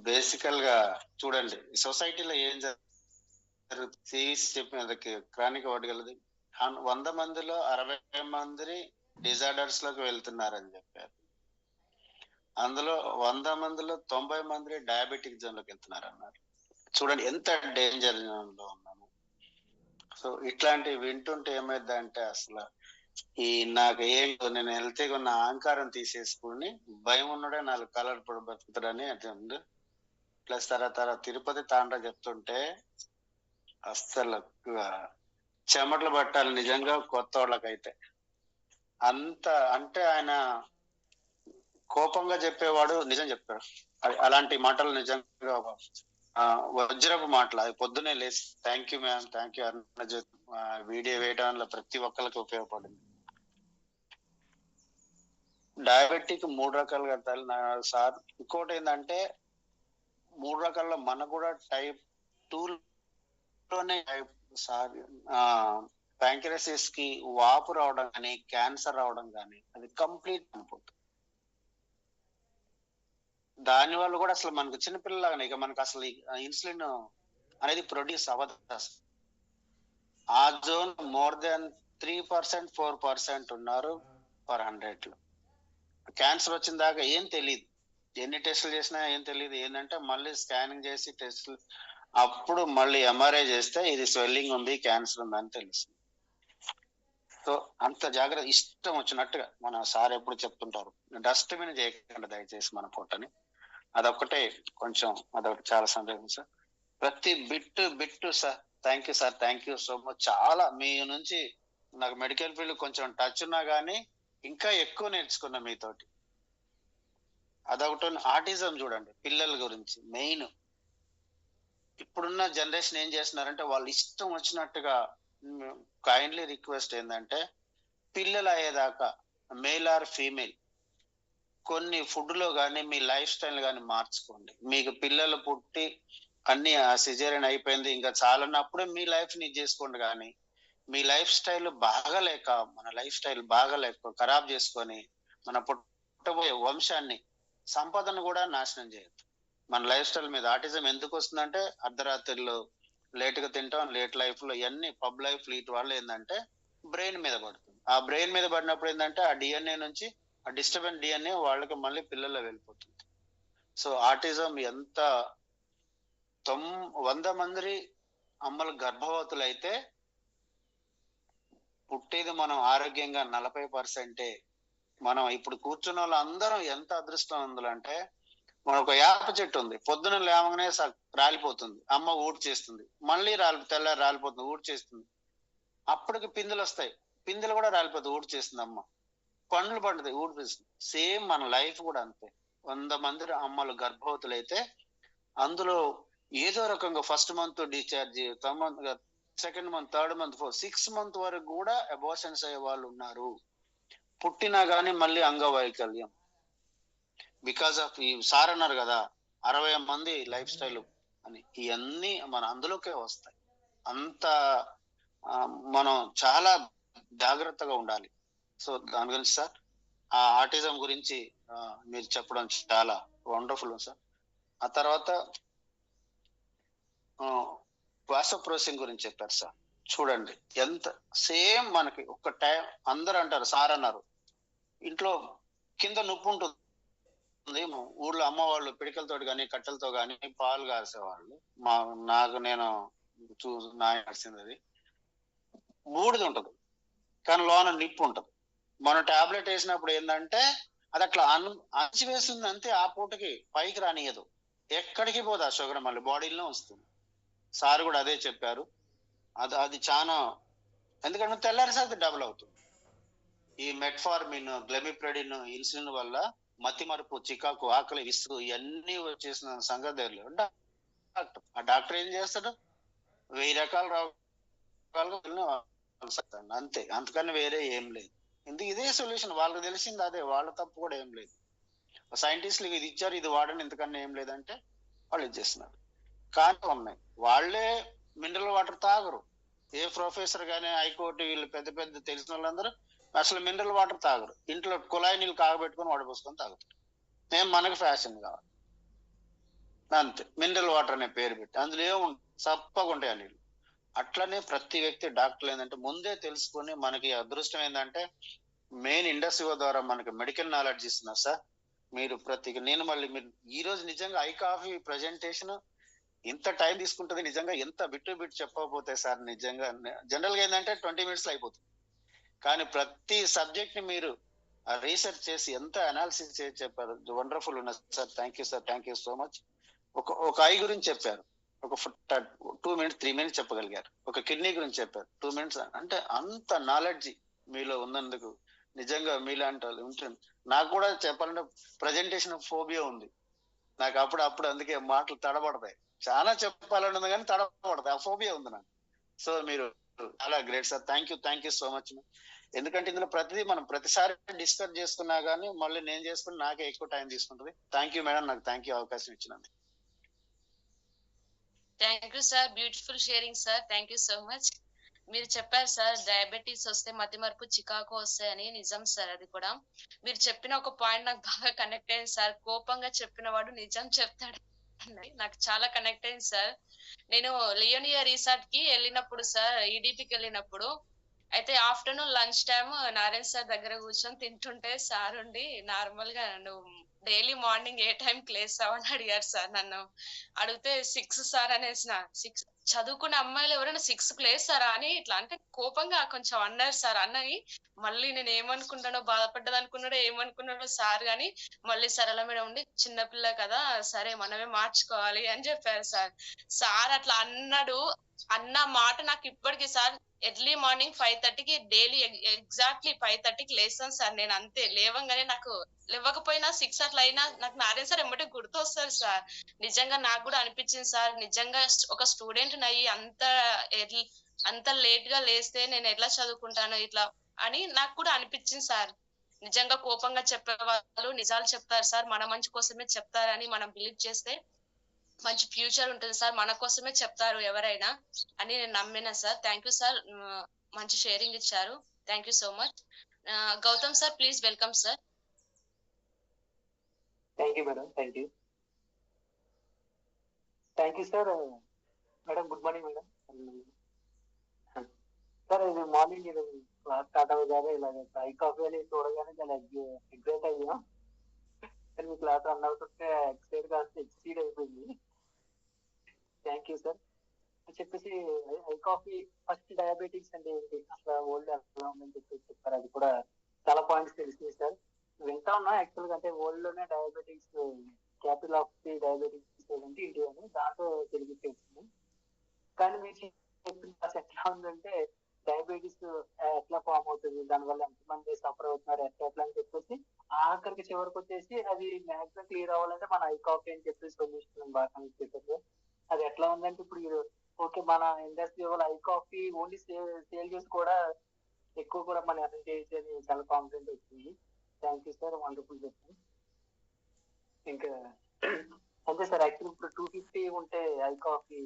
బేసికల్ గా చూడండి సొసైటీలో ఏం జరుగుతుంది చెప్పినకి క్రానిక్ వాడగలది 100 మందిలో 60 మంది డిజార్డర్స్ లోకి వెళ్తున్నారని చెప్పారు. అందులో 100 మందిలో 90 మంది డయాబెటిక్ జోన్ లోకి వెళ్తున్నారు అన్నారు. చూడండి ఎంత డేంజర్ లో ఉన్నాము. సో ఇట్లాంటివి వింటుంటే ఏమైందంటే అసలు ఈ నాకు నేను హెల్తీగా ఉన్న అహంకారం తీసేసుకుని భయం ఉన్నాడే 4 కలర్ పొడి బతుకుతాడని అది ఉంది. ప్లస్ తర్వాత తిరుపతి తాండ్ర చెప్తుంటే అస్సలు చెమటలు పట్టాలి నిజంగా కొత్త వాళ్ళకైతే. అంత అంటే ఆయన కోపంగా చెప్పేవాడు, నిజం చెప్పాడు. అలాంటి మాటలు నిజంగా వజ్రపు మాటలు. అది పొద్దునే లేచి thank you ma'am, thank you Arunajyothi video వేయడంలో ప్రతి ఒక్కరికి ఉపయోగపడింది. డయాబెటిక్ 3 రకాలుగా సార్. ఇంకోటి ఏంటంటే 3 రకాల్లో మనకు కూడా టైప్ 2 లోనే సార్ ప్యాంక్రసిస్ కి వాపు రావడం కానీ క్యాన్సర్ రావడం కానీ అది కంప్లీట్ అయిపోతుంది. దాని వల్ల కూడా అసలు మనకు చిన్నపిల్లలాగానే ఇక మనకు అసలు ఇన్సులిన్ అనేది ప్రొడ్యూస్ అవ్వదు. ఆ జోన్ మోర్ దెన్ 3%, 4% ఉన్నారు per 100 లో. క్యాన్సర్ వచ్చిన దాకా ఏం తెలియదు, ఎన్ని టెస్టులు చేసినా ఏం తెలియదు. ఏంటంటే మళ్ళీ స్కానింగ్ చేసి టెస్టులు, అప్పుడు మళ్ళీ ఎంఆర్ఐ చేస్తే ఇది స్వెల్లింగ్ ఉంది, క్యాన్సర్ ఉంది అని తెలుస్తుంది. సో అంత జాగ్రత్త. ఇష్టం వచ్చినట్టుగా మన సార్ ఎప్పుడు చెప్తుంటారు, డస్ట్బిన్ చేయకుండా దయచేసి మన పొట్టని. అదొక్కటే కొంచెం అదొకటి చాలా సందేహం సార్. ప్రతి bit sir thank you sir, thank you so much. చాలా మీ నుంచి నాకు మెడికల్ ఫీల్డ్ కొంచెం టచ్ ఉన్నా కానీ ఇంకా ఎక్కువ నేర్చుకున్నా మీతోటి. అదొకటి. ఆటిజం చూడండి పిల్లల గురించి మెయిన్. ఇప్పుడున్న జనరేషన్ ఏం చేస్తున్నారంటే వాళ్ళు ఇష్టం వచ్చినట్టుగా. కైండ్లీ రిక్వెస్ట్ ఏంటంటే పిల్లలు అయ్యేదాకా మేల్ ఆర్ ఫీమేల్ కొన్ని ఫుడ్ లో కానీ మీ లైఫ్ స్టైల్ కానీ మార్చుకోండి. మీకు పిల్లలు పుట్టి అన్ని సిజేరియన్ అయిపోయింది ఇంకా చాలన్నప్పుడే మీ లైఫ్ ని చేసుకోండి. కానీ మీ లైఫ్ స్టైల్ బాగాలేక మన లైఫ్ స్టైల్ బాగాలేక ఖరాబ్ చేసుకొని మన పుట్టబోయే వంశాన్ని సంపదను కూడా నాశనం చేయొద్దు. మన లైఫ్ స్టైల్ మీద ఆటిజం ఎందుకు వస్తుందంటే అర్ధరాత్రిలో లేట్ గా తింటాం, లేట్ లైఫ్ లో ఇవన్నీ పబ్ లైఫ్ వీటి వల్ల ఏంటంటే బ్రెయిన్ మీద పడుతుంది. ఆ బ్రెయిన్ మీద పడినప్పుడు ఏంటంటే ఆ డిఎన్ఏ నుంచి ఆ డిస్టర్బెన్స్ డిఎన్ఏ వాళ్ళకి మళ్ళీ పిల్లల్లో వెళ్ళిపోతుంది. సో ఆటిజం ఎంత 100 మంది అమ్మలు గర్భవతులు అయితే పుట్టేది మనం ఆరోగ్యంగా 40%. మనం ఇప్పుడు కూర్చున్న వాళ్ళు అందరం ఎంత అదృష్టవంతులు అంటే మన ఒక వేప చెట్టు ఉంది, పొద్దున లేవగానే రాలిపోతుంది, అమ్మ ఊడి చేస్తుంది, మళ్ళీ తెల్లారి రాలిపోతుంది, ఊడి చేస్తుంది. అప్పటికి పిందెలు వస్తాయి, పిందెలు కూడా రాలిపోతుంది, ఊడి చేస్తుంది అమ్మ. పండ్లు పండుతాయి, ఊడిపిస్తుంది. సేమ్ మన లైఫ్ కూడా అంతే. 100 మంది అమ్మలు గర్భవతులు అయితే అందులో ఏదో రకంగా first month discharge, second month, third month, 6 month వరకు కూడా అబార్షన్స్ అయ్యే వాళ్ళు ఉన్నారు. పుట్టినా గానీ మళ్ళీ అంగవైకల్యం బికాస్ ఆఫ్ ఈ సార్ అన్నారు కదా 60 మంది లైఫ్ స్టైల్ అని. ఇవన్నీ మన అందులోకే వస్తాయి. అంత మనం చాలా జాగ్రత్తగా ఉండాలి. సో దాని గురించి సార్ ఆ ఆటిజం గురించి మీరు చెప్పడం చాలా వండర్ఫుల్ సార్. ఆ తర్వాత వాసోప్రోసిన్ గురించి చెప్పారు సార్. చూడండి ఎంత సేమ్ మనకి ఒక టైం అందరూ అంటారు, సార్ అన్నారు ఇంట్లో కింద నొప్పి ఉంటుంది, ఊళ్ళో అమ్మ వాళ్ళు పిడికలతో కానీ కట్టెలతో కానీ పాలు కాసేవాళ్ళు. నాకు నేను నడిచింది అది. బూడిది ఉంటది కానీ లోన నిప్పు ఉంటది. మనం టాబ్లెట్ వేసినప్పుడు ఏంటంటే అది అట్లా అణచివేస్తుంది అంతే, ఆ పూటకి పైకి రానియదు, ఎక్కడికి పోదు ఆ షుగర్ మళ్ళీ బాడీలో వస్తుంది. సార్ కూడా అదే చెప్పారు. అది చాలా, ఎందుకంటే తెల్లారిసరికి డబుల్ అవుతుంది. ఈ మెట్ఫార్మిన్, గ్లెమిప్రెడిన్, ఇన్సులిన్ వల్ల మతి మరుపు, చికాకు, ఆకలి, విసుగు ఇవన్నీ వచ్చేసిన సంగతి తెలియదు డాక్టర్. ఆ డాక్టర్ ఏం చేస్తాడు, 1000 రకాల రోగాలు అంతే, అంతకన్నా వేరే ఏం లేదు. ఎందుకు ఇదే సొల్యూషన్, వాళ్ళకి తెలిసింది అదే, వాళ్ళ తప్పు కూడా ఏం లేదు. సైంటిస్టులు ఇది ఇచ్చారు, ఇది వాడని, ఇంతకన్నా ఏం లేదంటే వాళ్ళు ఇచ్చేస్తున్నారు. కానీ ఉన్నాయి వాళ్ళే మినరల్ వాటర్ తాగరు. ఏ ప్రొఫెసర్ గానీ హైకోర్టు వీళ్ళు పెద్ద పెద్ద తెలిసిన వాళ్ళందరూ అసలు మినరల్ వాటర్ తాగరు. ఇంట్లో కుళాయి నీళ్ళు కాగబెట్టుకొని వడపోసుకొని తాగుతారు. మనకు ఫ్యాషన్ కావాలి అంతే, మినరల్ వాటర్ అనే పేరు పెట్టి అందులో ఏముంది, చప్పగా ఉంటాయి ఆ నీళ్ళు. అట్లనే ప్రతి వ్యక్తి డాక్టర్లు ఏంటంటే ముందే తెలుసుకొని, మనకి అదృష్టం ఏంటంటే మెయిన్ ఇండస్ట్రీ ద్వారా మనకి మెడికల్ నాలెడ్జ్ ఇస్తున్నారు సార్. మీరు నేను మళ్ళీ మీరు ఈ రోజు నిజంగా ఐ కాఫీ ప్రజెంటేషన్ ఇంత టైం తీసుకుంటుంది, నిజంగా ఎంత బిట్టు చెప్పకపోతే సార్, నిజంగా జనరల్ గా ఏంటంటే 20 minutes అయిపోతుంది. కానీ ప్రతి సబ్జెక్ట్ ని మీరు రీసెర్చ్ చేసి ఎంత అనాలిసిస్ చేసి చెప్పారు, వండర్ఫుల్ ఉన్నది sir. Thank you sir, thank you so much. ఒక ఐ గురించి చెప్పారు, ఒక 2 minutes 3 minutes చెప్పగలిగారు. ఒక కిడ్నీ గురించి చెప్పారు 2 minutes. అంటే అంత నాలెడ్జ్ మీలో ఉన్నందుకు నిజంగా మీలాంటి వాళ్ళు ఉంటుంది. నాకు కూడా చెప్పాలంటే ప్రజెంటేషన్ ఫోబియా ఉంది నాకు, అప్పుడు అందుకే మాటలు తడబడతాయి. చాలా చెప్పాలని ఉంది కానీ తడబడతాయి, ఆ ఫోబియా ఉంది నాకు. సో మీరు చాలా great sir, thank you so much. ఎందుకంటే ఇందులో మనం ప్రతిసారి డిస్కస్ చేసుకున్నా కానీ మళ్ళీ నేను చేసుకుని నాకే ఎక్కువ టైం తీసుకుంటుంది. థ్యాంక్ యూ మేడం, నాకు థ్యాంక్ యూ అవకాశం ఇచ్చినందుకు. Thank you sir, beautiful sharing sir, thank you so much. మీరు చెప్పారు సార్ డయాబెటీస్ వస్తే మతిమరుపు, చికాకు వస్తాయని. నిజం సార్, అది కూడా మీరు చెప్పిన ఒక పాయింట్ నాకు బాగా కనెక్ట్ అయింది సార్. కోపంగా చెప్పిన వాడు నిజం చెప్తాడు, నాకు చాలా కనెక్ట్ అయింది సార్. నేను లియోనియా రిసార్ట్ కి వెళ్ళినప్పుడు సార్, ఈడిపికి వెళ్ళినప్పుడు అయితే afternoon lunch time Narayana sir దగ్గర కూర్చొని తింటుంటే సార్ ఉండి నార్మల్ గా నువ్వు డైలీ మార్నింగ్ ఏ టైంకి లేస్తావు అని అడిగారు సార్. నన్ను అడిగితే 6 సార్ అనేసిన. 6 చదువుకునే అమ్మాయిలు ఎవరైనా 6కి లేస్తారా అని ఇట్లా అంటే కోపంగా కొంచెం అన్నారు సార్. అన్నని మళ్ళీ నేను ఏమనుకుంటానో, బాధపడ్డది అనుకున్నాడో ఏమనుకున్నాడో సార్, గాని మళ్ళీ సరళ మీద ఉండి చిన్నపిల్ల కదా సరే మనమే మార్చుకోవాలి అని చెప్పారు సార్. సార్ అట్లా అన్న మాట నాకు ఇప్పటికీ సార్, ఎర్లీ మార్నింగ్ 5:30కి డైలీ ఎగ్జాక్ట్లీ 5:30కి లేస్తాను సార్. నేను అంతే, లేవంగానే నాకు లేవకపోయినా 6 అట్లా అయినా నాకు నారాయణ సార్ ఎమ్మటే గుర్తు వస్తారు సార్. నిజంగా నాకు కూడా అనిపించింది సార్, నిజంగా ఒక స్టూడెంట్ అయ్యి అంత లేట్ గా లేస్తే నేను ఎట్లా చదువుకుంటాను ఇట్లా అని నాకు కూడా అనిపించింది సార్. నిజంగా కోపంగా చెప్పే వాళ్ళు నిజాలు చెప్తారు సార్, మన మంచి కోసమే చెప్తారని మనం బిలీవ్ చేస్తే మంచి ఫ్యూచర్ ఉంటుంది సార్, మన కోసమే చెప్తారు ఎవరైనా అని నేను నమ్మినా సార్. థ్యాంక్ యూ సార్, మంచి షేరింగ్ ఇచ్చారు. Thank you so much. Gautam sir, please welcome sir. Thank you madam, thank you sir. Madam good morning madam. Sir ఇది మార్నింగ్ క్లాస్ స్టార్ట్ అవ్వగానే ఇలాగ ఐ కాఫీ అని చూడగానే చాలా ఎగ్జైట్ అయ్యాం. కానీ మీ క్లాస్ రన్ అవుతుంటే ఎక్సైట్ కాస్త ఎక్సీడ్ అయిపోయింది. Thank you sir. చెప్పేసి ఐ కాఫీ ఫస్ట్ డయాబెటిక్స్ అంటే ఏంటి, అసలు ఓల్డ్ ఎలా ఉందని చెప్పారు. అది కూడా చాలా పాయింట్స్ తెలిసింది సార్. వింటా ఉన్నా యాక్చువల్ గా, అంటే వరల్డ్ లోనే diabetics capital of the diabetics ఏంటి ఇండియా అని, దాంట్లో తెలిసి తెలిసింది. కానీ మీరు చెప్పిన ఎట్లా ఉందంటే డయాబెటీస్ ఎట్లా ఫామ్ అవుతుంది, దానివల్ల ఎంతమంది సఫర్ అవుతున్నారు, ఎట్లా అని చెప్పేసి ఆఖరికి చివరికి వచ్చేసి అది మ్యాక్సిమం క్లియర్ అవ్వాలంటే మన ఐ కాఫీ అని చెప్పేసి సొల్యూషన్ బాగా చెప్పారు. అది ఎట్లా ఉందంటే ఇప్పుడు ఓకే మన ఇండస్ట్రీ వాళ్ళ ఐ కాఫీ ఓన్లీ సేల్ చేసి కూడా ఎక్కువ కూడా మనం అటెండ్ చేయొచ్చు అని చాలా కాన్ఫిడెంట్ వచ్చింది. థ్యాంక్ యూ సార్, వండర్ఫుల్ చెప్పండి. ఇంకా అంతే సార్. యాక్చువల్ ఇప్పుడు 250 ఉంటే ఐ కాఫీ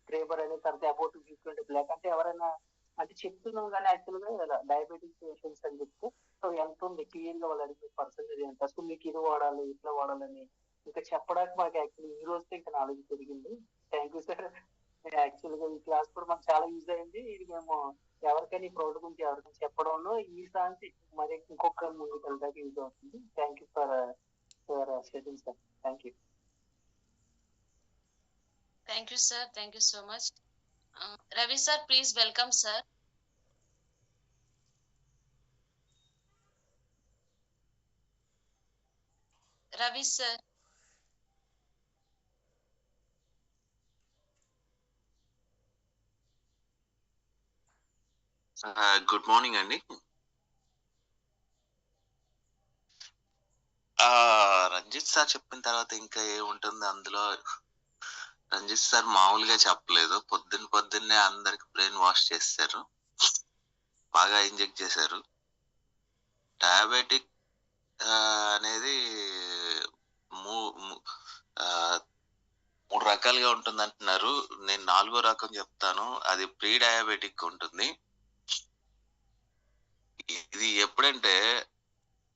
క్రేబర్ అనే తర్వాత అబౌట్ 250 ఉంటే బ్లాక్ అంటే ఎవరైనా అంటే చెప్తున్నాం కానీ యాక్చువల్ గా డయాబెటిక్ పేషెంట్స్ అని చెప్తే సో ఎంత ఉంది క్లియర్ గా వాళ్ళు అడిగే పర్సెంటేజ్ ఎంత, అసలు మీకు ఇది వాడాలి ఇట్లా వాడాలని ఇంకా చెప్పడానికి మాకు యాక్చువల్లీ ఈ రోజుతో ఇంకా నాలెడ్జ్ పెరిగింది. Thank you sir. యాక్చువల్ గా ఈ క్లాస్ కూడా మాకు చాలా యూజ్ అయింది. ఇది మేము ఎవరికైనా ఈ ప్రోడక్ట్ గురించి ఎవరికైనా చెప్పడంలో ఈ శాంతి మరి ఇంకొక ముందుకు వెళ్ళడానికి యూజ్ అవుతుంది. Thank you for schedule sir. Thank you. Thank you, sir. Thank you so much. Ravi sir, please welcome, sir. Ravi sir. Good morning అండి. రంజిత్ సార్ చెప్పిన తర్వాత ఇంకా ఏముంటుంది అందులో. రంజిత్ సార్ మామూలుగా చెప్పలేదు, పొద్దున్నే అందరికి బ్రెయిన్ వాష్ చేశారు, బాగా ఇంజెక్ట్ చేశారు. డయాబెటిక్ అనేది మూడు రకాలుగా ఉంటుంది అంటున్నారు. నేను 4వ రకం చెప్తాను, అది ప్రీ డయాబెటిక్ ఉంటుంది. ఇది ఎప్పుడంటే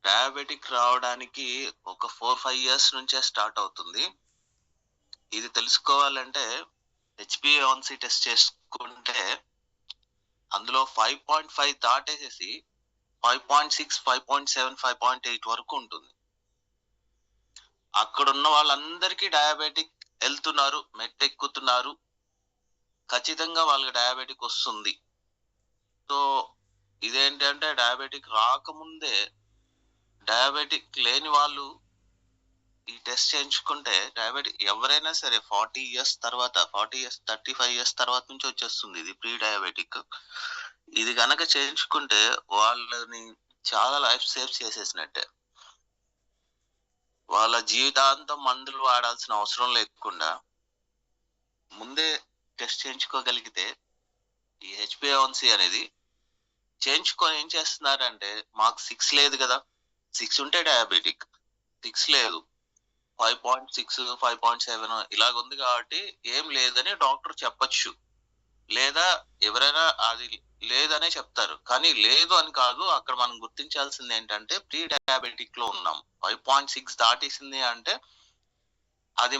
డయాబెటిక్ రావడానికి ఒక 4-5 years నుంచే స్టార్ట్ అవుతుంది. ఇది తెలుసుకోవాలంటే HbA1c టెస్ట్ చేసుకుంటే అందులో 5.5 దాటేసేసి 5.6, 5.7, 5.8 వరకు ఉంటుంది. అక్కడ ఉన్న వాళ్ళందరికీ డయాబెటిక్ వెళ్తున్నారు, మెట్ ఎక్కుతున్నారు, ఖచ్చితంగా వాళ్ళకి డయాబెటిక్ వస్తుంది. సో ఇదేంటంటే డయాబెటిక్ రాకముందే డయాబెటిక్ లేని వాళ్ళు ఈ టెస్ట్ చేయించుకుంటే డయాబెటిక్ ఎవరైనా సరే 40 years తర్వాత, 35 years తర్వాత నుంచి వచ్చేస్తుంది ఇది ప్రీ డయాబెటిక్. ఇది కనుక చేయించుకుంటే వాళ్ళని చాలా లైఫ్ సేవ్ చేసేసినట్టే. వాళ్ళ జీవితాంతం మందులు వాడాల్సిన అవసరం లేకుండా ముందే టెస్ట్ చేయించుకోగలిగితే ఈ HbA1c అనేది చేయించుకొని ఏం చేస్తున్నారంటే, మాకు 6 లేదు కదా, 6 ఉంటే డయాబెటిక్, 6 లేదు 5.6, 5.7 ఇలాగ ఉంది కాబట్టి ఏం లేదని డాక్టర్ చెప్పచ్చు, లేదా ఎవరైనా అది లేదనే చెప్తారు. కానీ లేదు అని కాదు, అక్కడ మనం గుర్తించాల్సింది ఏంటంటే ప్రీ డయాబెటిక్ లో ఉన్నాం. 5.6 దాటేసింది అంటే అది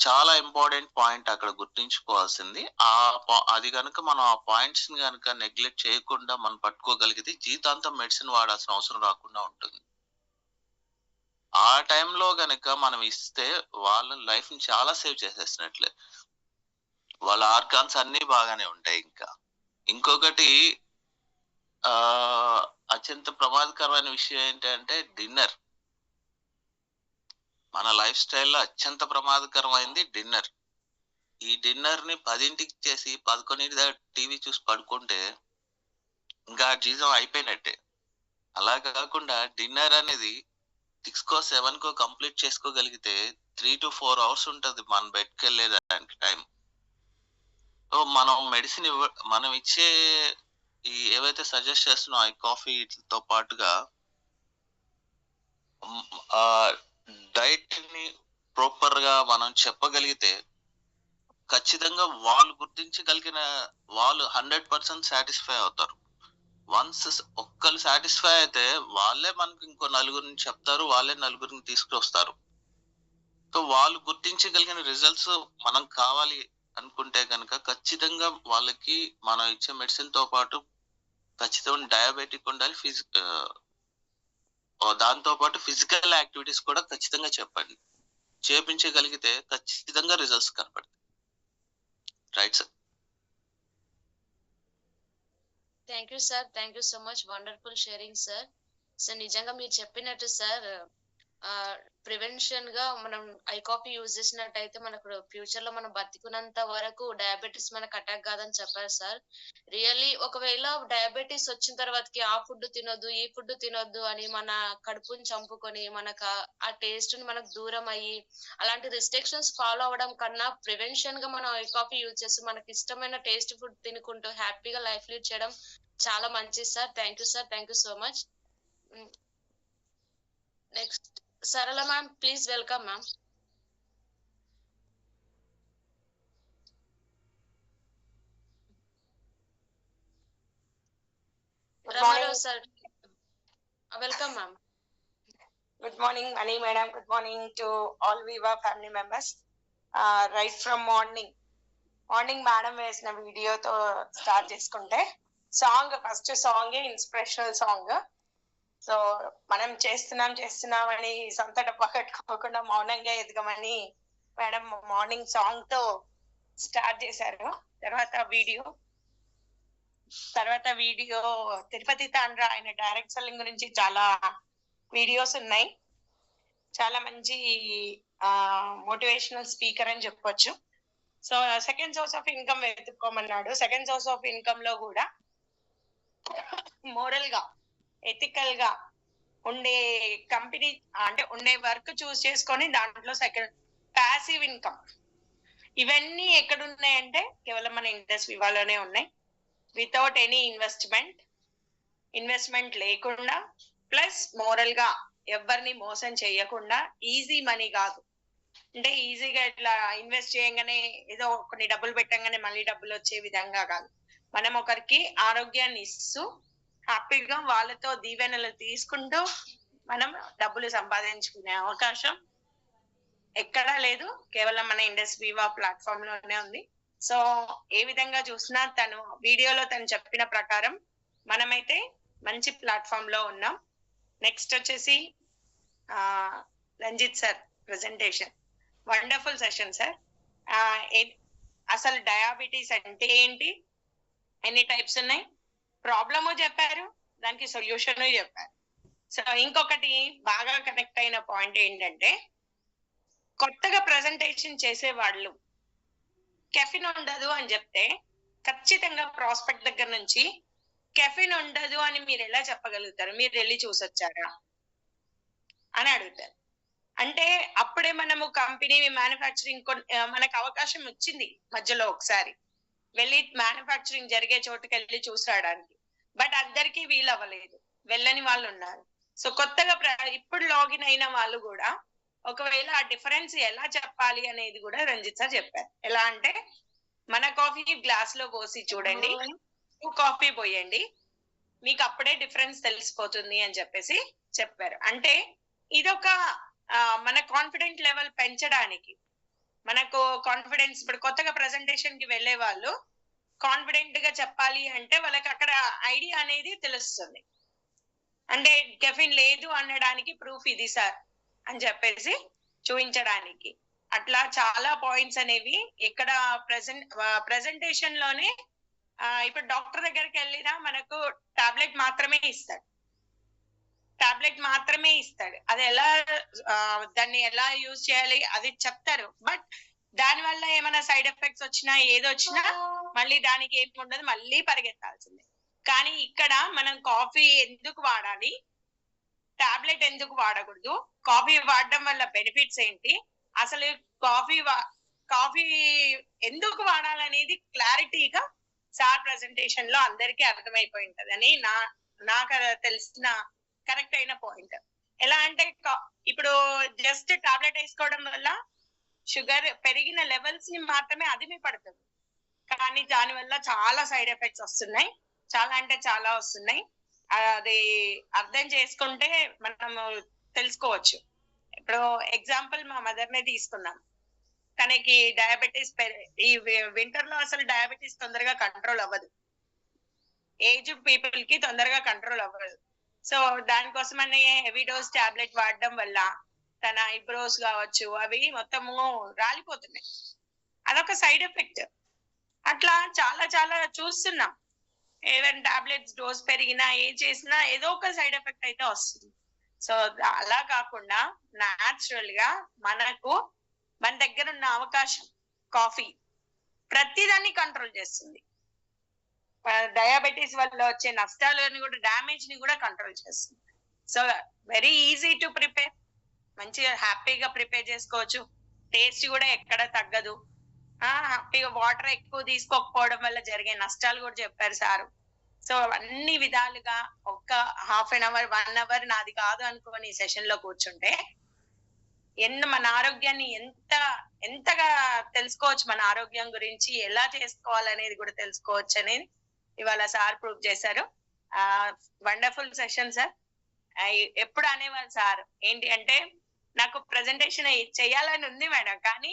చాలా ఇంపార్టెంట్ పాయింట్ అక్కడ గుర్తించుకోవాల్సింది. అది కనుక మనం ఆ పాయింట్స్ ని కనుక నెగ్లెక్ట్ చేయకుండా మనం పట్టుకోగలిగితే జీవితాంతం మెడిసిన్ వాడాల్సిన అవసరం రాకుండా ఉంటుంది. ఆ టైంలో గనక మనం ఇస్తే వాళ్ళ లైఫ్ ని చాలా సేవ్ చేసేసినట్లే, వాళ్ళ ఆర్గాన్స్ అన్ని బాగానే ఉంటాయి. ఇంకొకటి అత్యంత ప్రమాదకరమైన విషయం ఏంటంటే డిన్నర్. మన లైఫ్ స్టైల్లో అత్యంత ప్రమాదకరమైంది డిన్నర్. ఈ డిన్నర్ ని 10ంటికి చేసి 11 దాకా టీవీ చూసి పడుకుంటే ఇంకా జీవితం అయిపోయినట్టే. అలా కాకుండా డిన్నర్ అనేది 6కో 7కో కంప్లీట్ చేసుకోగలిగితే 3 to 4 hours ఉంటుంది మన బెడ్కి వెళ్ళేదానికి టైం. సో మనం మెడిసిన్ మనం ఇచ్చే ఈ ఏవైతే సజెస్ట్ చేస్తున్నాం ఈ కాఫీతో పాటుగా డైట్ ని ప్రాపర్ గా మనం చెప్పగలిగితే ఖచ్చితంగా వాళ్ళు గుర్తించగలిగిన వాళ్ళు 100% సాటిస్ఫై అవుతారు. వన్స్ ఒక్కరు సాటిస్ఫై అయితే వాళ్ళే మనకు ఇంకో నలుగురిని చెప్తారు, వాళ్ళే నలుగురిని తీసుకొస్తారు. సో వాళ్ళు గుర్తించగలిగిన రిజల్ట్స్ మనం కావాలి అనుకుంటే కనుక ఖచ్చితంగా వాళ్ళకి మనం ఇచ్చే మెడిసిన్ తో పాటు ఖచ్చితంగా డయాబెటిక్ ఉండాలి, దాంతో పాటు ఫిజికల్ యాక్టివిటీస్ కూడా ఖచ్చితంగా చెప్పండి. చేపించగలిగితే ఖచ్చితంగా రిజల్ట్స్ కనపడతాయి. Right sir. Thank you sir, thank you so much, wonderful sharing sir. Sir నిజంగా మీరు చెప్పినట్టు సార్ ప్రివెన్షన్ గా మనం ఐ కాఫీ యూజ్ చేసినట్టయితే మనకు ఫ్యూచర్ లో మనం బతికున్నంత వరకు డయాబెటీస్ మనకు అటాక్ కాదని చెప్పారు సార్. రియల్లీ ఒకవేళ డయాబెటీస్ వచ్చిన తర్వాతకి ఆ ఫుడ్ తినొద్దు, ఈ ఫుడ్ తినొద్దు అని మన కడుపుని చంపుకొని మనకు ఆ టేస్ట్ ని మనకు దూరం అయ్యి అలాంటి రిస్ట్రిక్షన్స్ ఫాలో అవడం కన్నా ప్రివెన్షన్ గా మనం ఐ కాఫీ యూజ్ చేసి మనకి ఇష్టమైన టేస్ట్ ఫుడ్ తినుకుంటూ హ్యాపీగా లైఫ్ లీడ్ చేయడం చాలా మంచిది sir. Thank you sir, thank you so much. Next Sarala ma'am, please welcome ma'am. Ramarao sir, welcome ma'am. Good morning, Mani Madam. Good morning to all Viva family members. Right from morning madam వేసిన వీడియోతో స్టార్ట్ చేసుకుంటే first song inspirational song. So మనం చేస్తున్నాం అని సొంత డబ్బా కట్టుకోకుండా మౌనంగా ఎదగమని మేడం మార్నింగ్ సాంగ్ తో స్టార్ట్ చేశారు. తర్వాత వీడియో తిరుపతి తాండ్ర ఆయన డైరెక్ట్ సెల్లింగ్ గురించి చాలా వీడియోస్ ఉన్నాయి. చాలా మంచి మోటివేషనల్ స్పీకర్ అని చెప్పొచ్చు. So second source of income వెతుక్కోమన్నాడు. సెకండ్ సోర్స్ ఆఫ్ ఇన్కమ్ లో కూడా మోరల్ గా ఎథికల్ గా ఉండే కంపెనీ అంటే ఉండే వర్క్ చూస్ చేసుకొని దాంట్లో సెకండ్ ప్యాసివ్ ఇన్కమ్ ఇవన్నీ ఎక్కడ ఉన్నాయంటే కేవలం మన ఇండస్ వివాలోనే ఉన్నాయి. వితౌట్ ఎనీ ఇన్వెస్ట్మెంట్ లేకుండా ప్లస్ మోరల్ గా ఎవరిని మోసం చేయకుండా, ఈజీ మనీ కాదు అంటే ఈజీగా ఇట్లా ఇన్వెస్ట్ చేయగానే ఏదో కొన్ని డబ్బులు పెట్టంగానే మళ్ళీ డబ్బులు వచ్చే విధంగా కాదు. మనం ఒకరికి ఆరోగ్యాన్ని ఇస్తూ హ్యాపీగా వాళ్ళతో దీవెనలు తీసుకుంటూ మనం డబ్బులు సంపాదించుకునే అవకాశం ఎక్కడా లేదు, కేవలం మన ఇండస్ వివా ప్లాట్ఫామ్ లోనే ఉంది. సో ఏ విధంగా చూసినా తను వీడియోలో తను చెప్పిన ప్రకారం మనమైతే మంచి ప్లాట్ఫామ్ లో ఉన్నాం. నెక్స్ట్ వచ్చేసి Ranjith sir presentation wonderful session sir. అసలు డయాబెటీస్ అంటే ఏంటి, ఎన్ని టైప్స్ ఉన్నాయి, ప్రాబ్లము చెప్పారు, దానికి సొల్యూషన్ చెప్పారు. సో ఇంకొకటి బాగా కనెక్ట్ అయిన పాయింట్ ఏంటంటే కొత్తగా ప్రెజెంటేషన్ చేసే వాళ్ళు కెఫిన్ ఉండదు అని చెప్తే ఖచ్చితంగా ప్రాస్పెక్ట్ దగ్గర నుంచి కెఫిన్ ఉండదు అని మీరు ఎలా చెప్పగలుగుతారు, మీరు వెళ్ళి చూసొచ్చారా అని అడుగుతారు. అంటే అప్పుడే మనము కంపెనీ మ్యానుఫ్యాక్చరింగ్ మనకు అవకాశం వచ్చింది మధ్యలో ఒకసారి వెళ్ళి మ్యానుఫ్యాక్చరింగ్ జరిగే చోటుకి వెళ్ళి చూసి రావడానికి. బట్ అందరికీ వీలు అవ్వలేదు, వెళ్ళని వాళ్ళు ఉన్నారు. సో కొత్తగా ఇప్పుడు లాగిన్ అయిన వాళ్ళు కూడా ఒకవేళ ఆ డిఫరెన్స్ ఎలా చెప్పాలి అనేది కూడా రంజిత్ సార్ చెప్పారు. ఎలా అంటే మన కాఫీ గ్లాస్ లో పోసి చూడండి, కాఫీ పోయండి, మీకు అప్పుడే డిఫరెన్స్ తెలిసిపోతుంది అని చెప్పేసి చెప్పారు. అంటే ఇదొక మన కాన్ఫిడెంట్ లెవెల్ పెంచడానికి, మనకు కాన్ఫిడెన్స్ ఇప్పుడు కొత్తగా ప్రెజెంటేషన్ కి వెళ్ళే వాళ్ళు కాన్ఫిడెంట్ గా చెప్పాలి అంటే వాళ్ళకి అక్కడ ఐడియా అనేది తెలుస్తుంది. అంటే కెఫిన్ లేదు అనడానికి ప్రూఫ్ ఇది సార్ అని చెప్పేసి చూపించడానికి. అట్లా చాలా పాయింట్స్ అనేవి ఇక్కడ ప్రెజెంటేషన్ లోనే ఇప్పుడు డాక్టర్ దగ్గరికి వెళ్ళినా మనకు టాబ్లెట్ మాత్రమే ఇస్తాడు. అది ఎలా దాన్ని ఎలా యూజ్ చేయాలి అది చెప్తారు. బట్ దాని వల్ల ఏమైనా సైడ్ ఎఫెక్ట్స్ వచ్చినా ఏదొచ్చినా మళ్ళీ దానికి ఏమి ఉండదు, మళ్ళీ పరిగెత్తాల్సిందే. కానీ ఇక్కడ మనం కాఫీ ఎందుకు వాడాలి, టాబ్లెట్ ఎందుకు వాడకూడదు, కాఫీ వాడడం వల్ల బెనిఫిట్స్ ఏంటి, అసలు కాఫీ ఎందుకు వాడాలనేది క్లారిటీగా సార్ ప్రెజెంటేషన్ లో అందరికీ అర్థమైపోయి ఉంటది అని నాకు తెలిసిన కరెక్ట్ అయిన పాయింట్. ఎలా అంటే ఇప్పుడు జస్ట్ టాబ్లెట్ వేసుకోవడం వల్ల షుగర్ పెరిగిన లెవెల్స్ ని మాత్రమే అదిమి పడుతుంది, కానీ దాని వల్ల చాలా సైడ్ ఎఫెక్ట్స్ వస్తున్నాయి, చాలా అంటే చాలా వస్తున్నాయి. అది అర్థం చేసుకుంటే మనం తెలుసుకోవచ్చు. ఇప్పుడు ఎగ్జాంపుల్ మా మదర్ నే తీసుకున్నాం, తనకి డయాబెటీస్ ఈ వింటర్ లో అసలు డయాబెటీస్ తొందరగా కంట్రోల్ అవ్వదు, ఏజ్ పీపుల్ కి తొందరగా కంట్రోల్ అవ్వదు. సో దానికోసమని హెవీ డోస్ టాబ్లెట్ వాడడం వల్ల తన ఐబ్రోస్ కావచ్చు అవి మొత్తము రాలిపోతున్నాయి, అదొక సైడ్ ఎఫెక్ట్. అట్లా చాలా చాలా చూస్తున్నాం. ఏదైనా టాబ్లెట్స్ డోస్ పెరిగినా ఏం చేసినా ఏదో ఒక సైడ్ ఎఫెక్ట్ అయితే వస్తుంది. సో అలా కాకుండా న్యాచురల్ గా మన దగ్గర ఉన్న అవకాశం కాఫీ ప్రతిదాన్ని కంట్రోల్ చేస్తుంది. డయాబెటీస్ వల్ల వచ్చే నష్టాలని కూడా డ్యామేజ్ ని కూడా కంట్రోల్ చేస్తుంది. So very easy to prepare, మంచిగా హ్యాపీగా ప్రిపేర్ చేసుకోవచ్చు. టేస్ట్ కూడా ఎక్కడ తగ్గదు. హ్యాపీగా వాటర్ ఎక్కువ తీసుకోకపోవడం వల్ల జరిగే నష్టాలు కూడా చెప్పారు సారు. సో అన్ని విధాలుగా ఒక్క హాఫ్ అన్ అవర్ 1 అవర్ నాది కాదు అనుకోని సెషన్ లో కూర్చుంటే మన ఆరోగ్యాన్ని ఎంతగా తెలుసుకోవచ్చు, మన ఆరోగ్యం గురించి ఎలా చేసుకోవాలనేది కూడా తెలుసుకోవచ్చు అనేది ఇవాళ సార్ ప్రూవ్ చేశారు. Wonderful session sir. ఎప్పుడు అనేవాళ్ళు సార్ ఏంటి అంటే నాకు ప్రెజెంటేషన్ చేయాలని ఉంది మేడం, కానీ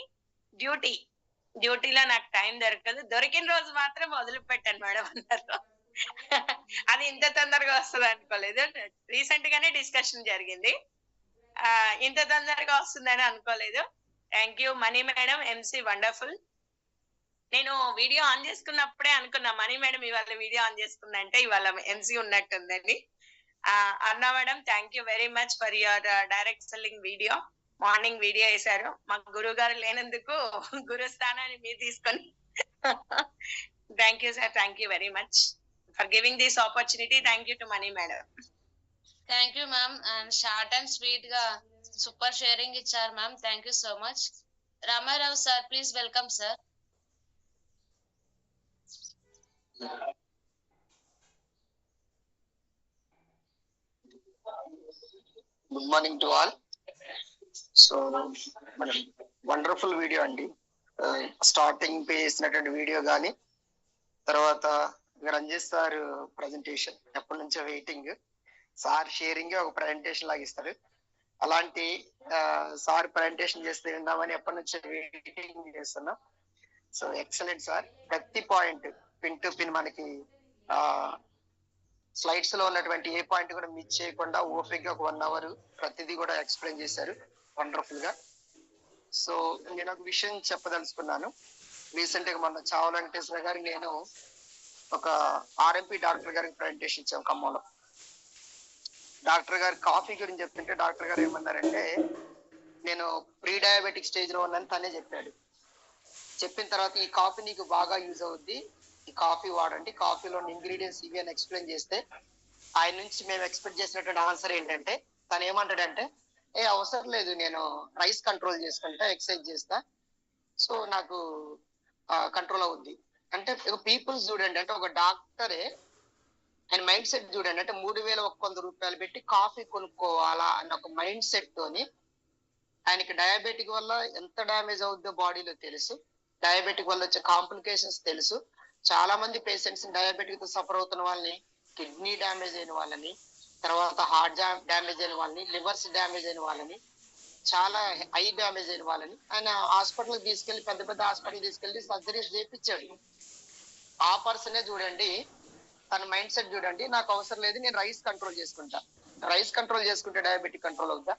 డ్యూటీలో నాకు టైం దొరకదు, దొరికిన రోజు మాత్రం వదిలిపెట్టాను మేడం అన్నారు. అది ఇంత తొందరగా వస్తుంది అనుకోలేదు. రీసెంట్ గానే డిస్కషన్ జరిగింది, ఇంత తొందరగా వస్తుందని అనుకోలేదు. Thank you money madam, MC wonderful. నేను వీడియో ఆన్ చేసుకున్నప్పుడే అనుకున్నా మనీ మేడం ఇవాళ వీడియో ఆన్ చేసుకుందంటే ఇవాళ ఎంసీ ఉన్నట్టుందని. అన్నా madam thank you very much for your direct selling video. Morning video వేశారు, మాకు గురువు గారు లేనందుకు గురు స్థానాన్ని మీరు తీసుకొని thank you sir, thank you very much for giving this opportunity. Thank you to money madam. Thank you ma'am, and short and sweet గా సూపర్ షేరింగ్ ఇచ్చారు ma'am. Thank you so much. Ramarao sir please welcome sir. Good morning to all. So మనం వండర్ఫుల్ వీడియో అండి. స్టార్టింగ్ చేసినటువంటి వీడియో కానీ తర్వాత రంజిత్ సార్ ప్రజెంటేషన్ ఎప్పటి నుంచో వెయిటింగ్, సార్ షేరింగ్ ఒక ప్రజెంటేషన్ లాగా ఇస్తారు. అలాంటి సార్ ప్రజెంటేషన్ చేస్తే విందామని ఎప్పటి నుంచో వెయిటింగ్ చేస్తున్నాం. సో ఎక్సలెంట్ సార్, ప్రతి పాయింట్ పిన్ టు పిన్ మనకి స్లైడ్స్ లో ఉన్నటువంటి ఏ పాయింట్ కూడా మిస్ చేయకుండా ఓపిక్ గా 1 hour ప్రతిదీ కూడా ఎక్స్ప్లెయిన్ చేశారు వండర్ఫుల్ గా. సో నేను ఒక విషయం చెప్పదలుచుకున్నాను. రీసెంట్ గా మొన్న చావల వెంకటేశ్వర గారికి నేను ఒక ఆర్ఎంపీ డాక్టర్ గారికి ప్రజెంటేషన్ ఇచ్చాం ఖమ్మంలో. డాక్టర్ గారు కాఫీ గురించి చెప్తుంటే డాక్టర్ గారు ఏమన్నారంటే నేను ప్రీ డయాబెటిక్ స్టేజ్ లో ఉన్నాను తనే చెప్పాడు. చెప్పిన తర్వాత ఈ కాఫీ నీకు బాగా యూజ్ అవుద్ది, ఈ కాఫీ వాడండి, కాఫీలో ఇంగ్రీడియంట్స్ ఇవి అని ఎక్స్ప్లెయిన్ చేస్తే ఆయన నుంచి మేము ఎక్స్పెక్ట్ చేసినటువంటి ఆన్సర్ ఏంటంటే తను ఏమంటాడంటే అవసరం లేదు, నేను రైస్ కంట్రోల్ చేసుకుంటా, ఎక్సర్సైజ్ చేస్తా, సో నాకు కంట్రోల్ అవుద్ది. అంటే పీపుల్స్ చూడండి, అంటే ఒక డాక్టరే ఆయన మైండ్ సెట్ చూడండి, అంటే 3,100 రూపాయలు పెట్టి కాఫీ కొనుక్కోవాలా అన్న ఒక మైండ్ సెట్ తోని ఆయనకి డయాబెటిక్ వల్ల ఎంత డ్యామేజ్ అవుద్దో బాడీలో తెలుసు, డయాబెటిక్ వల్ల వచ్చే కాంప్లికేషన్స్ తెలుసు. చాలా మంది పేషెంట్స్ డయాబెటిక్ తో సఫర్ అవుతున్న వాళ్ళని, కిడ్నీ డ్యామేజ్ అయిన వాళ్ళని, తర్వాత హార్ట్ డ్యామేజ్ అయిన వాళ్ళని, లివర్స్ డ్యామేజ్ అయిన వాళ్ళని, చాలా ఐ డ్యామేజ్ అయిన వాళ్ళని ఆయన హాస్పిటల్ తీసుకెళ్లి పెద్ద పెద్ద హాస్పిటల్ తీసుకెళ్లి సర్జరీస్ చేయించాడు. ఆ పర్సనే చూడండి తన మైండ్ సెట్ చూడండి, నాకు అవసరం లేదు, నేను రైస్ కంట్రోల్ చేసుకుంటా. రైస్ కంట్రోల్ చేసుకుంటే డయాబెటిక్ కంట్రోల్ అవుతా?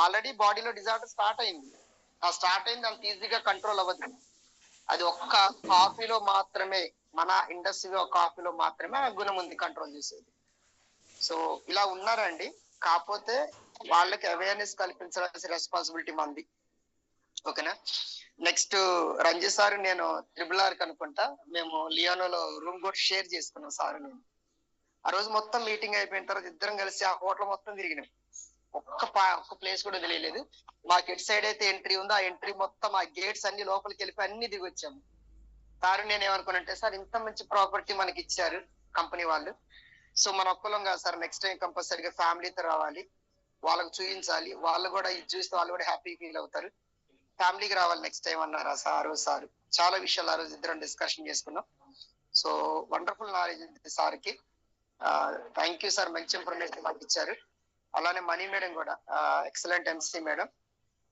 ఆల్రెడీ బాడీలో డిజార్డర్ స్టార్ట్ అయింది, ఆ స్టార్ట్ అయింది అంత ఈజీగా కంట్రోల్ అవ్వదు. అది ఒక్క కాఫీలో మాత్రమే, మన ఇండస్ట్రీలో కాఫీలో మాత్రమే ఆ గుణం ఉంది కంట్రోల్ చేసేది. సో ఇలా ఉన్నారండి, కాకపోతే వాళ్ళకి అవేర్నెస్ కల్పించాల్సిన రెస్పాన్సిబిలిటీ మంది. ఓకేనా? నెక్స్ట్ రంజిత్ సార్ నేను RRR అనుకుంటా మేము లియోనోలో రూమ్ కూడా షేర్ చేసుకున్నాం సార్ నేను. ఆ రోజు మొత్తం మీటింగ్ అయిపోయిన తర్వాత ఇద్దరం కలిసి ఆ హోటల్ మొత్తం తిరిగినాం, ఒక్క ప్లేస్ కూడా తెలియలేదు. మాకు ఎటు సైడ్ అయితే ఎంట్రీ ఉందో ఆ ఎంట్రీ మొత్తం ఆ గేట్స్ అన్ని లోపలికి వెళ్ళిపోయి అన్ని దిగి వచ్చాము. సార్ నేను ఏమనుకున్నానంటే సార్ ఇంత మంచి ప్రాపర్టీ మనకి ఇచ్చారు కంపెనీ వాళ్ళు, సో మన ఒక్కలం కాదు సార్, నెక్స్ట్ టైం కంపల్సరీగా ఫ్యామిలీతో రావాలి, వాళ్ళకి చూపించాలి, వాళ్ళు కూడా ఇది చూస్తే వాళ్ళు కూడా హ్యాపీ ఫీల్ అవుతారు, ఫ్యామిలీకి రావాలి నెక్స్ట్ టైం అన్నారు సార్. చాలా విషయాలు ఆ రోజు ఇద్దరం డిస్కషన్ చేసుకున్నాం. సో వండర్ఫుల్ నాలెడ్జ్ సార్కి థ్యాంక్ యూ సార్, మంచి ఇన్ఫర్మేషన్ మాకు ఇచ్చారు. అలానే మనీ మేడం కూడా excellent MC madam.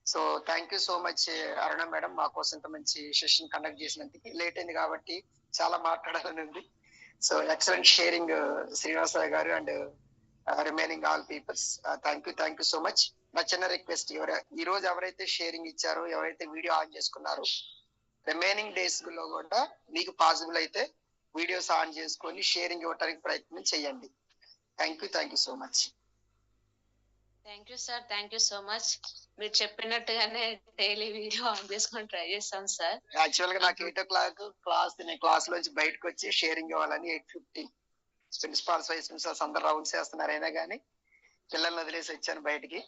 So thank you so much Aruna madam, మా కోసం ఇంత మంచి సెషన్ కండక్ట్ చేసినందుకు. లేట్ అయింది కాబట్టి చాలా మాట్లాడాలని ఉంది. సో ఎక్సలెంట్ షేరింగ్ శ్రీనివాసరావు గారు and remaining all peoples, thank you so much. నా చిన్న రిక్వెస్ట్, ఈ రోజు ఎవరైతే షేరింగ్ ఇచ్చారో, ఎవరైతే వీడియో ఆన్ చేసుకున్నారో, రిమైనింగ్ డేస్ లో కూడా మీకు పాసిబుల్ అయితే వీడియోస్ ఆన్ చేసుకొని షేరింగ్ ఇవ్వడానికి ప్రయత్నం చేయండి. Thank you so much. Thank you sir, thank you so much. మీరు చెప్పినట్టుగానే డైలీ వీడియో ఆన్ చేసుకొని ట్రై చేస్తాం సార్. యాక్చువల్ గా నాకు 8 o'clock క్లాస్, నేను క్లాస్ లోంచి బయటకు వచ్చి షేరింగ్ ఇవ్వాలని 8:50 ప్రిన్సిపాల్స్ వైస్ ప్రిన్సిపాల్స్ అందరు రౌండ్స్ చేస్తున్నారు, అయినా కానీ పిల్లల్ని వదిలేసి వచ్చాను బయటికి.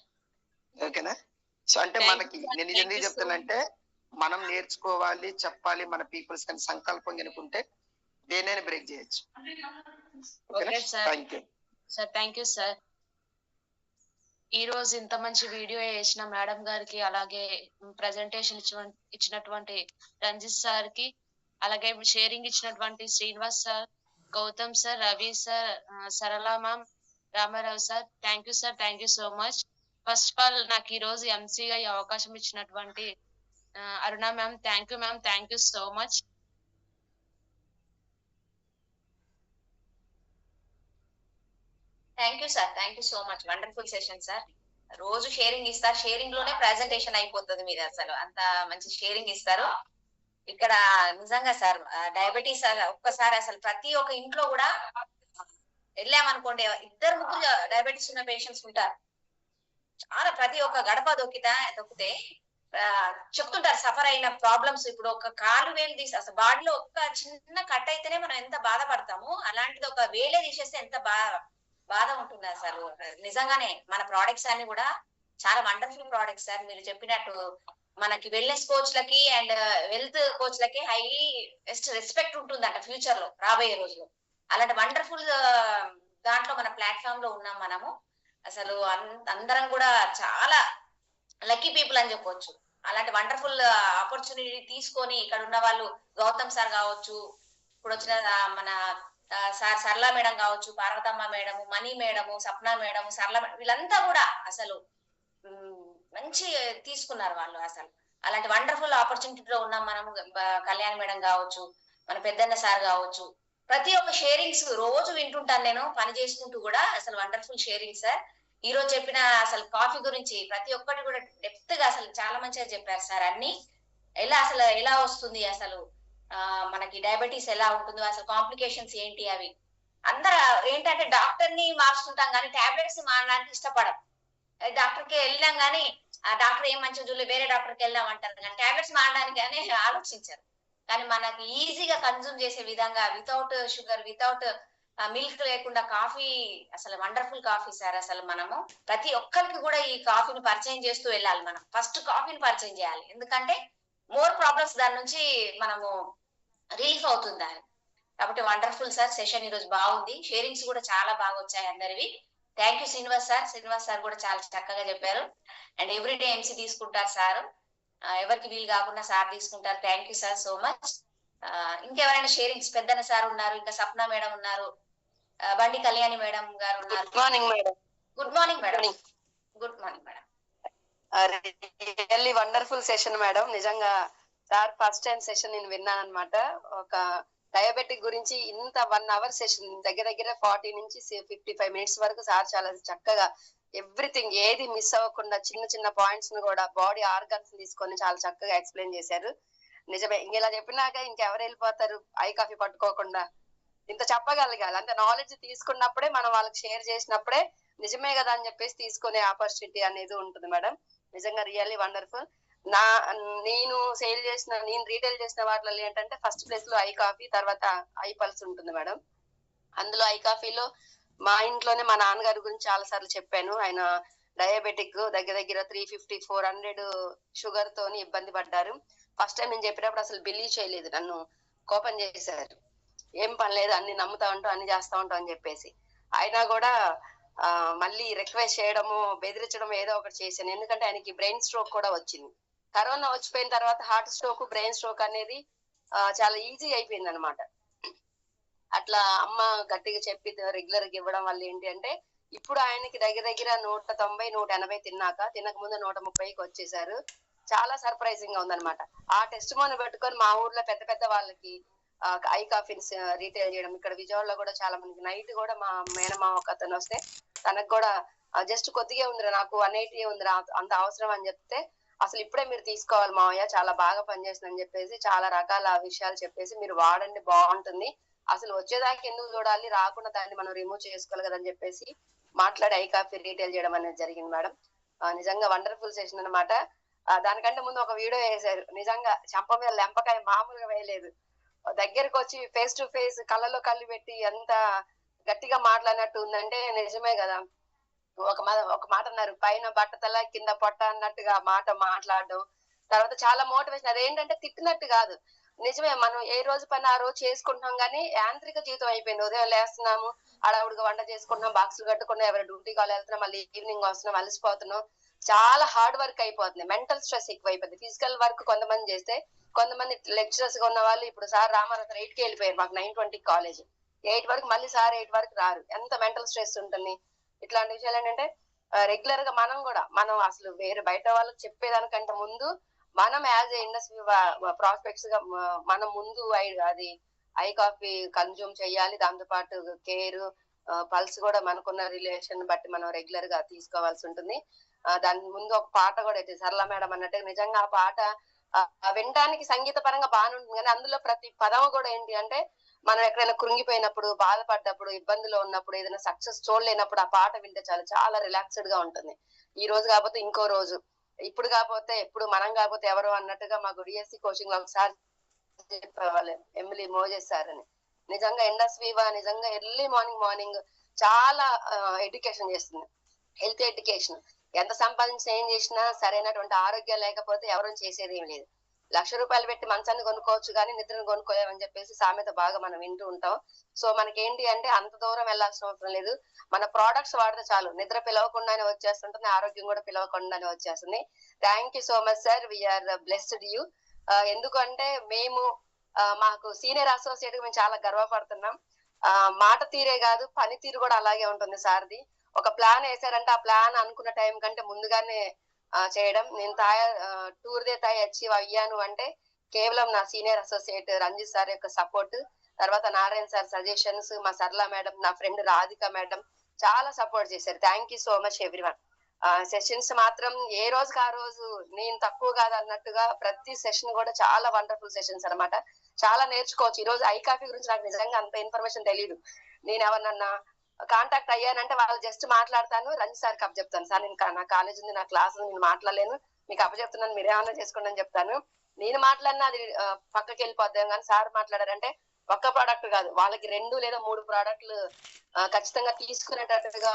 ఓకేనా? సో అంటే మనకి నేను ఎందుకు చెప్తానంటే మనం నేర్చుకోవాలి, చెప్పాలి మన పీపుల్స్ కానీ సంకల్పం కనుకుంటే దేనైనా బ్రేక్ చేయొచ్చు. Thank you sir, thank you sir. ఈ రోజు ఇంత మంచి వీడియో వేసిన మేడం గారికి, అలాగే ప్రజెంటేషన్ ఇచ్చినటువంటి రంజిత్ సార్ కి, అలాగే షేరింగ్ ఇచ్చినటువంటి Srinivas sir, Gautam sir, Ravi sir, Sarala ma'am, Ramarao sir. Thank you so much. First of all నాకు ఈ రోజు ఎంసీగా ఈ అవకాశం ఇచ్చినటువంటి Aruna ma'am, thank you so much. Thank you sir, thank you so much. Wonderful session sir. రోజు షేరింగ్ ఇస్తారు, షేరింగ్ లోనే ప్రెజెంటేషన్ అయిపోతుంది మీది. అసలు అంత మంచి షేరింగ్ ఇస్తారు ఇక్కడ. నిజంగా సార్ డయాబెటీస్ ఒక్కసారి అసలు ప్రతి ఒక్క ఇంట్లో కూడా వెళ్ళామనుకోండి, 2-3 డయాబెటీస్ ఉన్న పేషెంట్స్ ఉంటారు. చాలా ప్రతి ఒక్క గడప దొక్కితే చెప్తుంటారు సఫర్ అయిన ప్రాబ్లమ్స్. ఇప్పుడు ఒక కాలు వేలు తీసి అసలు బాడీలో ఒక్క చిన్న కట్ అయితేనే మనం ఎంత బాధపడతాము, అలాంటిది ఒక వేలే తీసేస్తే ఎంత బాధ ఉంటుంది అసలు. నిజంగానే మన ప్రోడక్ట్స్ అన్ని కూడా చాలా వండర్ఫుల్ ప్రోడక్ట్స్ సార్. మీరు చెప్పినట్టు మనకి వెల్నెస్ కోచ్ లకి అండ్ హెల్త్ కోచ్ లకి హైలీ బెస్ట్ రెస్పెక్ట్ ఉంటుందంట ఫ్యూచర్ లో, రాబోయే రోజుల్లో. అలాంటి వండర్ఫుల్ దాంట్లో మన ప్లాట్ఫామ్ లో ఉన్నాం మనము. అసలు అందరం కూడా చాలా లక్కీ పీపుల్ అని చెప్పొచ్చు. అలాంటి వండర్ఫుల్ ఆపర్చునిటీ తీసుకొని ఇక్కడ ఉన్న వాళ్ళు గౌతమ్ సార్ కావచ్చు, ఇప్పుడు వచ్చిన మన సార్ సరళ మేడం కావచ్చు, పార్వతమ్మ మేడము, మణి మేడము, సప్న మేడము, సరళ మేడం, వీళ్ళంతా కూడా అసలు మంచి తీసుకున్నారు వాళ్ళు. అసలు అలాంటి వండర్ఫుల్ ఆపర్చునిటీలో ఉన్నాం మనము. కళ్యాణ్ మేడం కావచ్చు, మన పెద్దన్న సార్ కావచ్చు, ప్రతి ఒక్క షేరింగ్స్ రోజు వింటుంటాను నేను పని చేసుకుంటూ కూడా. అసలు వండర్ఫుల్ షేరింగ్ సార్. ఈ రోజు చెప్పిన అసలు కాఫీ గురించి ప్రతి ఒక్కటి కూడా డెప్త్ గా అసలు చాలా మంచిగా చెప్పారు సార్. అన్ని ఎలా వస్తుంది అసలు, మనకి డయాబెటీస్ ఎలా ఉంటుందో, అసలు కాంప్లికేషన్స్ ఏంటి, అవి అందరూ ఏంటంటే డాక్టర్ ని మార్చుకుంటాం కానీ టాబ్లెట్స్ మారడానికి ఇష్టపడం. డాక్టర్ కి వెళ్ళినాం కానీ ఆ డాక్టర్ ఏం మంచిగా చూడలేదు, వేరే డాక్టర్కి వెళ్దాం అంటారు కానీ టాబ్లెట్స్ మారడానికి అని ఆలోచించారు. కానీ మనకి ఈజీగా కన్జ్యూమ్ చేసే విధంగా వితౌట్ షుగర్, వితౌట్ మిల్క్ లేకుండా కాఫీ, అసలు వండర్ఫుల్ కాఫీ సార్. అసలు మనము ప్రతి ఒక్కరికి కూడా ఈ కాఫీని పరిచయం చేస్తూ వెళ్ళాలి. మనం ఫస్ట్ కాఫీని పరిచయం చేయాలి, ఎందుకంటే మోర్ ప్రాబ్లమ్స్ దాని నుంచి మనము రిలీఫ్ అవుతుంది. కాబట్టి వండర్ఫుల్ సార్ సెషన్ ఈ రోజు బాగుంది. షేరింగ్స్ కూడా చాలా బాగా వచ్చాయి అందరివి. థ్యాంక్ యూ శ్రీనివాస్ సార్ కూడా చాలా చక్కగా చెప్పారు. అండ్ ఎవ్రీడే ఎంసీ తీసుకుంటారు సార్, ఎవరికి వీలు కాకుండా సార్ తీసుకుంటారు. Thank you sir so much. ఇంకెవరైనా షేరింగ్స్? పెద్దన్న సార్ ఉన్నారు, ఇంకా సప్న మేడం ఉన్నారు, బండి కళ్యాణి మేడం గారు ఉన్నారు. Good morning madam. Good morning madam. Good morning madam. Really wonderful session madam. నిజంగా సార్ ఫస్ట్ టైం సెషన్ నేను విన్నాను అనమాట. ఒక డయాబెటిక్ గురించి ఇంత 1 hour సెషన్, దగ్గర 40 నుంచి 55 minutes వరకు సార్ చాలా చక్కగా ఎవ్రీథింగ్ ఏది మిస్ అవ్వకుండా చిన్న పాయింట్స్ ను కూడా బాడీ ఆర్గన్స్ తీసుకొని చాలా చక్కగా ఎక్స్ప్లెయిన్ చేశారు. నిజమే, ఇలా చెప్పినాక ఇంకెవరు వెళ్ళిపోతారు ఐ కాఫీ పట్టుకోకుండా? ఇంత చెప్పగలగాలి, అంత నాలెడ్జ్ తీసుకున్నప్పుడే మనం వాళ్ళకి షేర్ చేసినప్పుడే నిజమే కదా అని చెప్పేసి తీసుకునే ఆపర్చునిటీ అనేది ఉంటుంది మేడం. నిజంగా రియల్లీ వండర్ఫుల్. నేను రీటైల్ చేసిన వాటిలో ఏంటంటే ఫస్ట్ ప్లేస్ లో ఐ కాఫీ, తర్వాత ఐ పల్స్ ఉంటుంది మేడం. అందులో ఐ కాఫీలో మా ఇంట్లోనే మా నాన్నగారి గురించి చాలా సార్లు చెప్పాను. ఆయన డయాబెటిక్, దగ్గర 350-400 షుగర్ తోని ఇబ్బంది పడ్డారు. ఫస్ట్ టైం నేను చెప్పినప్పుడు అసలు బిలీవ్ చేయలేదు, నన్ను కోపం చేశారు. ఏం పని లేదు, అన్ని నమ్ముతా ఉంటాం, అన్ని చేస్తా ఉంటాం అని చెప్పేసి. అయినా కూడా మళ్ళీ రిక్వెస్ట్ చేయడము, బెదిరించడం ఏదో ఒకటి చేశాను. ఎందుకంటే ఆయనకి బ్రెయిన్ స్ట్రోక్ కూడా వచ్చింది. కరోనా వచ్చిపోయిన తర్వాత హార్ట్ స్ట్రోక్, బ్రెయిన్ స్ట్రోక్ అనేది చాలా ఈజీ అయిపోయింది అనమాట. అట్లా అమ్మ గట్టిగా చెప్పి రెగ్యులర్ గా ఇవ్వడం వల్ల ఏంటి అంటే ఇప్పుడు ఆయనకి దగ్గర 190-180 తినక ముందు 130కి వచ్చేసారు. చాలా సర్ప్రైజింగ్ గా ఉందన్నమాట. ఆ టెస్ట్ మోని పెట్టుకొని మా ఊర్లో పెద్ద వాళ్ళకి ఐ కాఫీన్స్ రీటైల్ చేయడం. ఇక్కడ విజయవాడలో కూడా చాలా మందికి. నైట్ కూడా మా మేనమామ ఒక అతను వస్తే తనకు కూడా జస్ట్ కొద్దిగా ఉందిరా, నాకు 180 ఉందిరా, అంత అవసరం అని చెప్తే అసలు ఇప్పుడే మీరు తీసుకోవాలి మావయ్య, చాలా బాగా పనిచేస్తుందని చెప్పేసి చాలా రకాల విషయాలు చెప్పేసి మీరు వాడండి బాగుంటుంది, అసలు వచ్చేదాకా ఎందుకు చూడాలి, రాకుండా దాన్ని మనం రిమూవ్ చేసుకోవాలి కదని చెప్పేసి మాట్లాడి ఐ కాఫీ రీటైల్ చేయడం అనేది జరిగింది మేడం. నిజంగా వండర్ఫుల్ సెషన్ అనమాట. దానికంటే ముందు ఒక వీడియో వేశారు, నిజంగా చెంప మీద లెంపకాయ మామూలుగా వేయలేదు. దగ్గరకు వచ్చి ఫేస్ టు ఫేస్ కళ్ళలో కళ్ళు పెట్టి ఎంత గట్టిగా మాట్లాడినట్టు ఉందంటే నిజమే కదా. ఒక మాట అన్నారు, పైన బట్టతల కింద పొట్ట అన్నట్టుగా మాట మాట్లాడడం. తర్వాత చాలా మోటివేషన్. అదేంటంటే తిట్టినట్టు కాదు, నిజమే, మనం ఏ రోజు పని ఆ రోజు చేసుకుంటున్నాం కానీ యాంత్రిక జీవితం అయిపోయింది. ఉదయం లేస్తున్నాము, అడవుడిగా వంట చేసుకుంటున్నాం, బాక్సులు కట్టుకున్నాం, ఎవరి డ్యూటీకి వాళ్ళు వెళ్తున్నాం, మళ్ళీ ఈవినింగ్ వస్తున్నాం, అలసిపోతున్నాం. చాలా హార్డ్ వర్క్ అయిపోతుంది, మెంటల్ స్ట్రెస్ ఎక్కువ అయిపోతుంది. ఫిజికల్ వర్క్ కొంతమంది చేస్తే, కొంతమంది లెక్చరర్స్ గా ఉన్న వాళ్ళు ఇప్పుడు సార్ రామారావు 8కి వెళ్ళిపోయారు, మాకు 9:20 కాలేజ్, 8 వరకు, మళ్ళీ సార్ 8 వరకు రారు. ఎంత మెంటల్ స్ట్రెస్ ఉంటుంది. ఇట్లాంటి విషయాలు ఏంటంటే రెగ్యులర్ గా మనం అసలు వేరే బయట వాళ్ళకి చెప్పేదానికంటే ముందు మనం యాజ్ ఏ ఇండస్ట్రీ ప్రాస్పెక్ట్స్ గా మనం ముందు అది ఐ కాఫీ కన్జ్యూమ్ చేయాలి. దాంతో పాటు కేర్ పల్స్ కూడా మనకున్న రిలేషన్ బట్టి మనం రెగ్యులర్ గా తీసుకోవాల్సి ఉంటుంది. దాని ముందు ఒక పాట కూడా అయితే సరళ మేడం అన్నట్టు నిజంగా ఆ పాట వినడానికి సంగీత పరంగా బాగానే ఉంటుంది, కానీ అందులో ప్రతి పదం కూడా ఏంటి అంటే మనం ఎక్కడైనా కృంగిపోయినప్పుడు, బాధపడ్డప్పుడు, ఇబ్బందిలో ఉన్నప్పుడు, ఏదైనా సక్సెస్ చూడలేనప్పుడు ఆ పాట వింటే చాలా రిలాక్స్డ్ గా ఉంటుంది. ఈ రోజు కాకపోతే ఇంకో రోజు, ఇప్పుడు కాకపోతే ఎప్పుడు, మనం కాకపోతే ఎవరు అన్నట్టుగా మా డిఎస్సి కోచింగ్ లో ఒకసారి చెప్పేవాళ్ళు ఎమ్మిలీ మోజెస్ సార్ అని. నిజంగా ఇండస్ట్రీ నిజంగా ఎర్లీ మార్నింగ్ చాలా ఎడ్యుకేషన్ చేస్తుంది, హెల్త్ ఎడ్యుకేషన్. ఎంత సంపాదించినా ఏం చేసినా సరైనటువంటి ఆరోగ్యం లేకపోతే ఎవరు చేసేది ఏం లేదు. 1,00,000 రూపాయలు పెట్టి మంచాన్ని కొనుక్కోవచ్చు కానీ నిద్రను కొనుక్కోలేమని చెప్పేసి సామెత బాగా మనం వింటూ ఉంటాం. సో మనకేంటి అంటే అంత దూరం వెళ్ళాల్సిన అవసరం లేదు, మన ప్రోడక్ట్స్ వాడితే చాలు. నిద్ర పిలవకుండానే వచ్చేస్తుంటుంది, ఆరోగ్యం కూడా పిలవకుండానే వచ్చేస్తుంది. Thank you so much sir, we are blessed you. ఎందుకంటే మేము మాకు సీనియర్ అసోసియేట్ మేము చాలా గర్వపడుతున్నాం. మాట తీరే కాదు, పని తీరు కూడా అలాగే ఉంటుంది సార్ది. ఒక ప్లాన్ వేసారంటే ఆ ప్లాన్ అనుకున్న టైం కంటే ముందుగానే చేయడం. నేను టూర్ దే తాయి అచీవ్ అయ్యాను అంటే కేవలం నా సీనియర్ అసోసియేట్ రంజిత్ సార్ యొక్క సపోర్ట్, తర్వాత నారాయణ సార్ సజెషన్స్, మా సరళ మేడం, నా ఫ్రెండ్ రాధిక మేడం చాలా సపోర్ట్ చేశారు. Thank you so much everyone. Sessions మాత్రం ఏ రోజుకి ఆ రోజు నేను తక్కువ కాదు అన్నట్టుగా ప్రతి సెషన్ కూడా చాలా వండర్ఫుల్ సెషన్స్ అనమాట. చాలా నేర్చుకోవచ్చు. ఈ రోజు ఐ కాఫీ గురించి నాకు నిజంగా అంత ఇన్ఫర్మేషన్ తెలియదు. నేను ఎవరినన్నా కాంటాక్ట్ అయ్యానంటే వాళ్ళు జస్ట్ మాట్లాడతాను, రంజిత్ సార్కి అప్పచెప్తాను, సార్ నేను నా కాలేజ్ ఉంది, నా క్లాస్ ఉంది, నేను మాట్లాడలేను, మీకు అప్పచెప్తున్నాను, మీరేమన్నా చేసుకోండి అని చెప్తాను. నేను మాట్లాడినా అది పక్కకి వెళ్ళిపోద్దాం, కానీ సార్ మాట్లాడారంటే ఒక్క ప్రోడక్ట్ కాదు, వాళ్ళకి 2 లేదా 3 ప్రోడక్ట్లు ఖచ్చితంగా తీసుకునేటట్టుగా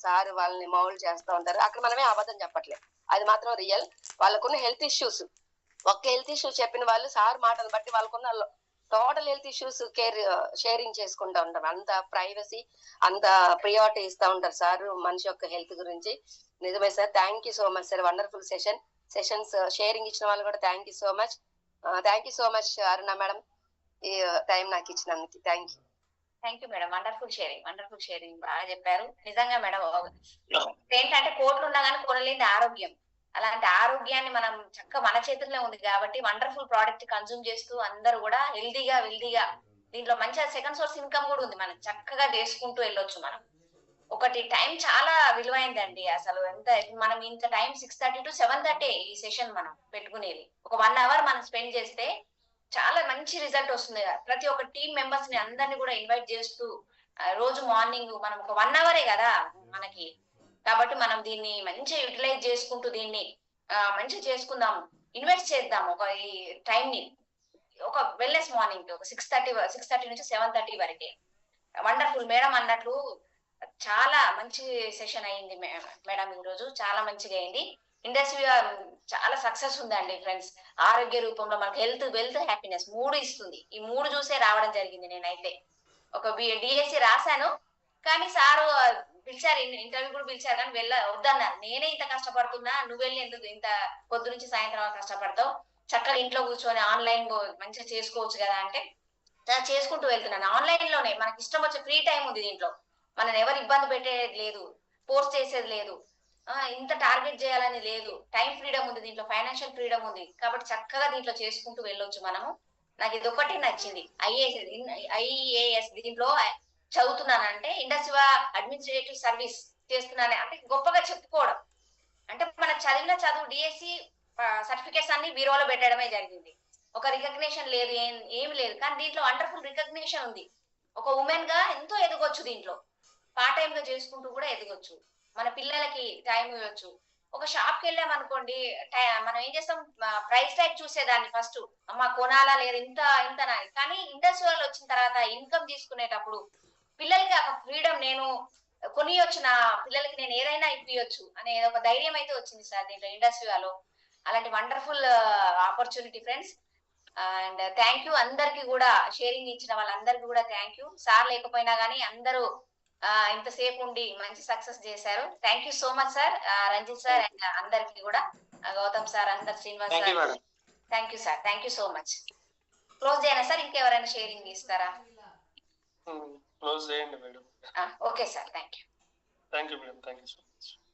సార్ వాళ్ళని మౌల్డ్ చేస్తూ ఉంటారు. అక్కడ మనమే అబద్ధం చెప్పట్లేదు, అది మాత్రం రియల్. వాళ్ళకున్న హెల్త్ ఇష్యూస్, ఒక్క హెల్త్ ఇష్యూ చెప్పిన వాళ్ళు సార్ మాటలు బట్టి వాళ్ళకున్న టోటల్ హెల్త్ ఇష్యూస్ షేరింగ్ చేసుకుంటా ఉంటారు. అంత ప్రైవసీ, అంత ప్రియారిటీ ఇస్తా ఉంటారు సార్ మనిషి యొక్క హెల్త్ గురించి. నిజమే sir, thank you so much sir, wonderful sessions sharing ఇచ్చిన వాళ్ళు కూడా thank you so much. Thank you so much Aruna madam, ఈ టైం నాకు ఇచ్చినందుకు thank you. Thank you madam, wonderful sharing బాగా చెప్పారు. నిజంగా మేడం ఏంటంటే కోట్లు ఉన్నా కానీ కొనలేని ఆరోగ్యం, అలాంటి ఆరోగ్యాన్ని మనం చక్కగా మన చేతుల్లో ఉంది కాబట్టి వండర్ఫుల్ ప్రోడక్ట్ కన్జ్యూమ్ చేస్తూ అందరూ కూడా హెల్దీగా దీంట్లో మంచిగా సెకండ్ సోర్స్ ఇన్కమ్ కూడా ఉంది, మనం చక్కగా చేసుకుంటూ వెళ్ళొచ్చు. మనం ఒకటి టైం చాలా విలువైందండి అసలు. ఎంత మనం ఇంత టైం 6:30 to 7:30 ఈ సెషన్ మనం పెట్టుకునేది. ఒక 1 hour మనం స్పెండ్ చేస్తే చాలా మంచి రిజల్ట్ వస్తుంది. ప్రతి ఒక్క టీం మెంబర్స్ ని అందరినీ కూడా ఇన్వైట్ చేస్తూ రోజు మార్నింగ్ మనం ఒక 1 hour కదా మనకి, కాబట్టి మనం దీన్ని మంచిగా యూటిలైజ్ చేసుకుంటూ దీన్ని మంచిగా చేసుకుందాము, ఇన్వెస్ట్ చేద్దాం. ఒక ఈ టైం ని ఒక వెల్నెస్ మార్నింగ్ ఒక 6:30 నుంచి 7:30 వరకే. వండర్ఫుల్ మేడం అన్నట్లు చాలా మంచి సెషన్ అయింది మేడం, ఈ రోజు చాలా మంచిగా అయింది. ఇండస్ట్రీ చాలా సక్సెస్ ఉందండి ఫ్రెండ్స్. ఆరోగ్య రూపంలో మనకు హెల్త్, వెల్త్, హ్యాపీనెస్ 3 ఇస్తుంది. ఈ 3 చూసే రావడం జరిగింది. నేనైతే ఒక డిఎస్సి రాశాను, కానీ సారు పిలిచారు, ఇంటర్వ్యూ కూడా పిలిచారు, కానీ వద్దన్నారు. నేనే ఇంత కష్టపడుతున్నా, నువ్వు వెళ్ళి ఎందుకు ఇంత పొద్దు నుంచి సాయంత్రం కష్టపడతావు, చక్కగా ఇంట్లో కూర్చొని ఆన్లైన్ మంచిగా చేసుకోవచ్చు కదా అంటే చేసుకుంటూ వెళ్తున్నాను. ఆన్లైన్ లోనే మనకి ఇష్టం వచ్చే ఫ్రీ టైం ఉంది దీంట్లో, మనం ఎవరు ఇబ్బంది పెట్టేది లేదు, ఫోర్స్ చేసేది లేదు, ఇంత టార్గెట్ చేయాలని లేదు, టైం ఫ్రీడమ్ ఉంది దీంట్లో, ఫైనాన్షియల్ ఫ్రీడమ్ ఉంది, కాబట్టి చక్కగా దీంట్లో చేసుకుంటూ వెళ్ళొచ్చు మనము. నాకు ఇది ఒకటి నచ్చింది. ఐఏఎస్ దీంట్లో చదువుతున్నానంటే ఇండస్ట్రీ అడ్మినిస్ట్రేటివ్ సర్వీస్ చేస్తున్నాను అంటే గొప్పగా చెప్పుకోవడం. అంటే మనం చదివిన చదువు డిఎస్సి సర్టిఫికేట్స్ అన్ని బీరోలో పెట్టడమే జరిగింది. ఒక రికగ్నిషన్ లేదు, ఏమి లేదు, కానీ దీంట్లో వండర్ఫుల్ రికగ్నిషన్ ఉంది. ఒక ఉమెన్ గా ఎంతో ఎదగొచ్చు, దీంట్లో పార్ట్ టైం గా చేసుకుంటూ కూడా ఎదగొచ్చు, మన పిల్లలకి టైం ఇవ్వచ్చు. ఒక షాప్ కి వెళ్ళాం అనుకోండి, మనం ఏం చేస్తాం, ప్రైస్ ట్యాగ్ చూసేదాన్ని ఫస్ట్, అమ్మ కొనాలా లేదా ఇంత కానీ ఇండస్ట్రీలో వచ్చిన తర్వాత ఇన్కమ్ తీసుకునేటప్పుడు పిల్లలకి ఆ ఫ్రీడమ్, నేను కొనియొచ్చు, నా పిల్లలకి నేను ఏదైనా ఇప్పియొచ్చు అనే ఒక ధైర్యం అయితే వచ్చింది సార్ దీంట్లో ఇండస్ట్రీలో. అలాంటి wonderful opportunity friends. And thank you అందరికి కూడా, షేరింగ్ ఇచ్చిన వాళ్ళందరికీ కూడా థ్యాంక్ యూ. సార్ లేకపోయినా కానీ అందరూ ఇంతసేపు ఉండి మంచి సక్సెస్ చేశారు. Thank you so much sir, Ranjith sir and అందరికి కూడా, గౌతమ్ సార్, అందరు, Srinivas sir, thank you sir, thank you so much. Close చేయనా సార్, ఇంకెవరైనా షేరింగ్ ఇస్తారా? క్లోజ్ చేయండి madam. Okay sir, thank you. Thank you madam, thank you so much.